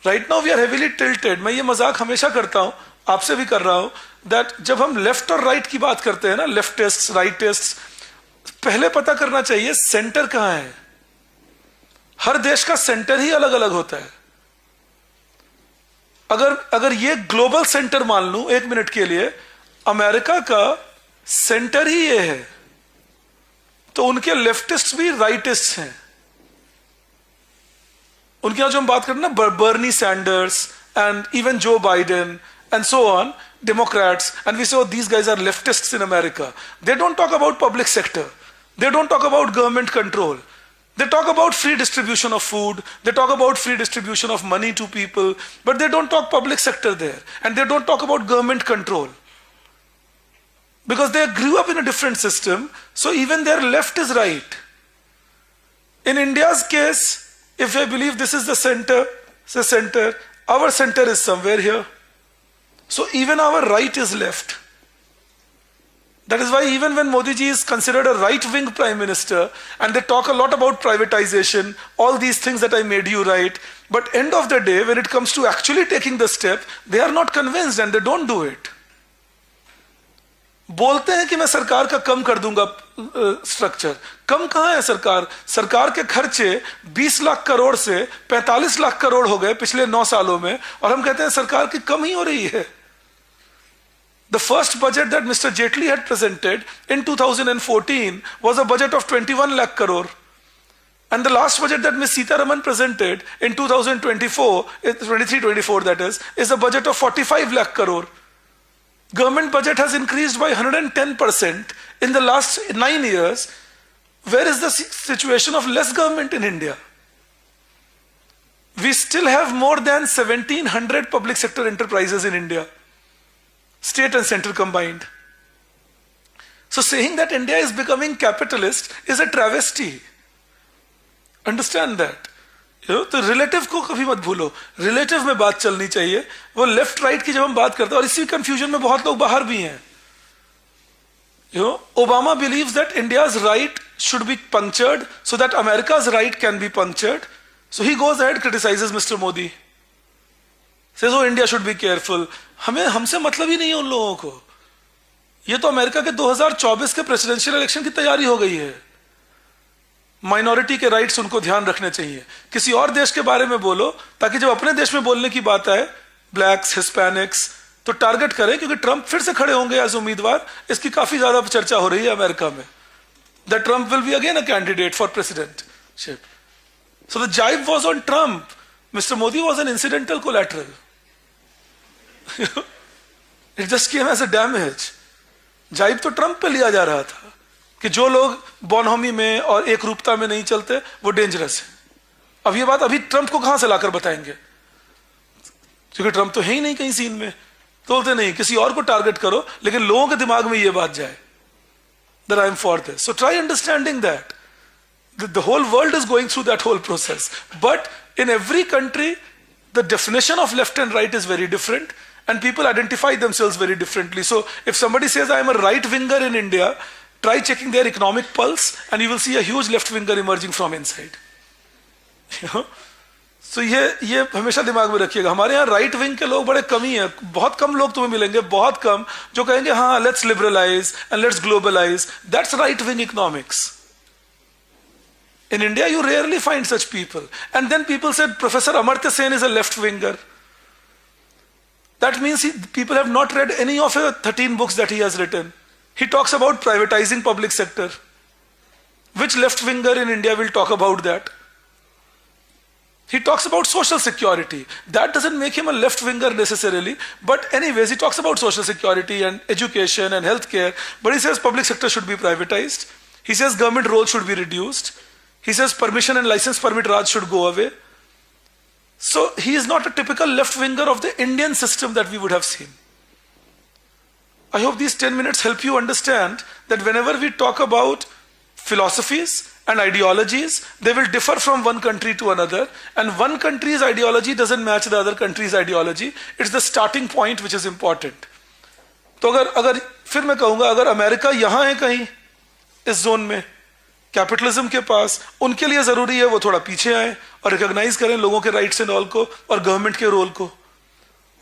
Right now we are heavily tilted. मैं ये मजाक हमेशा करता हूं, आपसे भी कर रहा हूं, that जब हम लेफ्ट और राइट की बात करते हैं ना, लेफ्टिस्ट राइटिस्ट, पहले पता करना चाहिए सेंटर कहां है. हर देश का सेंटर ही अलग अलग होता है. अगर ये ग्लोबल सेंटर मान लूं एक मिनट के लिए, अमेरिका का सेंटर ही ये है, तो उनके लेफ्टिस्ट भी राइटिस्ट हैं. उनके यहां जो हम बात करते हैं ना, Bernie Sanders and even Joe Biden and so on, Democrats, and we say these guys are leftists in America. They don't talk about public sector, they don't talk about government control, they talk about free distribution of food, they talk about free distribution of money to people, but they don't talk public sector there, and they don't talk about government control, because they grew up in a different system. So even their left is right. In India's case, if I believe this is the center, our center is somewhere here. So even our right is left. That is why even when Modi ji is considered a right-wing prime minister, and they talk a lot about privatization, all these things that I made you right, but end of the day, when it comes to actually taking the step, they are not convinced and they don't do it. बोलते हैं कि मैं सरकार का कम कर दूंगा structure. कम कहां है सरकार? सरकार के खर्चे 20 लाख करोड़ से 45 लाख करोड़ हो गए पिछले 9 सालों में, और हम कहते हैं सरकार की कम ही हो रही है. The first budget that Mr. Jaitley had presented in 2014 was a budget of 21 lakh crore. And the last budget that Ms. Sitaraman presented in 2024, 23-24 that is a budget of 45 lakh crore. Government budget has increased by 110% in the last 9 years. Where is the situation of less government in India? We still have more than 1700 public sector enterprises in India, state and central combined. So saying that India is becoming capitalist is a travesty. Understand that. तो relative को कभी मत भूलो, relative में बात चलनी चाहिए. वो लेफ्ट राइट की जब हम बात करते हैं, और इसी कंफ्यूजन में बहुत लोग बाहर भी हैं. Obama believes that India's right should be punctured so that America's right can be punctured. So he goes ahead, criticizes Mr. Modi, says, oh, India should be careful. हमसे मतलब ही नहीं है उन लोगों को. ये तो अमेरिका के 2024 के प्रेसिडेंशियल इलेक्शन की तैयारी हो गई है। माइनॉरिटी के राइट्स उनको ध्यान रखने चाहिए। किसी और देश के बारे में बोलो ताकि जब अपने देश में बोलने की बात आए, ब्लैक्स, हिस्पैनिक्स, तो टारगेट करें, क्योंकि ट्रंप फिर से खड़े होंगे एज उम्मीदवार। इसकी काफी ज्यादा चर्चा हो रही है अमेरिका में, that Trump will be again a candidate for presidentship. So the jibe was on Trump, mister Modi was an incidental collateral. It just came as a damage. Jibe तो ट्रंप पे लिया जा रहा था कि जो लोग बोनहोमी में और एक रूपता में नहीं चलते वो डेंजरस है। अब ये बात अभी ट्रंप को कहां से लाकर बताएंगे, क्योंकि ट्रंप तो है ही नहीं कहीं सीन में। तो बोलते नहीं, किसी और को टारगेट करो, लेकिन लोगों के दिमाग में ये बात जाए that I am for this. So try understanding that. The whole world is going through that whole process. But in every country, the definition of left and right is very different, and people identify themselves very differently. So if somebody says I am a right winger in India, try checking their economic pulse, and you will see a huge left winger emerging from inside. You know? So ये हमेशा दिमाग में रखिएगा। हमारे यहाँ right wing के लोग बड़े कम ही हैं, बहुत कम लोग तुम्हें मिलेंगे, बहुत कम, जो कहेंगे हाँ let's liberalize and let's globalize. That's right wing economics. In India, you rarely find such people. And then people said, Professor Amartya Sen is a left winger. That means people have not read any of the 13 books that he has written. He talks about privatizing public sector. Which left winger in India will talk about that? He talks about social security. That doesn't make him a left winger necessarily. But anyways, he talks about social security and education and healthcare. But he says public sector should be privatized. He says government role should be reduced. He says permission and license permit Raj should go away. So he is not a typical left winger of the Indian system that we would have seen. I hope these 10 minutes help you understand that whenever we talk about philosophies and ideologies, they will differ from one country to another, and one country's ideology doesn't match the other country's ideology. It's the starting point which is important. तो अगर फिर मैं कहूंगा, अगर America यहां है कहीं इस जोन में कैपिटलिज्म के पास, उनके लिए जरूरी है वो थोड़ा पीछे आए और रिकॉग्नाइज करें लोगों के राइट्स एंड ऑल को और गवर्नमेंट के रोल को।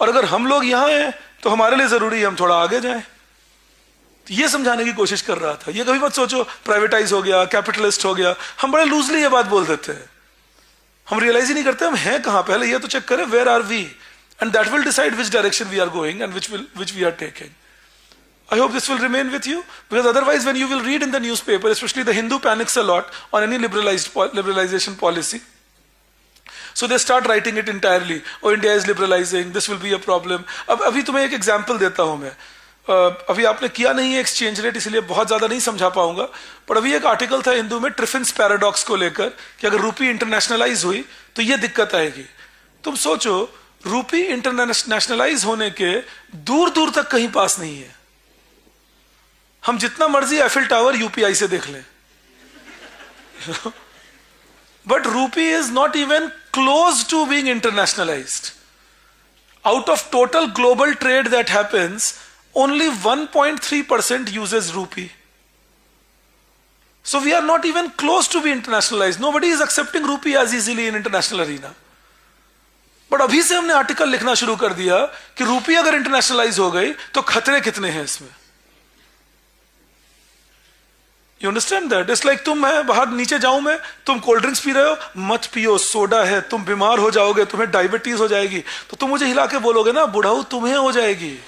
और अगर हम लोग यहां हैं तो हमारे लिए जरूरी है हम थोड़ा आगे जाएं। ये समझाने की कोशिश कर रहा था। ये कभी मत सोचो प्राइवेटाइज हो गया, कैपिटलिस्ट हो गया। हम बड़े लूजली ये बात बोल देते हैं, हम रियलाइज ही नहीं करते हम हैं कहां। पहले ये तो चेक करें where are we, and that will decide which direction we are going and which we are taking. I hope this will remain with you, because otherwise when you will read in the newspaper, especially the Hindu panics a lot on any liberalization policy. So they start writing it entirely. Oh, India is liberalizing, this will be a problem. अब अभी तुम्हें एक example देता हूं मैं. अभी आपने किया नहीं है एक्सचेंज रेट, इसलिए बहुत ज्यादा नहीं समझा पाऊंगा, पर अभी एक आर्टिकल था हिंदू में ट्रिफिन्स पैराडॉक्स को लेकर कि अगर रूपी इंटरनेशनलाइज हुई तो ये दिक्कत आएगी. तुम सोचो, रूपी इंटरनेशनलाइज होने के दूर दूर तक कहीं पास नहीं है. हम जितना मर्जी एफिल टावर यूपीआई से देख लें, but rupee is not even close to being internationalized. Out of total global trade that happens, only 1.3% uses rupee. So we are not even close to be internationalized. Nobody is accepting rupee as easily in international arena. But अभी से हमने article लिखना शुरू कर दिया कि रूपी अगर इंटरनेशनलाइज हो गई तो खतरे कितने हैं इसमें. You understand that? It's like तुम, मैं बाहर नीचे जाऊं मैं, तुम कोल्ड ड्रिंक्स पी रहे हो, मत पियो, सोडा है, तुम बीमार हो जाओगे, तुम्हें डायबिटीज हो जाएगी. तो तुम मुझे हिला के बोलोगे ना, बुढ़ाऊ तुम्हें हो जाएगी,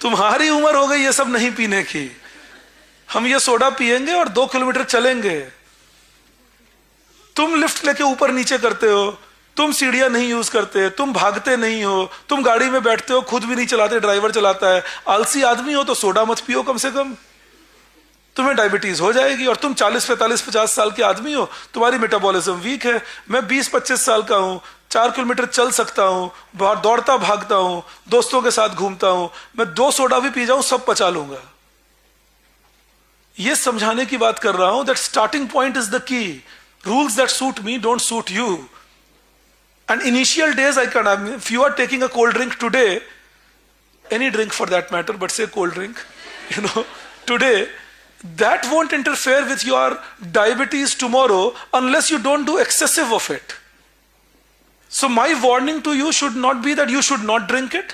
तुम्हारी उम्र हो गई ये सब नहीं पीने की. हम ये सोडा पिएंगे और 2 किलोमीटर चलेंगे. तुम लिफ्ट लेके ऊपर नीचे करते हो, तुम सीढ़ियां नहीं यूज करते, तुम भागते नहीं हो, तुम गाड़ी में बैठते हो, खुद भी नहीं चलाते, ड्राइवर चलाता है. आलसी आदमी हो तो सोडा मत पियो कम से कम, तुम्हें डायबिटीज हो जाएगी. और तुम 40, 45, 50 साल के आदमी हो, तुम्हारी मेटाबॉलिज्म वीक है. मैं 20-25 साल का हूं, 4 किलोमीटर चल सकता हूं, बाहर दौड़ता भागता हूं, दोस्तों के साथ घूमता हूं, मैं 2 सोडा भी पी जाऊं सब पचा लूंगा. यह समझाने की बात कर रहा हूं that starting point is the key. Rules that suit me don't suit you. And initial days I can, if you are taking a cold drink today, any drink for that matter, but say cold drink, you know, today, that won't interfere with your diabetes tomorrow unless you don't do excessive of it. So my warning to you should not be that you should not drink it.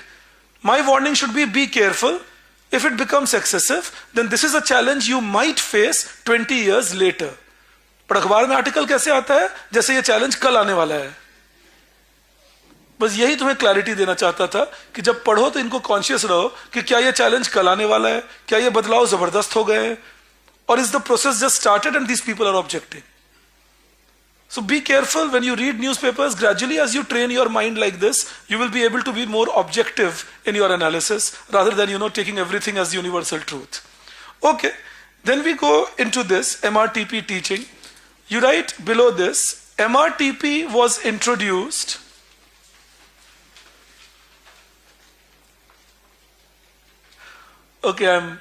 My warning should be careful. If it becomes excessive, then this is a challenge you might face 20 years later. पर अखबार में article कैसे आता है? जैसे ये challenge कल आने वाला है. बस यही तुम्हें क्लैरिटी देना चाहता था कि जब पढ़ो तो इनको कॉन्शियस रहो कि क्या ये चैलेंज कल आने वाला है, क्या ये बदलाव जबरदस्त हो गए हैं, और is the process just started and these people are objecting. So be careful when you read newspapers. Gradually, as you train your mind like this, you will be able to be more objective in your analysis rather than, taking everything as universal truth. Okay, then we go into this MRTP teaching. You write below this, MRTP was introduced okay, I'm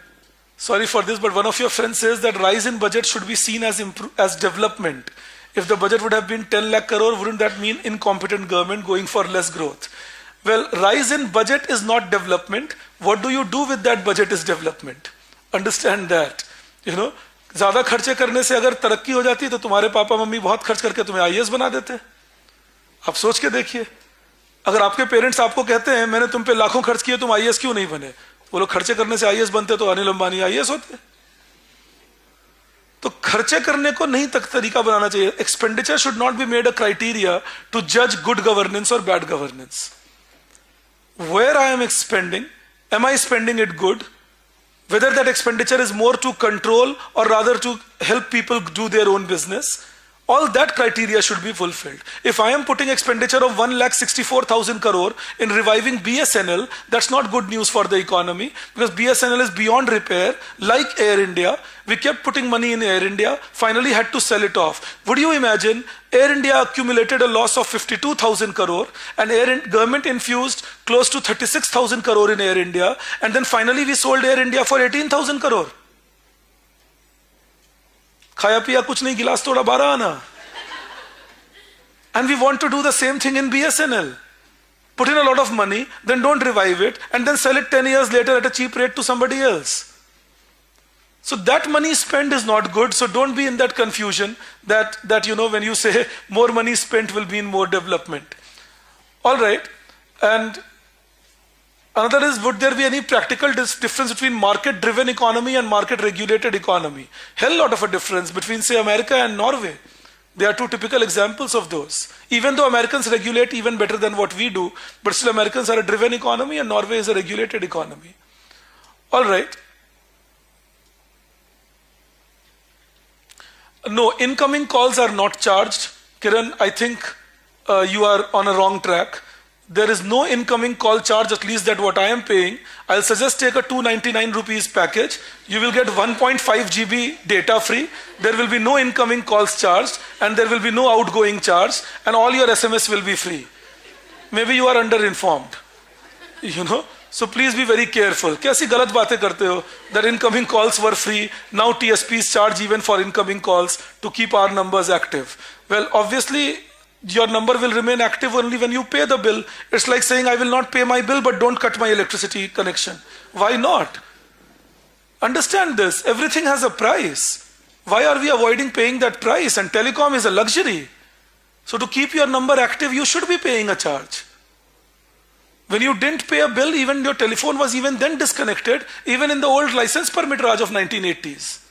sorry for this, but one of your friends says that rise in budget should be seen as development. If the budget would have been 10 lakh crore, wouldn't that mean incompetent government going for less growth? Well, rise in budget is not development. What do you do with that budget is development. Understand that. ज़्यादा खर्चे करने से अगर तरक्की हो जाती है तो तुम्हारे पापा मम्मी बहुत खर्च करके तुम्हें आईएएस बना देते. आप सोच के देखिए, अगर आपके पेरेंट्स आपको कहते हैं मैंने तुम पे लाखों खर्च किए, तुम आईएएस क्यों नहीं बने? वो लोग खर्चे करने से आईएएस बनते तो अनिल अंबानी आईएएस होते. तो खर्चे करने को नहीं तक तरीका बनाना चाहिए. Expenditure should not be made a criteria to जज गुड गवर्नेंस और bad governance. Where I am expending, am I spending it good? Whether that expenditure is more to control or rather to help people do their own business, all that criteria should be fulfilled. If I am putting expenditure of 1,64,000 crore in reviving BSNL, that's not good news for the economy, because BSNL is beyond repair. Like Air India, we kept putting money in Air India, finally had to sell it off. Would you imagine Air India accumulated a loss of 52,000 crore and government infused close to 36,000 crore in Air India, and then finally we sold Air India for 18,000 crore. खाया पिया कुछ नहीं, गिलास तोड़ा 12 आना. And we want to do the same thing in BSNL. Put in a lot of money, then don't revive it, and then sell it 10 years later at a cheap rate to somebody else. So that money spent is not good. So don't be in that confusion that when you say more money spent will mean more development. All right. And another is, would there be any practical difference between market-driven economy and market-regulated economy? Hell lot of a difference between, say, America and Norway. They are two typical examples of those. Even though Americans regulate even better than what we do, but still Americans are a driven economy and Norway is a regulated economy. All right. No, incoming calls are not charged. Kiran, I think you are on a wrong track. There is no incoming call charge, at least that what I am paying. I'll suggest take a 299 rupees package. You will get 1.5 GB data free. There will be no incoming calls charged, and there will be no outgoing charge, and all your SMS will be free. Maybe you are underinformed. So please be very careful. कैसी गलत बातें करते हो? That incoming calls were free. Now TSPs charge even for incoming calls to keep our numbers active. Well, obviously, your number will remain active only when you pay the bill. It's like saying, I will not pay my bill, but don't cut my electricity connection. Why not? Understand this. Everything has a price. Why are we avoiding paying that price? And telecom is a luxury. So to keep your number active, you should be paying a charge. When you didn't pay a bill, even your telephone was even then disconnected, even in the old license permit Raj of 1980s.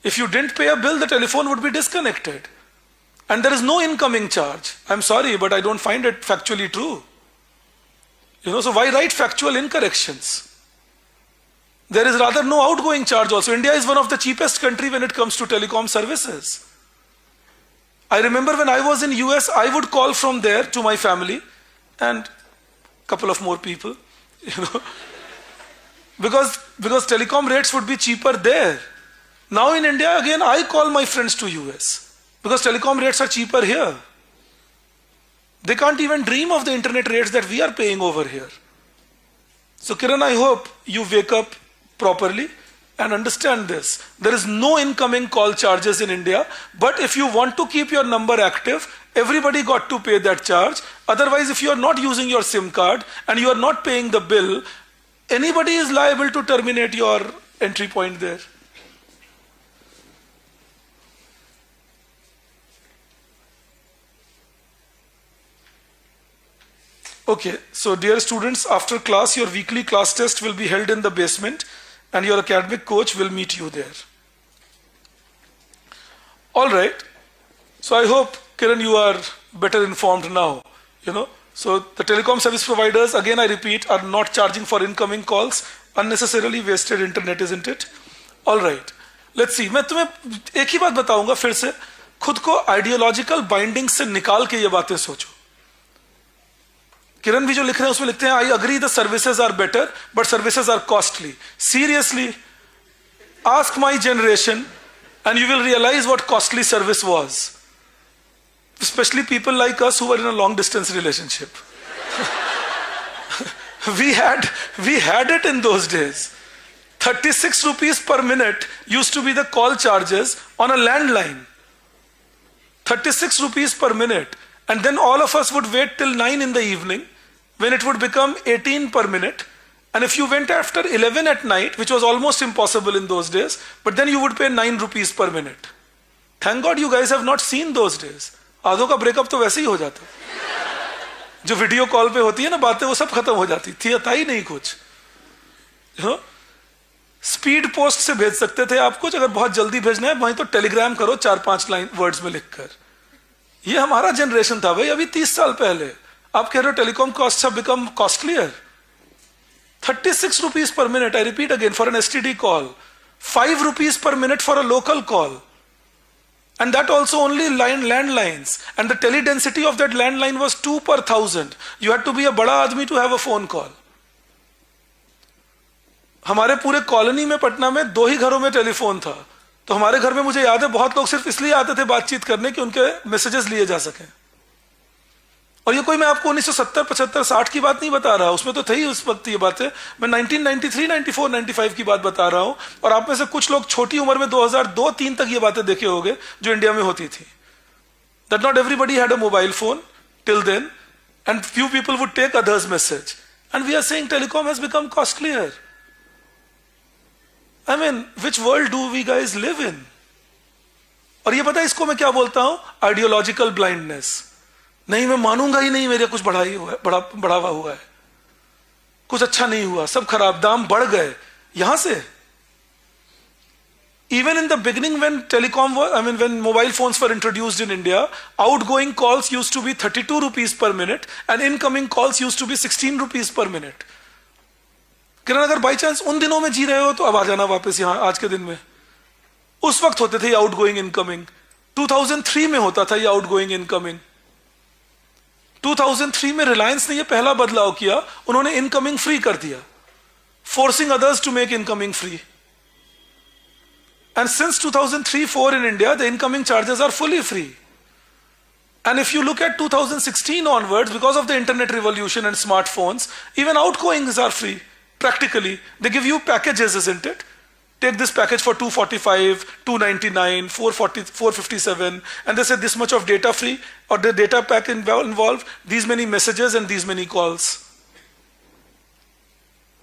If you didn't pay a bill, the telephone would be disconnected. And there is no incoming charge. I'm sorry, but I don't find it factually true. So why write factual incorrections? There is rather no outgoing charge also. India is one of the cheapest country when it comes to telecom services. I remember when I was in US, I would call from there to my family and couple of more people, because telecom rates would be cheaper there. Now in India, again, I call my friends to US because telecom rates are cheaper here. They can't even dream of the internet rates that we are paying over here. So Kiran, I hope you wake up properly and understand this. There is no incoming call charges in India, but if you want to keep your number active, everybody got to pay that charge. Otherwise, if you are not using your SIM card and you are not paying the bill, anybody is liable to terminate your entry point there. Okay, so dear students, after class, your weekly class test will be held in the basement and your academic coach will meet you there. All right. So I hope, Kiran, you are better informed now. So the telecom service providers, again I repeat, are not charging for incoming calls. Unnecessarily wasted internet, isn't it? All right. Let's see. मैं तुम्हें एक ही बात बताऊंगा फिर से. खुद को ideological binding से निकाल के ये बातें सोचो. किरण भी जो लिख रहे हैं उसमें लिखते हैं I agree the services are better but services are costly. Seriously ask my generation and you will realize what costly service was, especially people like us who were in a long distance relationship. we had it in those days. 36 rupees per minute used to be the call charges on a landline. 36 rupees per minute, and then all of us would wait till 9 in the evening when it would become 18 per minute. And if you went after 11 at night, which was almost impossible in those days, but then you would pay 9 rupees per minute. Thank God you guys have not seen those days. आधों का breakup तो वैसे ही हो जाता. जो video call पे होती है ना बातें, वो सब खत्म हो जाती थी, आता ही नहीं कुछ. स्पीड पोस्ट से भेज सकते थे आप कुछ, अगर बहुत जल्दी भेजना है वहीं तो टेलीग्राम करो 4-5 लाइन वर्ड्स में लिखकर. ये हमारा जनरेशन था भाई, अभी 30 साल पहले. आप कह रहे हो telecom cost have become costlier. 36 rupees per minute, I repeat again, for an STD call. 5 rupees per minute for a local call. And that also only landlines. And the tele density of that landline was 2 per 1000. You had to be a bada आदमी to have a phone call. हमारे पूरे colony में पटना में 2 ही घरों में telephone था. तो हमारे घर में मुझे याद है बहुत लोग सिर्फ इसलिए आते थे बातचीत करने कि उनके मैसेजेस लिए जा सकें. और ये कोई मैं आपको 1970, 75, 60 की बात नहीं बता रहा, उसमें तो थी उस वक्त ये बातें. मैं 1993, 94, 95 की बात बता रहा हूं. और आप में से कुछ लोग छोटी उम्र में 2002-3 तक ये बातें देखे होंगे जो इंडिया में होती थी. That not everybody had a mobile phone till then, and few people would take others' message. And we are saying telecom has become costlier. I mean, which world do we guys live in? और ये पता है इसको मैं क्या बोलता हूं? Ideological blindness. नहीं, मैं मानूंगा ही नहीं मेरे कुछ बढ़ावा हुआ है, कुछ अच्छा नहीं हुआ, सब खराब, दाम बढ़ गए. यहां से even in the beginning when when mobile phones were introduced in India, outgoing calls used to be 32 rupees per minute and incoming calls used to be 16 rupees per minute. किरण अगर बाई चांस उन दिनों में जी रहे हो तो अब आ जाना वापस यहां आज के दिन में. उस वक्त होते थे आउटगोइंग इनकमिंग. 2003 में होता था ये आउटगोइंग इनकमिंग. 2003 में रिलायंस ने ये पहला बदलाव किया, उन्होंने इनकमिंग फ्री कर दिया, forcing others to make incoming free. And since 2003-04 in India, the incoming charges are fully free. And if you look at 2016 onwards, because of the internet revolution and smartphones, even outgoings are free, practically. They give you packages, isn't it? Take this package for 245, 299, 440, 457, and they say this much of data free, or the data pack involved, these many messages and these many calls.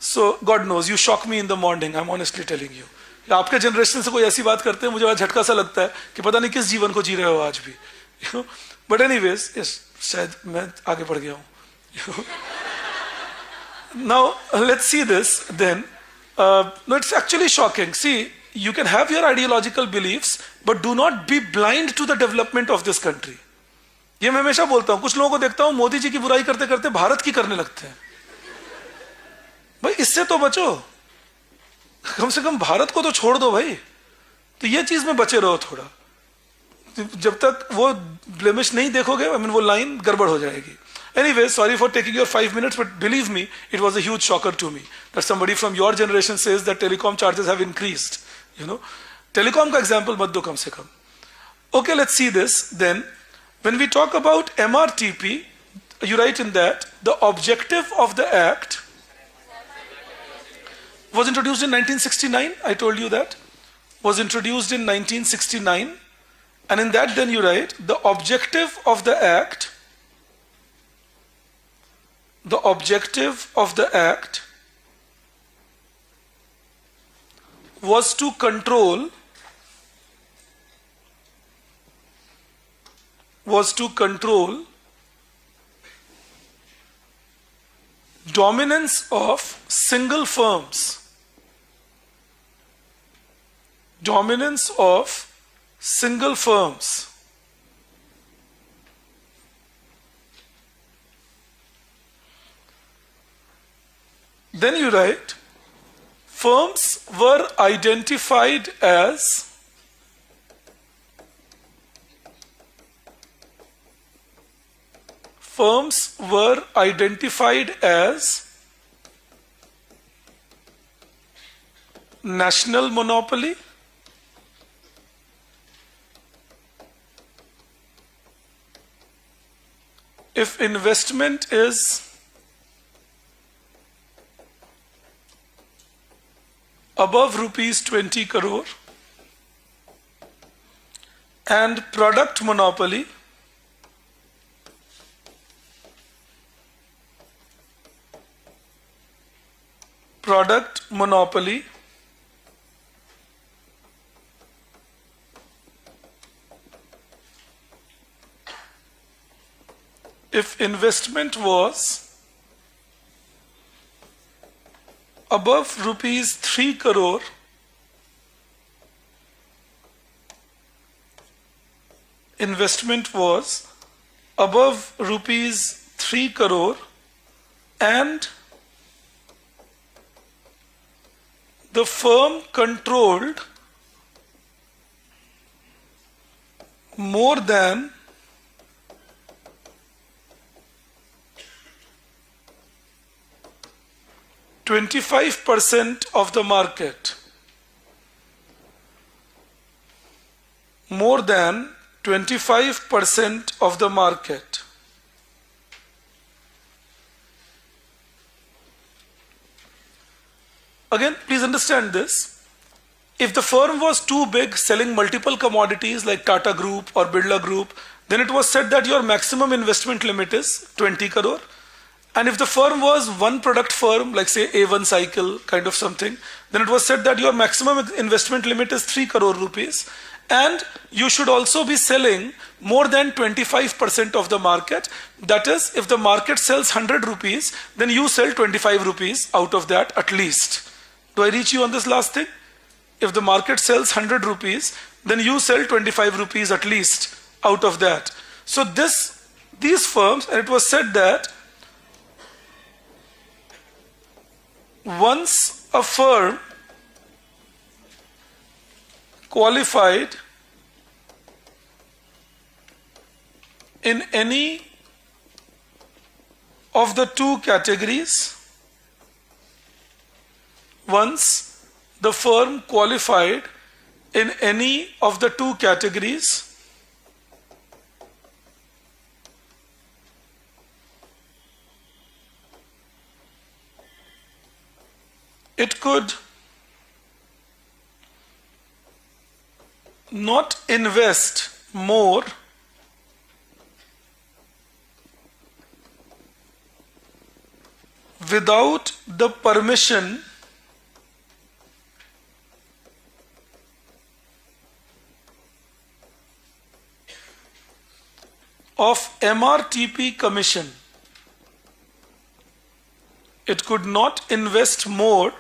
So God knows, you shock me in the morning, I'm honestly telling you. आपके generation से कोई ऐसी बात करते हैं मुझे बड़ा झटका सा लगता है कि पता नहीं किस जीवन को जी रहे हो आज भी. बट एनीवेज, यस, शायद मैं आगे बढ़ गया हूं. Now let's see this then. No, it's actually shocking. See, you can have your ideological beliefs, but do not be blind to the development of this country. ये मैं हमेशा बोलता हूं, कुछ लोगों को देखता हूं मोदी जी की बुराई करते करते भारत की करने लगते हैं. भाई इससे तो बचो, कम से कम भारत को तो छोड़ दो भाई. तो ये चीज में बचे रहो थोड़ा. जब तक वो ब्लेमिश नहीं देखोगे, वो लाइन गड़बड़ हो जाएगी. Anyway, sorry for taking your 5 minutes, but believe me, it was a huge shocker to me that somebody from your generation says that telecom charges have increased. Telecom का example मत दो कम से कम. Okay, let's see this then. When we talk about MRTP, you write in that the objective of the act was introduced in 1969. I told you that was introduced in 1969, and in that then you write the objective of the act. The objective of the act was to control dominance of single firms. Dominance of single firms. Then you write, firms were identified as national monopoly, if investment is above rupees 20 crore, and product monopoly if investment was above rupees 3 crore, investment was above rupees 3 crore, and the firm controlled more than 25% of the market. More than 25% of the market. Again, please understand this. If the firm was too big, selling multiple commodities like Tata Group or Birla Group, then it was said that your maximum investment limit is 20 crore. And if the firm was one product firm, like say A1 Cycle kind of something, then it was said that your maximum investment limit is 3 crore rupees. And you should also be selling more than 25% of the market. That is, if the market sells 100 rupees, then you sell 25 rupees out of that at least. Do I reach you on this last thing? If the market sells 100 rupees, then you sell 25 rupees at least out of that. So these firms, and it was said that once a firm qualified in any of the two categories, once the firm qualified in any of the two categories, it could not invest more without the permission of MRTP Commission. It could not invest more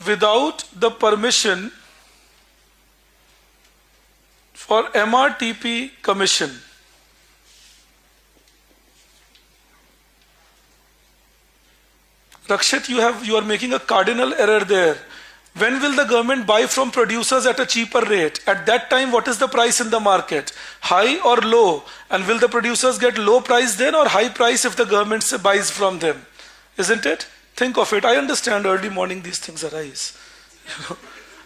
without the permission for MRTP Commission. Rakshit, you are making a cardinal error there. When will the government buy from producers at a cheaper rate? At that time, what is the price in the market? High or low? And will the producers get low price then or high price if the government buys from them? Isn't it? Think of it. I understand early morning these things arise.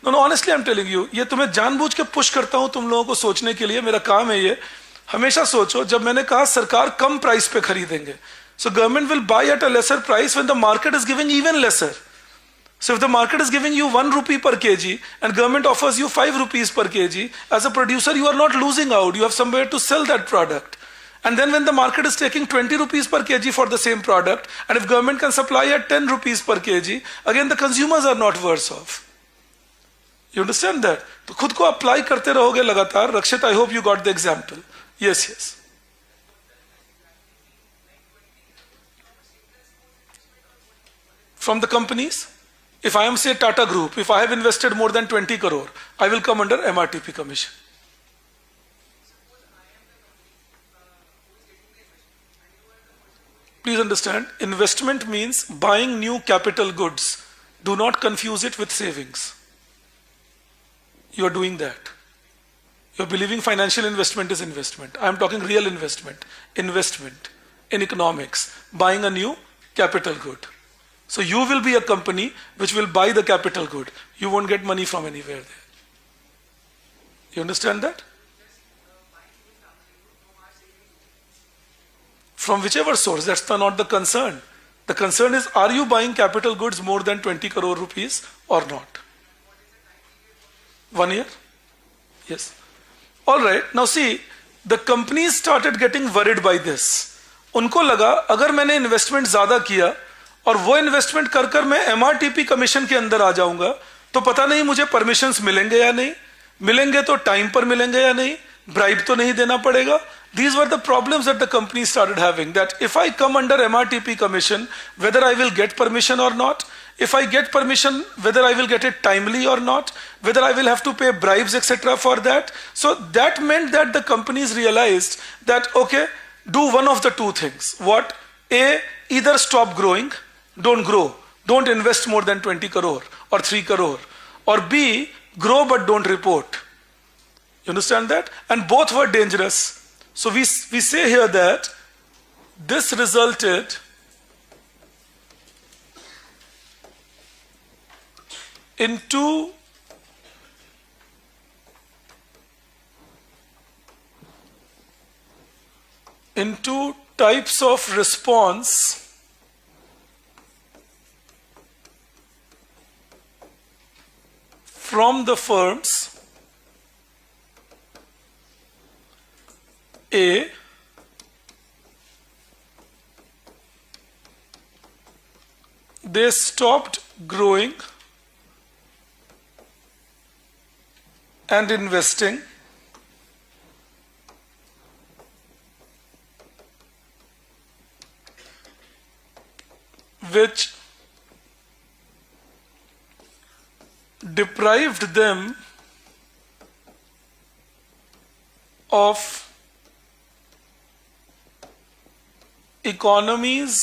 No, honestly I'm telling you, ये तुम्हें जानबूझ के push करता हूं तुम लोगों को सोचने के लिए, मेरा काम है ये. हमेशा सोचो, जब मैंने कहा सरकार कम प्राइस पे खरीदेंगे, so government will buy at a lesser price when the market is giving even lesser. So if the market is giving you 1 rupee per kg and government offers you 5 rupees per kg, as a producer you are not losing out, you have somewhere to sell that product. And then when the market is taking 20 rupees per kg for the same product, and if government can supply at 10 rupees per kg, again the consumers are not worse off. You understand that? तो खुद को apply करते रहोगे लगातार. Rakshit, I hope you got the example. Yes. from the companies. If I am, say, Tata Group, if I have invested more than 20 crore, I will come under MRTP commission. Please understand, investment means buying new capital goods. Do not confuse it with savings. You are doing that. You're believing financial investment is investment. I'm talking real investment. Investment in economics. Buying a new capital good. So you will be a company which will buy the capital good. You won't get money from anywhere there. You understand that? From whichever source, that's not the concern. The concern is, are you buying capital goods more than 20 crore rupees or not? 1 year? Yes. All right. Now see, the companies started getting worried by this. उनको लगा अगर मैंने investment ज्यादा किया और वो investment कर कर मैं एमआरटीपी कमीशन के अंदर आ जाऊंगा तो पता नहीं मुझे परमिशंस मिलेंगे या नहीं, मिलेंगे तो टाइम पर मिलेंगे या नहीं, ब्राइब तो नहीं देना पड़ेगा. These were the problems that the company started having, that if I come under MRTP commission, whether I will get permission or not, if I get permission, whether I will get it timely or not, whether I will have to pay bribes, etc. for that. So that meant that the companies realized that, okay, do one of the two things. What? A, either stop growing, don't grow, don't invest more than 20 crore or 3 crore. Or B, grow but don't report. You understand that? And both were dangerous. So we say here that this resulted in two types of response from the firms. A, they stopped growing and investing. Which deprived them of economies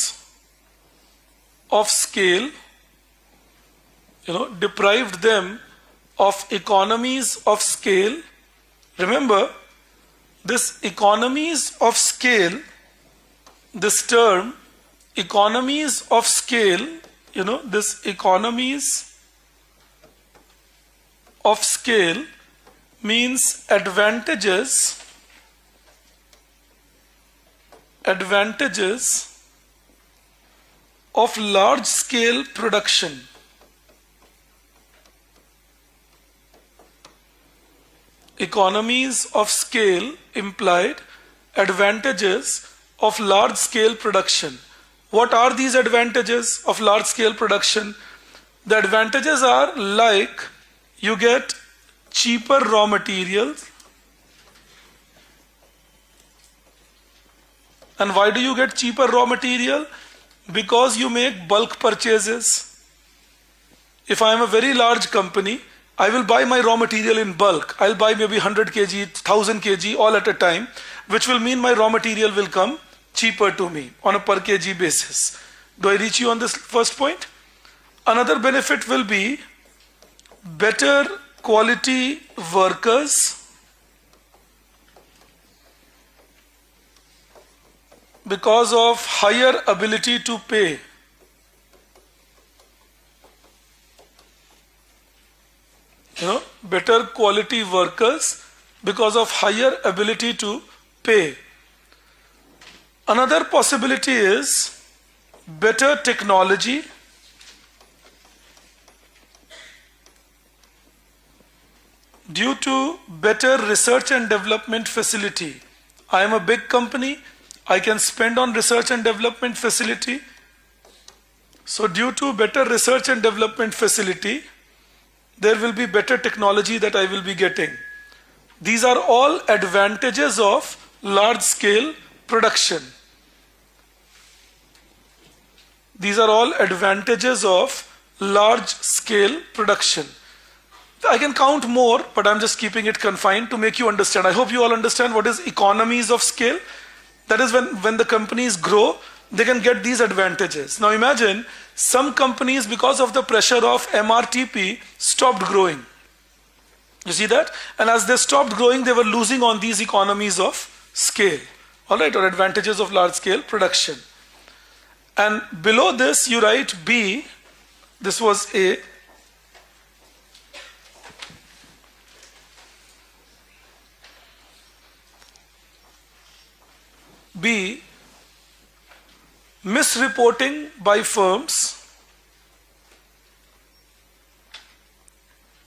of scale, deprived them of economies of scale. Remember, this economies of scale, this term, economies of scale, this economies of scale means advantages of large scale production. Economies of scale implied advantages of large scale production. What are these advantages of large scale production? The advantages are like you get cheaper raw materials. And why do you get cheaper raw material? Because you make bulk purchases. If I am a very large company, I will buy my raw material in bulk. I'll buy maybe 100 kg, 1000 kg all at a time, which will mean my raw material will come cheaper to me on a per kg basis. Do I reach you on this first point? Another benefit will be better quality workers, because of higher ability to pay. Better quality workers because of higher ability to pay. Another possibility is better technology, due to better research and development facility. I am a big company, I can spend on research and development facility. So due to better research and development facility, there will be better technology that I will be getting. These are all advantages of large scale production. These are all advantages of large scale production. I can count more, but I'm just keeping it confined to make you understand. I hope you all understand what is economies of scale. That is when the companies grow, they can get these advantages. Now imagine some companies, because of the pressure of MRTP, stopped growing. You see that? And as they stopped growing, they were losing on these economies of scale. All right, or advantages of large scale production. And below this, you write B. This was A. B, misreporting by firms.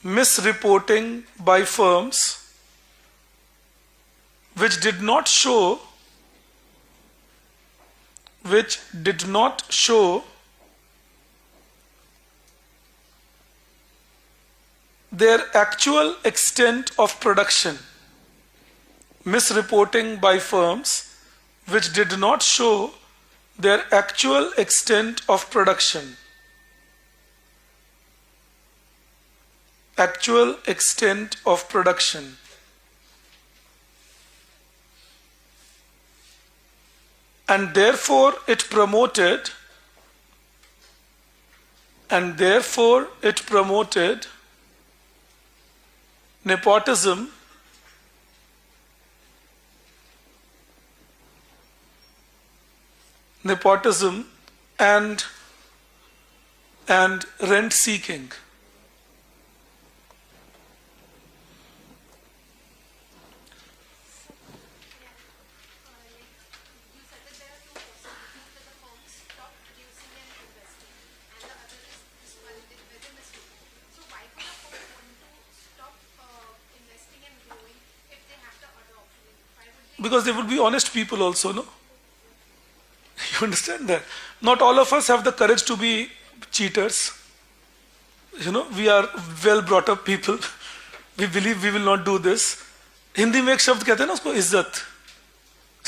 Misreporting by firms which did not show their actual extent of production. Misreporting by firms which did not show their actual extent of production. Actual extent of production. And therefore it promoted nepotism and rent seeking. Because they would be honest people also, no? You understand that? Not all of us have the courage to be cheaters. You know, we are well brought up people. We believe we will not do this. Hindi में एक शब्द कहते हैं ना उसको इज्जत.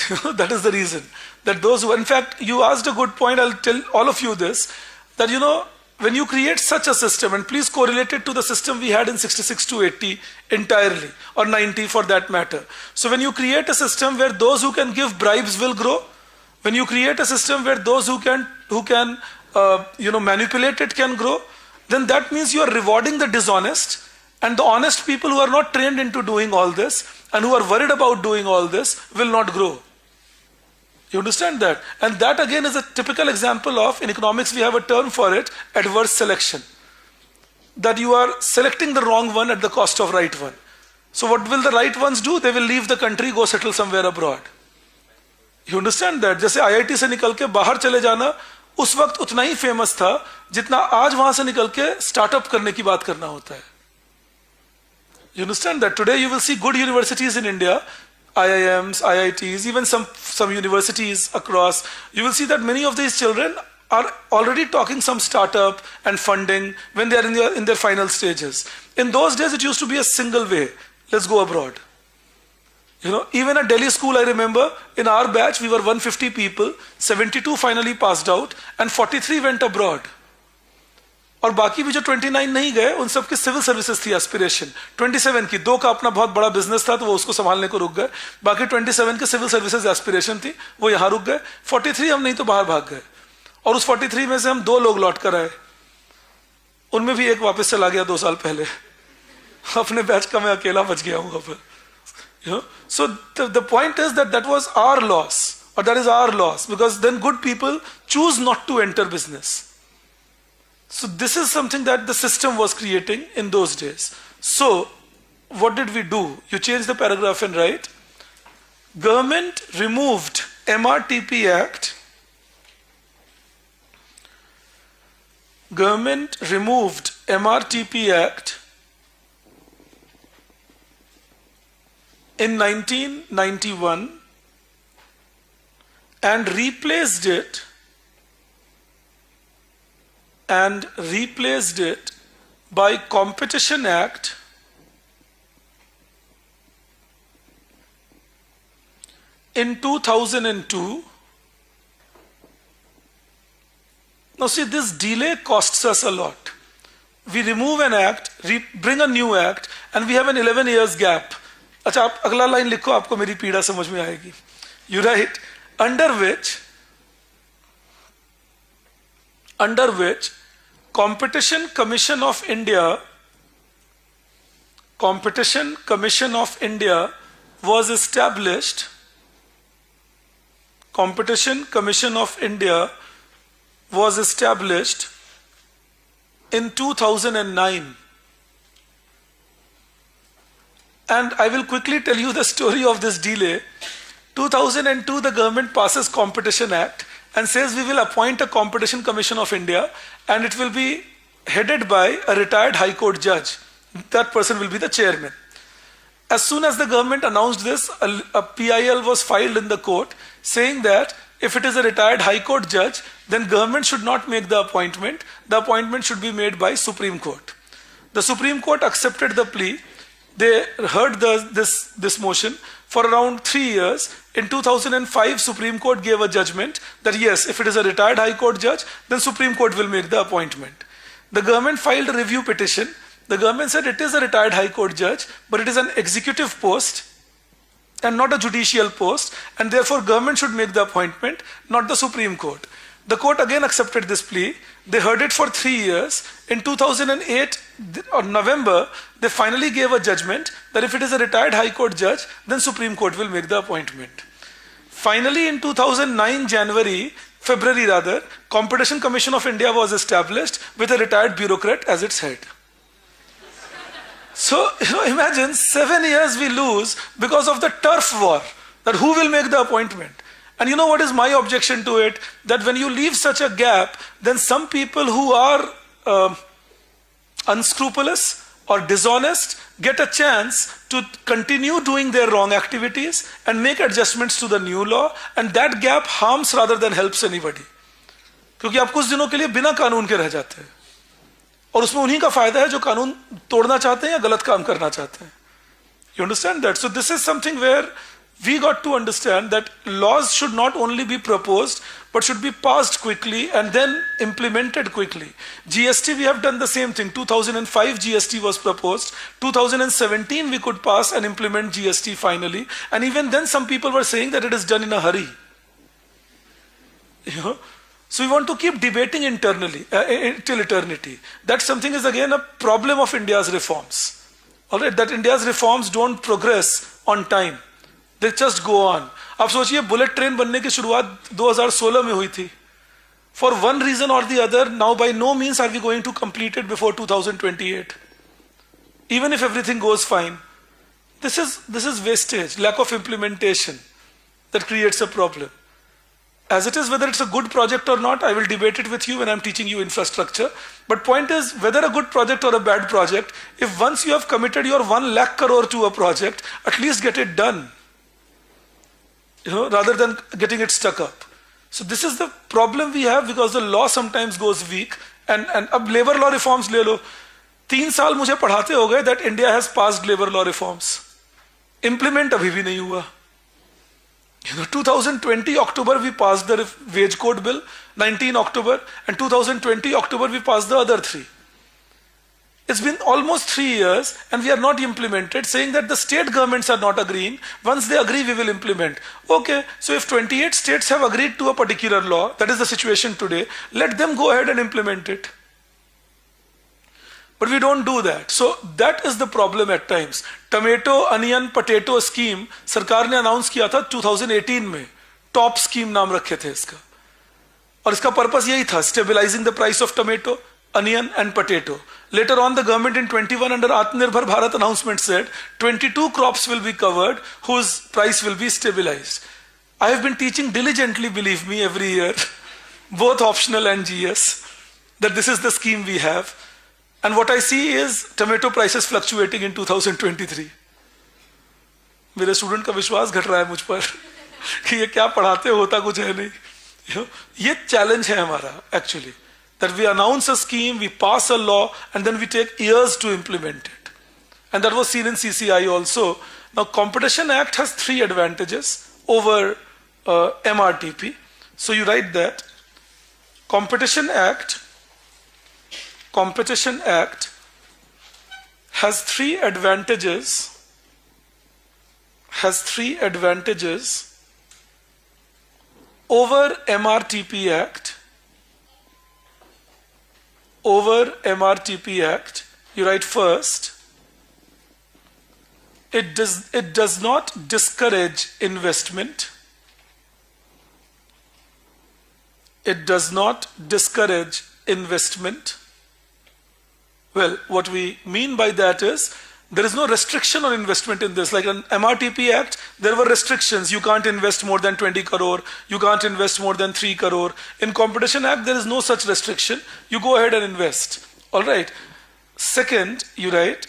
You know, that is the reason. That those who, in fact, you asked a good point, I'll tell all of you this, that you know, when you create such a system, and please correlate it to the system we had in 66 to 80 entirely, or 90 for that matter. So when you create a system where those who can give bribes will grow, when you create a system where those who can manipulate it can grow, then that means you are rewarding the dishonest, and the honest people who are not trained into doing all this and who are worried about doing all this will not grow. You understand that? And that again is a typical example of, in economics we have a term for it, adverse selection. That you are selecting the wrong one at the cost of right one. So what will the right ones do? They will leave the country, go settle somewhere abroad. You understand that? जैसे IIT से निकल के बाहर चले जाना उस वक्त उतना ही फेमस था जितना आज वहां से निकल के स्टार्टअप करने की बात करना होता है. You understand that? Today you will see good universities in India, IIMs, IITs, even some universities across. You will see that many of these children are already talking some startup and funding when they are in their final stages. In those days it used to be a single way. Let's go abroad. You know, even at Delhi school, I remember in our batch we were 150 people, 72 finally passed out and 43 went abroad. और बाकी भी जो 29 नहीं गए उन सब की civil services थी एस्पिरेशन. 27 की, 2 का अपना बहुत बड़ा बिजनेस था तो वो उसको संभालने को रुक गए. बाकी 27 के सिविल सर्विसेज एस्पिरेशन थी, वो यहाँ रुक गए. 43 हम नहीं तो बाहर भाग गए, और उस 43 में से हम 2 लोग लौट कर आए. उनमें भी एक वापस चला गया 2 साल पहले. अपने बैच का मैं अकेला बच गया हूँ अब. You know? So the point is that was our loss, or that is our loss, because then good people choose not to enter business. So this is something that the system was creating in those days. So what did we do? You change the paragraph and write, government removed MRTP Act. Government removed MRTP Act in 1991 and replaced it by Competition Act in 2002. Now see, this delay costs us a lot. We remove an act, bring a new act, and we have an 11 years gap. अच्छा, आप अगला line लिखो, आपको मेरी पीड़ा समझ में आएगी. You write, under which Competition Commission of India was established. Competition Commission of India was established in 2009. And I will quickly tell you the story of this delay. 2002, the government passes Competition Act and says we will appoint a Competition Commission of India, and it will be headed by a retired High Court judge. That person will be the chairman. As soon as the government announced this, a PIL was filed in the court saying that if it is a retired High Court judge, then government should not make the appointment. The appointment should be made by Supreme Court. The Supreme Court accepted the plea. They heard this motion for around 3 years. In 2005, Supreme Court gave a judgment that yes, if it is a retired High Court judge, then Supreme Court will make the appointment. The government filed a review petition. The government said it is a retired High Court judge, but it is an executive post and not a judicial post, and therefore government should make the appointment, not the Supreme Court. The court again accepted this plea. They heard it for 3 years. In 2008, or November, they finally gave a judgment that if it is a retired High Court judge, then Supreme Court will make the appointment. Finally, in 2009, February rather, Competition Commission of India was established with a retired bureaucrat as its head. So, imagine 7 years we lose because of the turf war, that who will make the appointment. And you know what is my objection to it? That when you leave such a gap, then some people who are unscrupulous or dishonest get a chance to continue doing their wrong activities and make adjustments to the new law, and that gap harms rather than helps anybody. क्योंकि आप कुछ दिनों के लिए बिना कानून के रह जाते हैं, और उसमें उन्हीं का फायदा है जो कानून तोड़ना चाहते हैं या गलत काम करना चाहते हैं. You understand that? So this is something where we got to understand that laws should not only be proposed, but should be passed quickly and then implemented quickly. GST, we have done the same thing. 2005 GST was proposed. 2017 we could pass and implement GST finally. And even then some people were saying that it is done in a hurry. So we want to keep debating internally till eternity. That something is again a problem of India's reforms. Alright, that India's reforms don't progress on time. They just go on. आप सोचिए bullet train बनने की शुरुआत 2016 में हुई थी. For one reason or the other, now by no means are we going to complete it before 2028. Even if everything goes fine. This is wastage, lack of implementation that creates a problem. As it is, whether it's a good project or not, I will debate it with you when I'm teaching you infrastructure. But point is, whether a good project or a bad project, if once you have committed your 1 lakh crore to a project, at least get it done. Rather than getting it stuck up. So this is the problem we have because the law sometimes goes weak. And अब labor law reforms ले लो. 3 साल मुझे पढ़ाते हो गए that India has passed labor law reforms. Implement अभी भी नहीं हुआ. 2020 October we passed the wage code bill, 19 October, and 2020 October we passed the other 3. It's been almost 3 years and we are not implemented, saying that the state governments are not agreeing. Once they agree, we will implement. Okay, so if 28 states have agreed to a particular law, that is the situation today, let them go ahead and implement it. But we don't do that. So that is the problem at times. Tomato, onion, potato scheme, सरकार ने announce किया था 2018 में. Top scheme नाम रखे थे इसका. और इसका purpose यही था, stabilizing the price of tomato, onion and potato. Later on, the government in 21 under Atmanirbhar Bharat announcement said 22 crops will be covered whose price will be stabilized. I have been teaching diligently, believe me, every year, both optional and GS, that this is the scheme we have. And what I see is tomato prices fluctuating in 2023. मेरे student का विश्वास घट रहा है मुझ पर कि ये क्या पढ़ाते होता कुछ है नहीं. ये चैलेंज है हमारा actually. That we announce a scheme, we pass a law, and then we take years to implement it. And that was seen in CCI also. Now, Competition Act has 3 advantages over MRTP. So you write that Competition Act has three advantages over MRTP Act. You write first, it does not discourage investment. It does not discourage investment. Well, what we mean by that is there is no restriction on investment in this. Like an MRTP Act, there were restrictions. You can't invest more than 20 crore. You can't invest more than 3 crore. In Competition Act, there is no such restriction. You go ahead and invest. All right. Second, you write,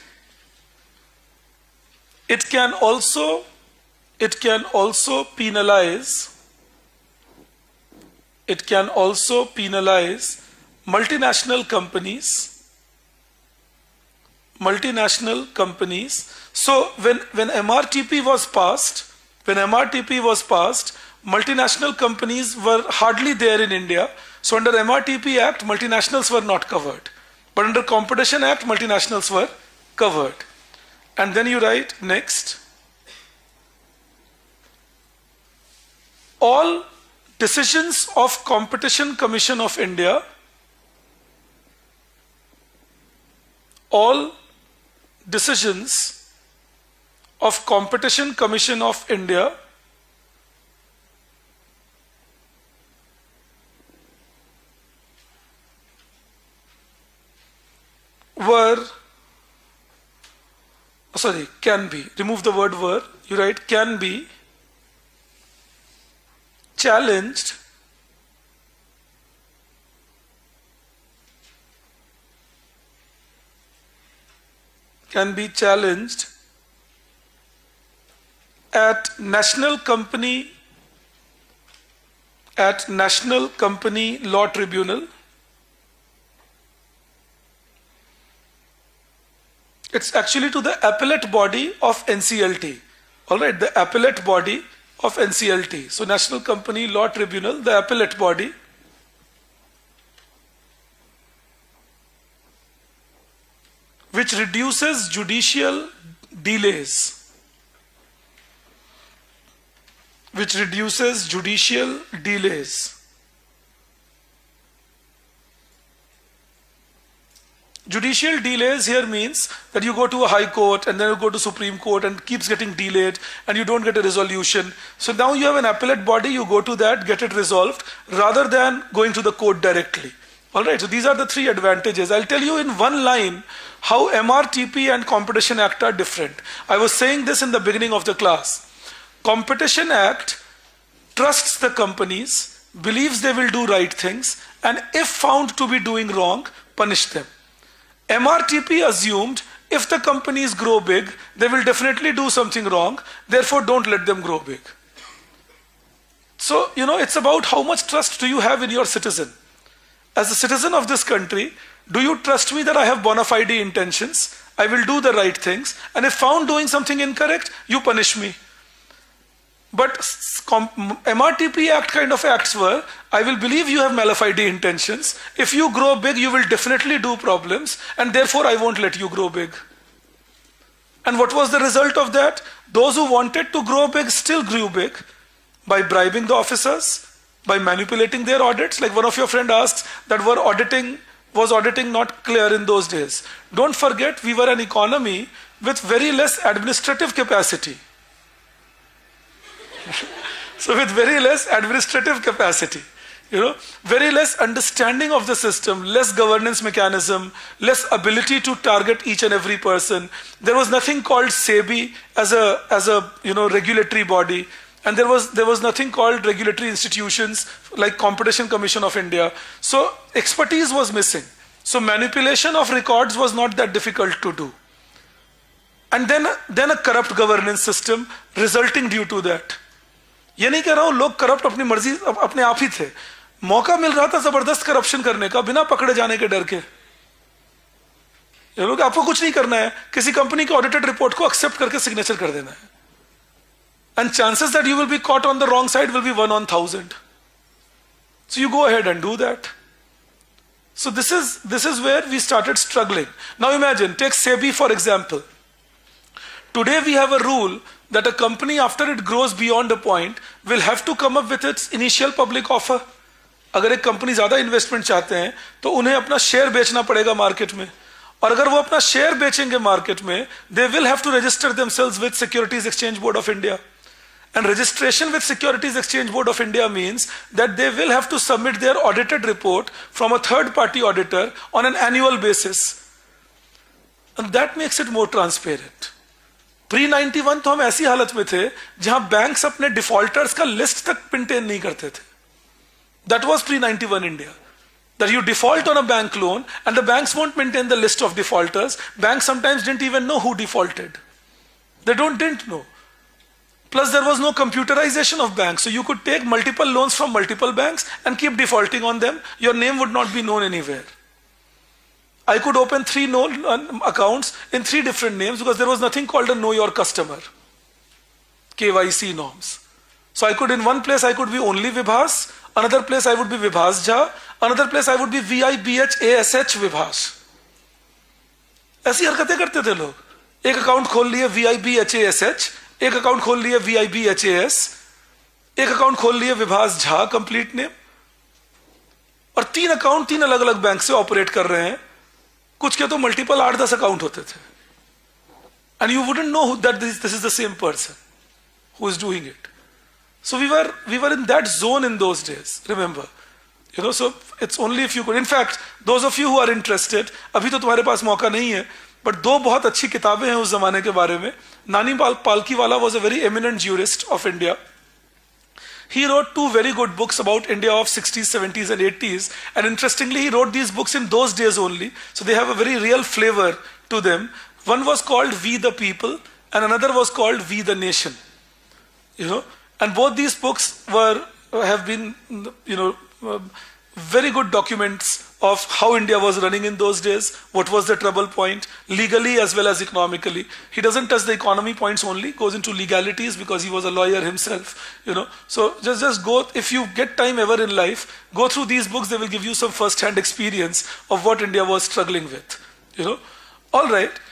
it can also penalize multinational companies. So when MRTP was passed, multinational companies were hardly there in India. So under MRTP Act, multinationals were not covered. But under Competition Act, multinationals were covered. And then you write next, all decisions of Competition Commission of India, can be, remove the word were, you write can be challenged at National Company Law Tribunal. It's actually to the appellate body of NCLT. All right, the appellate body of NCLT. So National Company Law Tribunal, the appellate body, which reduces judicial delays. Judicial delays here means that you go to a high court and then you go to Supreme Court and keeps getting delayed and you don't get a resolution. So now you have an appellate body, you go to that, get it resolved rather than going to the court directly. All right, so these are the three advantages. I'll tell you in one line how MRTP and Competition Act are different. I was saying this in the beginning of the class. Competition Act trusts the companies, believes they will do right things, and if found to be doing wrong, punish them. MRTP assumed if the companies grow big, they will definitely do something wrong, therefore don't let them grow big. So, it's about how much trust do you have in your citizen. As a citizen of this country, do you trust me that I have bona fide intentions? I will do the right things, and if found doing something incorrect, you punish me. But MRTP Act kind of acts were, I will believe you have malafide intentions. If you grow big, you will definitely do problems, and therefore I won't let you grow big. And what was the result of that? Those who wanted to grow big still grew big by bribing the officers, by manipulating their audits. Like one of your friend asks that was auditing not clear in those days. Don't forget, we were an economy with very less administrative capacity. So with very less administrative capacity, very less understanding of the system, less governance mechanism, less ability to target each and every person. There was nothing called SEBI as a regulatory body, and there was nothing called regulatory institutions like Competition Commission of India. So expertise was missing. So manipulation of records was not that difficult to do. And then a corrupt governance system resulting due to that. ये नहीं कह रहा हूं लोग corrupt अपनी मर्जी अपने आप ही थे, मौका मिल रहा था जबरदस्त करप्शन करने का बिना पकड़े जाने के डर के। ये लोग आपको कुछ नहीं करना है, किसी कंपनी की ऑडिटेड रिपोर्ट को एक्सेप्ट करके सिग्नेचर कर देना है, and chances that you will be caught on the wrong side will be 1 on 1000. So you go ahead and do that. So this is where we started struggling. Now imagine, take SEBI for example. Today we have a rule that a company after it grows beyond a point will have to come up with its initial public offer. अगर एक company ज्यादा investment चाहते हैं तो उन्हें अपना share बेचना पड़ेगा मार्केट में, और अगर वो अपना शेयर बेचेंगे मार्केट में, they will have to register themselves with Securities Exchange Board of India. And registration with Securities Exchange Board of India means that they will have to submit their audited report from a third party auditor on an annual basis. And that makes it more transparent. Pre-91 तो हम ऐसी हालत में थे जहां banks अपने defaulters का list तक मेंटेन नहीं करते थे. That was pre-91 India. That you default on a bank loan and the banks won't maintain the list of defaulters. Banks sometimes didn't even know who defaulted. They didn't know. Plus there was no computerization of banks. So you could take multiple loans from multiple banks and keep defaulting on them. Your name would not be known anywhere. I could open 3 accounts in 3 different names because there was nothing called a know your customer. KYC norms. So I could, in one place I could be only Vibhas, another place I would be Vibhas Jha, another place I would be VIBHASH Vibhas. ऐसी हरकतें करते थे लोग. एक account खोल लिए VIBHASH, एक account खोल लिए VIBHAS, एक अकाउंट खोल लिए विभास झा कंप्लीट नेम, और 3 अकाउंट 3 अलग अलग बैंक से ऑपरेट कर रहे हैं. कुछ के तो मल्टीपल 8-10 अकाउंट होते थे. And you wouldn't know that this is the same person who is doing it. So we were in that zone in those days, remember. So it's only if you could. In fact, those of you who are interested, अभी तो तुम्हारे पास मौका नहीं है, but 2 बहुत अच्छी किताबें हैं उस जमाने के बारे में. नानी Palkhivala was a very eminent jurist of India. He wrote 2 very good books about India of 60s, 70s and 80s. And interestingly, he wrote these books in those days only. So they have a very real flavor to them. One was called We the People and another was called We the Nation. And both these books have been, very good documents of how India was running in those days, what was the trouble point, legally as well as economically. He doesn't touch the economy points only, goes into legalities because he was a lawyer himself, So just go, if you get time ever in life, go through these books, they will give you some first-hand experience of what India was struggling with, All right,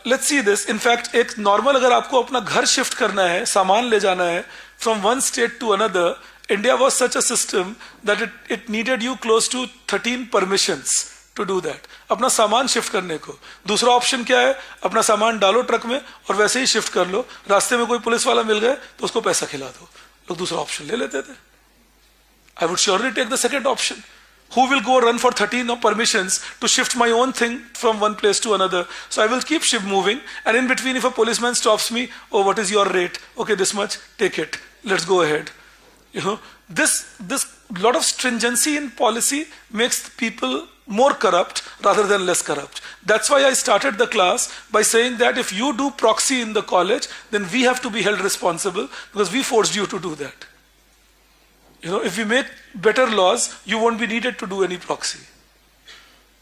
let's see this. In fact, एक normal अगर आपको अपना घर shift करना है, सामान ले जाना है, from one state to another, India was such a system that it needed you close to 13 permissions to do that. अपना सामान शिफ्ट करने को. दूसरा ऑप्शन क्या है? अपना सामान डालो ट्रक में और वैसे ही शिफ्ट कर लो. रास्ते में कोई पुलिस वाला मिल गए तो उसको पैसा खिला दो. लोग दूसरा ऑप्शन ले लेते थे. I would surely take the second option. Who will go run for 13 permissions to shift my own thing from one place to another? So I will keep moving, and in between if a policeman stops me, oh, what is your rate? Okay, this much, take it. Let's go ahead. This lot of stringency in policy makes people more corrupt rather than less corrupt. That's why I started the class by saying that if you do proxy in the college, then we have to be held responsible because we forced you to do that. If we make better laws, you won't be needed to do any proxy.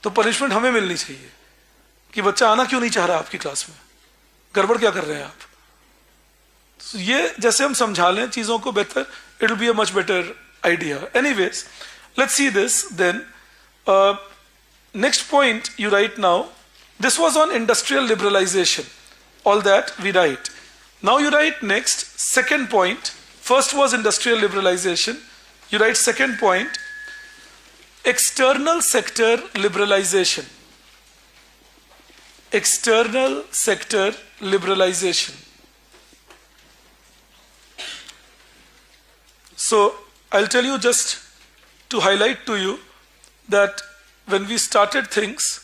तो punishment हमें मिलनी चाहिए कि बच्चा आना क्यों नहीं चाह रहा आपकी क्लास में, गड़बड़ क्या कर रहे हैं आप. So ये जैसे हम समझा लें चीजों को बेहतर, it will be a much better idea. Anyways, let's see this then. Next point you write now. This was on industrial liberalization. All that we write. Now you write next, second point. First was industrial liberalization. You write second point, external sector liberalization. External sector liberalization. So I'll tell you just to highlight to you that when we started things,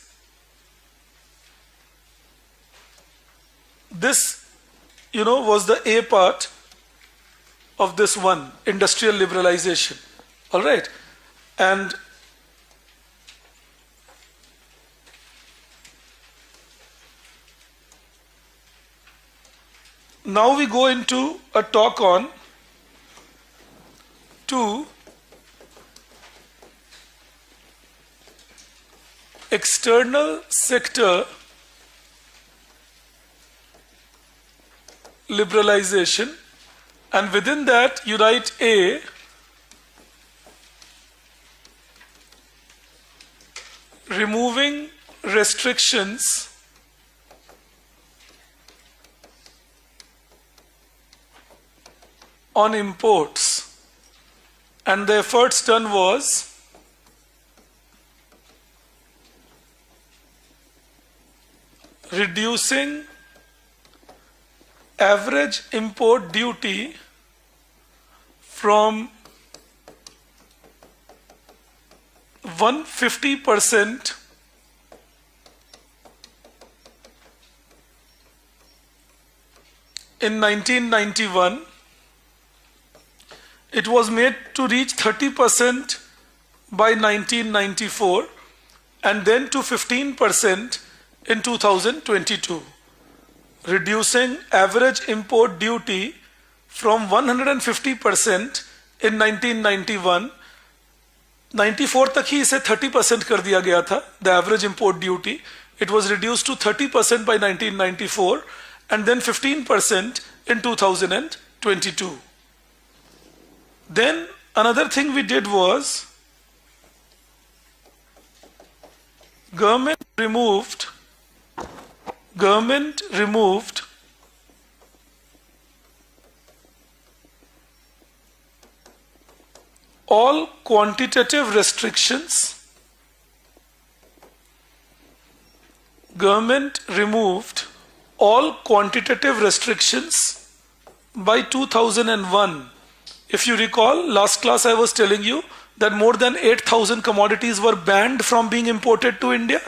this, was the A part of this one, industrial liberalization. All right. And now we go into a talk on 2, external sector liberalization. And within that you write A, removing restrictions on imports, and the efforts done was reducing average import duty from 150% in 1991. It was made to reach 30% by 1994 and then to 15% in 2022. Reducing average import duty from 150% in 1991, 94 तक ही इसे 30% कर दिया गया था, the average import duty. It was reduced to 30% by 1994 and then 15% in 2022. Then another thing we did was government removed all quantitative restrictions. Government removed all quantitative restrictions by 2001. If you recall, last class I was telling you that more than 8,000 commodities were banned from being imported to India.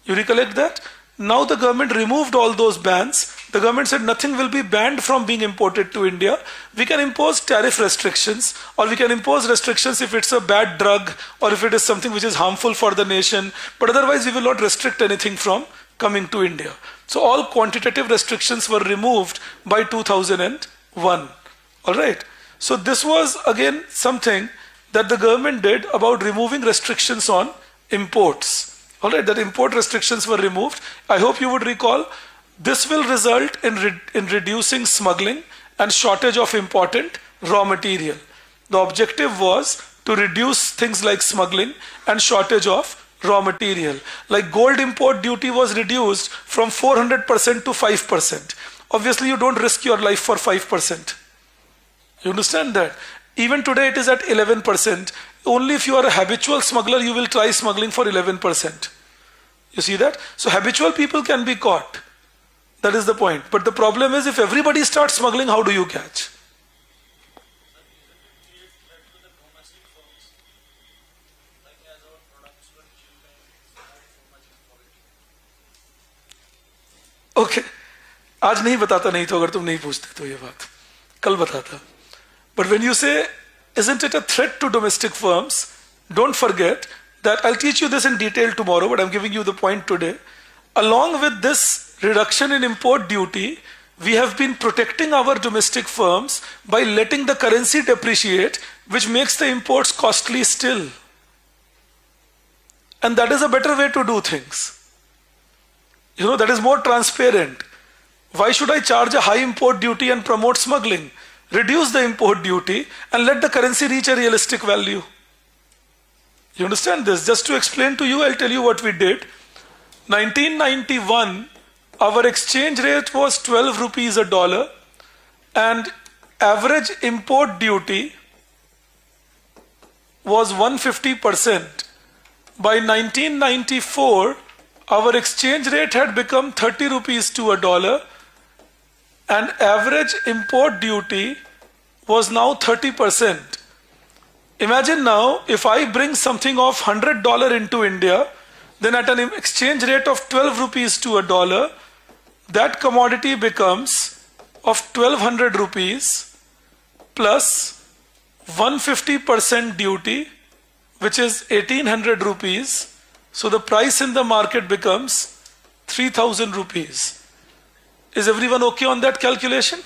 You recollect that? Now the government removed all those bans. The government said nothing will be banned from being imported to India. We can impose tariff restrictions, or we can impose restrictions if it's a bad drug or if it is something which is harmful for the nation, but otherwise we will not restrict anything from coming to India. So all quantitative restrictions were removed by 2001. All right. So this was again something that the government did about removing restrictions on imports. All right, that import restrictions were removed. I hope you would recall this will result in reducing smuggling and shortage of important raw material. The objective was to reduce things like smuggling and shortage of raw material. Like gold import duty was reduced from 400% to 5%. Obviously, you don't risk your life for 5%. You understand that? Even today it is at 11%. Only if you are a habitual smuggler, you will try smuggling for 11%. You see that? So habitual people can be caught. That is the point. But the problem is if everybody starts smuggling, how do you catch? Okay. आज नहीं बताता, नहीं तो अगर तुम नहीं पूछते तो ये बात कल बताता. But when you say, isn't it a threat to domestic firms? Don't forget that I'll teach you this in detail tomorrow, but I'm giving you the point today. Along with this reduction in import duty, we have been protecting our domestic firms by letting the currency depreciate, which makes the imports costly still. And that is a better way to do things. You know, that is more transparent. Why should I charge a high import duty and promote smuggling? Reduce the import duty and let the currency reach a realistic value. You understand this? Just to explain to you, I'll tell you what we did. 1991, our exchange rate was 12 rupees a dollar and average import duty was 150%. By 1994, our exchange rate had become 30 rupees to a dollar and average import duty was now 30%. Imagine now if I bring something of $100 into India, then at an exchange rate of 12 rupees to a dollar, that commodity becomes of 1200 rupees plus 150% duty, which is 1800 rupees. So the price in the market becomes 3000 rupees. Is everyone okay on that calculation?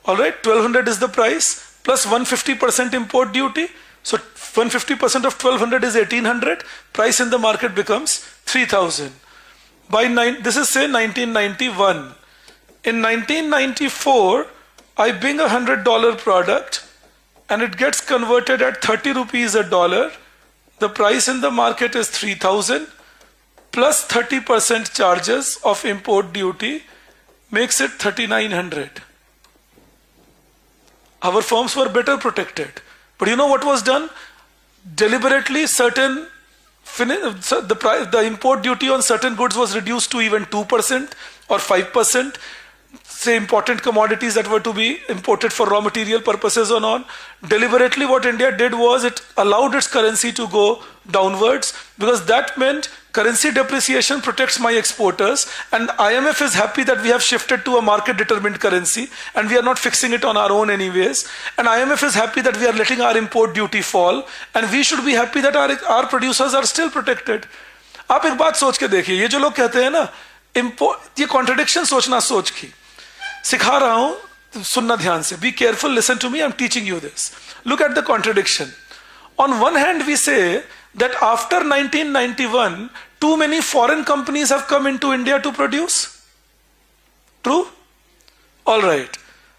All right, 1200 is the price plus 150% import duty. So 150% of 1200 is 1800. Price in the market becomes 3000. This is say 1991. In 1994, I bring a $100 product and it gets converted at 30 rupees a dollar. The price in the market is 3000. plus 30% charges of import duty makes it 3,900. Our firms were better protected. But you know what was done? Deliberately, the import duty on certain goods was reduced to even 2% or 5%. Say important commodities that were to be imported for raw material purposes or on. Deliberately what India did was it allowed its currency to go downwards, because that meant currency depreciation protects my exporters, and IMF is happy that we have shifted to a market determined currency and we are not fixing it on our own anyways, and IMF is happy that we are letting our import duty fall, and we should be happy that our producers are still protected. आप एक बात सोच के देखिए, ये जो लोग कहते हैं ना import, ये contradiction सोचना सोच की सिखा रहा हूं, सुनना ध्यान से. Be careful, listen to me, I'm teaching you this. Look at the contradiction. On one hand, we say that after 1991, too many foreign companies have come into India to produce. True? All right.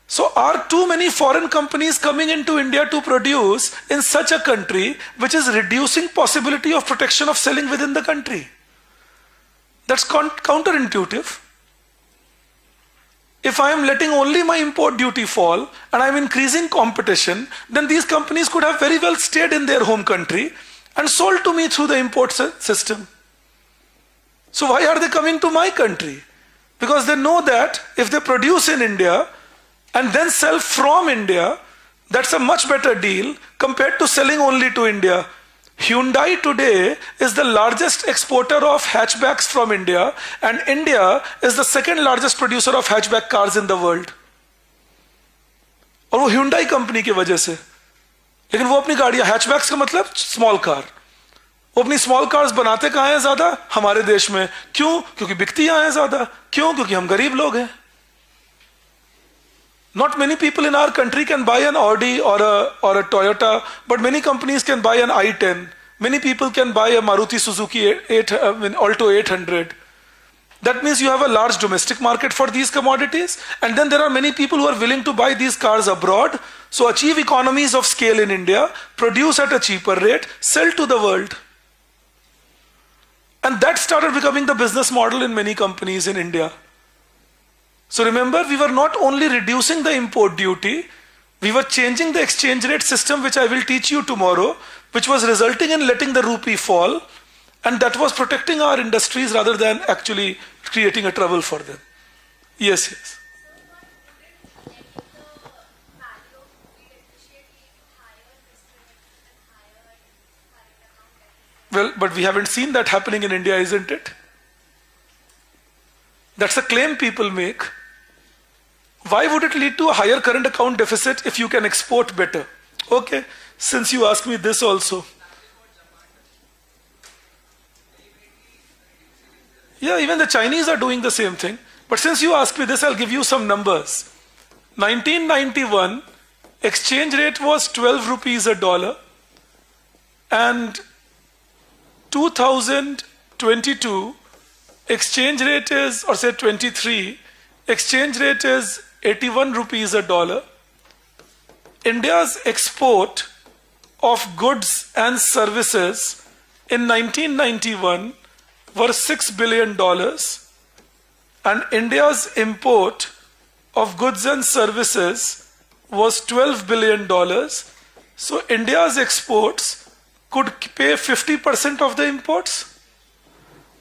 So are too many foreign companies coming into India to produce in such a country which is reducing possibility of protection of selling within the country? That's counterintuitive. If I am letting only my import duty fall and I am increasing competition, then these companies could have very well stayed in their home country and sold to me through the import system. So why are they coming to my country? Because they know that if they produce in India and then sell from India, that's a much better deal compared to selling only to India. Hyundai today is the largest exporter of hatchbacks from India, and India is the second largest producer of hatchback cars in the world. और वो Hyundai company की वजह से. लेकिन वो अपनी गाड़ियां, hatchbacks का मतलब स्मॉल कार, वो अपनी स्मॉल कार्स बनाते कहाँ हैं ज्यादा? हमारे देश में. क्यों? क्योंकि बिकती यहाँ है ज्यादा. क्यों? क्योंकि हम गरीब लोग हैं. Not many people in our country can buy an Audi or a Toyota, but many companies can buy an i10. Many people can buy a Maruti Suzuki Alto 800. That means you have a large domestic market for these commodities, and then there are many people who are willing to buy these cars abroad, so achieve economies of scale in India, produce at a cheaper rate, sell to the world. And that started becoming the business model in many companies in India. So remember, we were not only reducing the import duty, we were changing the exchange rate system, which I will teach you tomorrow, which was resulting in letting the rupee fall, and that was protecting our industries rather than actually creating a trouble for them. Yes, yes. Well, but we haven't seen that happening in India, isn't it? That's a claim people make. Why would it lead to a higher current account deficit if you can export better? Okay, since you asked me this also. Yeah, even the Chinese are doing the same thing. But since you asked me this, I'll give you some numbers. 1991, exchange rate was 12 rupees a dollar. And 2022, exchange rate is, or say 23, exchange rate is 81 rupees a dollar. India's export of goods and services in 1991 were $6 billion, and India's import of goods and services was $12 billion. So India's exports could pay 50% of the imports.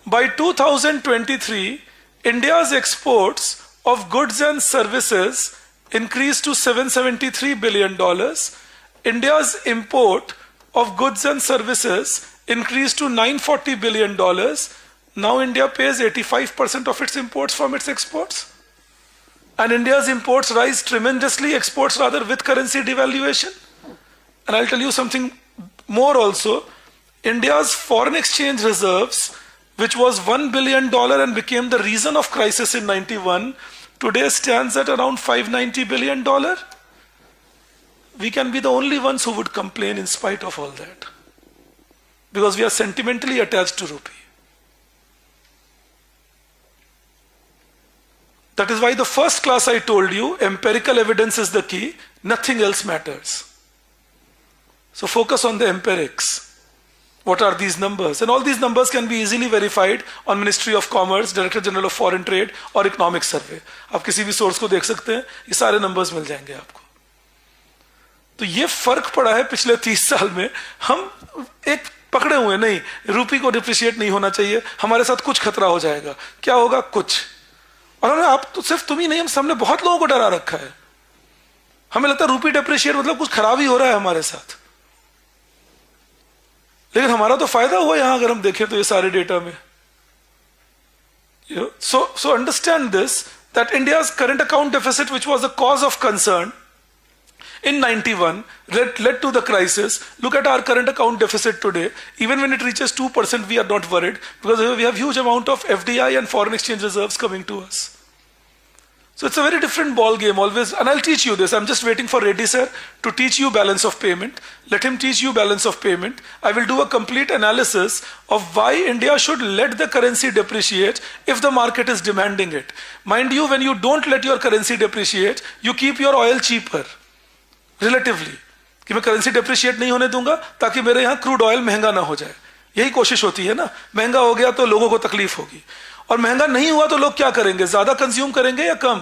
By 2023, India's exports of goods and services increased to $773 billion. India's import of goods and services increased to $940 billion. Now India pays 85% of its imports from its exports. And India's imports rise tremendously, exports rather, with currency devaluation. And I'll tell you something more also. India's foreign exchange reserves, which was $1 billion and became the reason of crisis in 91, today stands at around $590 billion. We can be the only ones who would complain in spite of all that, because we are sentimentally attached to rupee. That is why the first class I told you, empirical evidence is the key, nothing else matters. So focus on the empirics. What are these numbers? And all these numbers can be easily verified on Ministry of Commerce, Director General of Foreign Trade और Economic Survey. आप किसी भी source को देख सकते हैं, ये सारे नंबर्स मिल जाएंगे आपको. तो ये फर्क पड़ा है पिछले 30 साल में. हम एक पकड़े हुए नहीं, रूपी को डिप्रिशिएट नहीं होना चाहिए, हमारे साथ कुछ खतरा हो जाएगा. क्या होगा? कुछ. और हमने, आप तो सिर्फ तुम ही नहीं, हम सबने बहुत लोगों को डरा रखा है. हमें लगता है रूपी डिप्रिशिएट मतलब कुछ खराब ही हो रहा है हमारे साथ, लेकिन हमारा तो फायदा हुआ यहां अगर हम देखें तो ये सारे डेटा में. So understand this, that India's current account deficit, which was the cause of concern in 91, led to the crisis. Look at our current account deficit today. Even when it reaches 2%, we are not worried because we have huge amount of FDI and foreign exchange reserves coming to us. So it's a very different ball game always, and I'll teach you this. I'm just waiting for Reddy sir to teach you balance of payment. Let him teach you balance of payment. I will do a complete analysis of why India should let the currency depreciate if the market is demanding it. Mind you, when you don't let your currency depreciate, you keep your oil cheaper, relatively. कि मैं currency depreciate नहीं होने दूंगा ताकि मेरे यहाँ crude oil महंगा ना हो जाए. यही कोशिश होती है ना. महंगा हो गया तो लोगों को तकलीफ होगी, और महंगा नहीं हुआ तो लोग क्या करेंगे? ज्यादा कंज्यूम करेंगे या कम?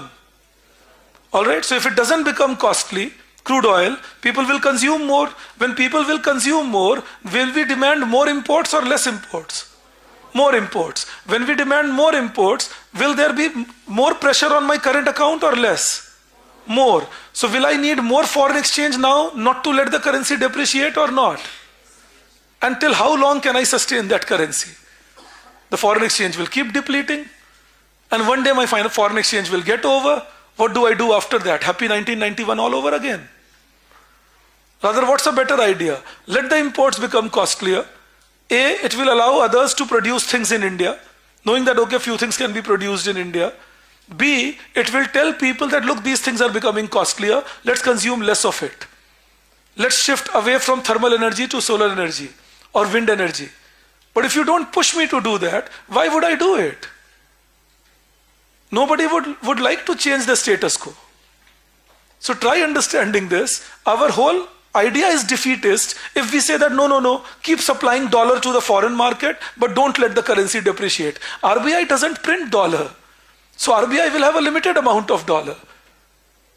Alright, so if it doesn't become costly, crude oil, people will consume more. When people will consume more, will we demand more imports or less imports? More imports. When we demand more imports, will there be more pressure on my current account or less? More. So will I need more foreign exchange now not to let the currency depreciate or not? Until how long can I sustain that currency? The foreign exchange will keep depleting, and one day my foreign exchange will get over. What do I do after that? Happy 1991 all over again. Rather, what's a better idea? Let the imports become costlier. A, it will allow others to produce things in India, knowing that, okay, few things can be produced in India. B, it will tell people that, look, these things are becoming costlier, let's consume less of it. Let's shift away from thermal energy to solar energy or wind energy. But if you don't push me to do that, why would I do it? Nobody would like to change the status quo. So try understanding this. Our whole idea is defeatist if we say that no, keep supplying dollar to the foreign market, but don't let the currency depreciate. RBI doesn't print dollar. So RBI will have a limited amount of dollar.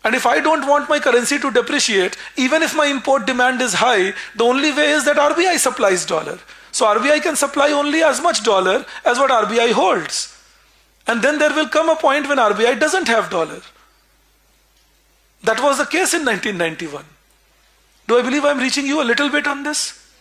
And if I don't want my currency to depreciate, even if my import demand is high, the only way is that RBI supplies dollar. So RBI can supply only as much dollar as what RBI holds. And then there will come a point when RBI doesn't have dollar. That was the case in 1991. Do I believe I'm reaching you a little bit on this?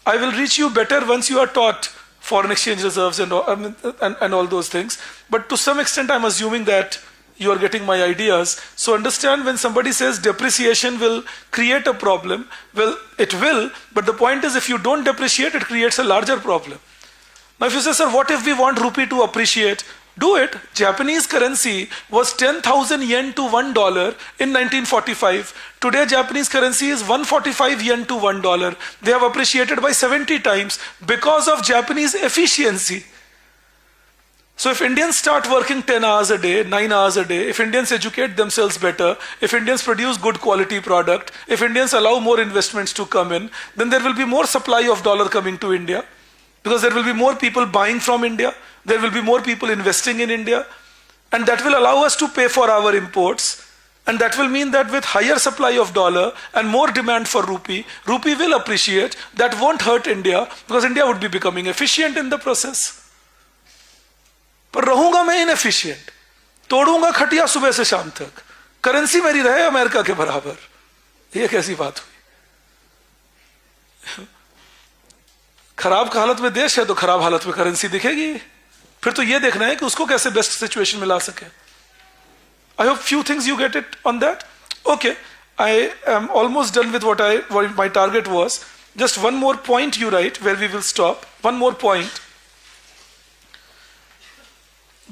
I will reach you better once you are taught foreign exchange reserves and all those things. But to some extent, I'm assuming that you are getting my ideas. So understand, when somebody says depreciation will create a problem, well, it will, but the point is, if you don't depreciate, it creates a larger problem. Now if you say, sir, what if we want rupee to appreciate? Do it. Japanese currency was 10,000 yen to $1 in 1945. Today Japanese currency is 145 yen to $1. They have appreciated by 70 times because of Japanese efficiency. So if Indians start working 10 hours a day, 9 hours a day, if Indians educate themselves better, if Indians produce good quality product, if Indians allow more investments to come in, then there will be more supply of dollar coming to India, because there will be more people buying from India, there will be more people investing in India, and that will allow us to pay for our imports. And that will mean that with higher supply of dollar and more demand for rupee, rupee will appreciate. That won't hurt India, because India would be becoming efficient in the process. पर रहूंगा मैं inefficient, तोड़ूंगा खटिया सुबह से शाम तक, currency मेरी रहे अमेरिका के बराबर. ये कैसी बात हुई? खराब हालत में देश है तो खराब हालत में करेंसी दिखेगी. फिर तो ये देखना है कि उसको कैसे बेस्ट सिचुएशन में ला सके. I hope few things you get it on that. Okay, I am almost done with what my target was. Just one more point you write where we will stop. One more point.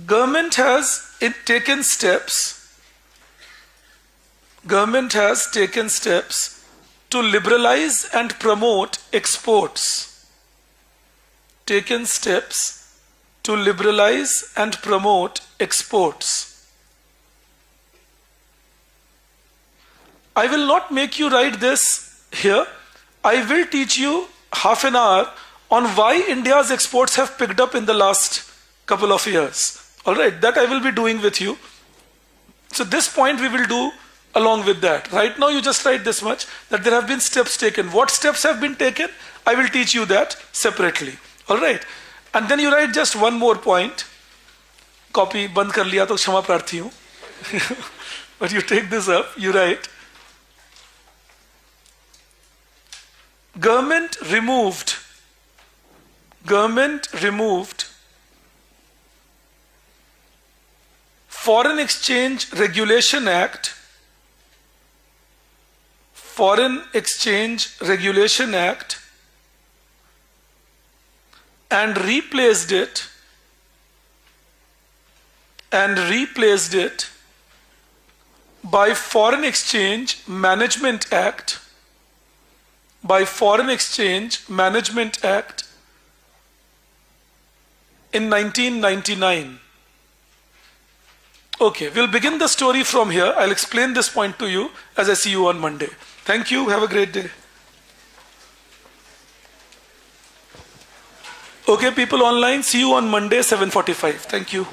Government has taken steps to liberalize and promote exports. Taken steps to liberalize and promote exports. I will not make you write this here. I will teach you half an hour on why India's exports have picked up in the last couple of years. All right, that I will be doing with you. So this point we will do along with that. Right now you just write this much, that there have been steps taken. What steps have been taken? I will teach you that separately. All right. And then you write just one more point. Copy बंद कर लिया तो क्षमा प्रार्थी हूँ. But you take this up, you write, Government removed Foreign Exchange Regulation Act and replaced it by Foreign Exchange Management Act in 1999. Okay, we'll begin the story from here. I'll explain this point to you as I see you on Monday. Thank you. Have a great day. Okay, people online, see you on Monday, 7:45. Thank you.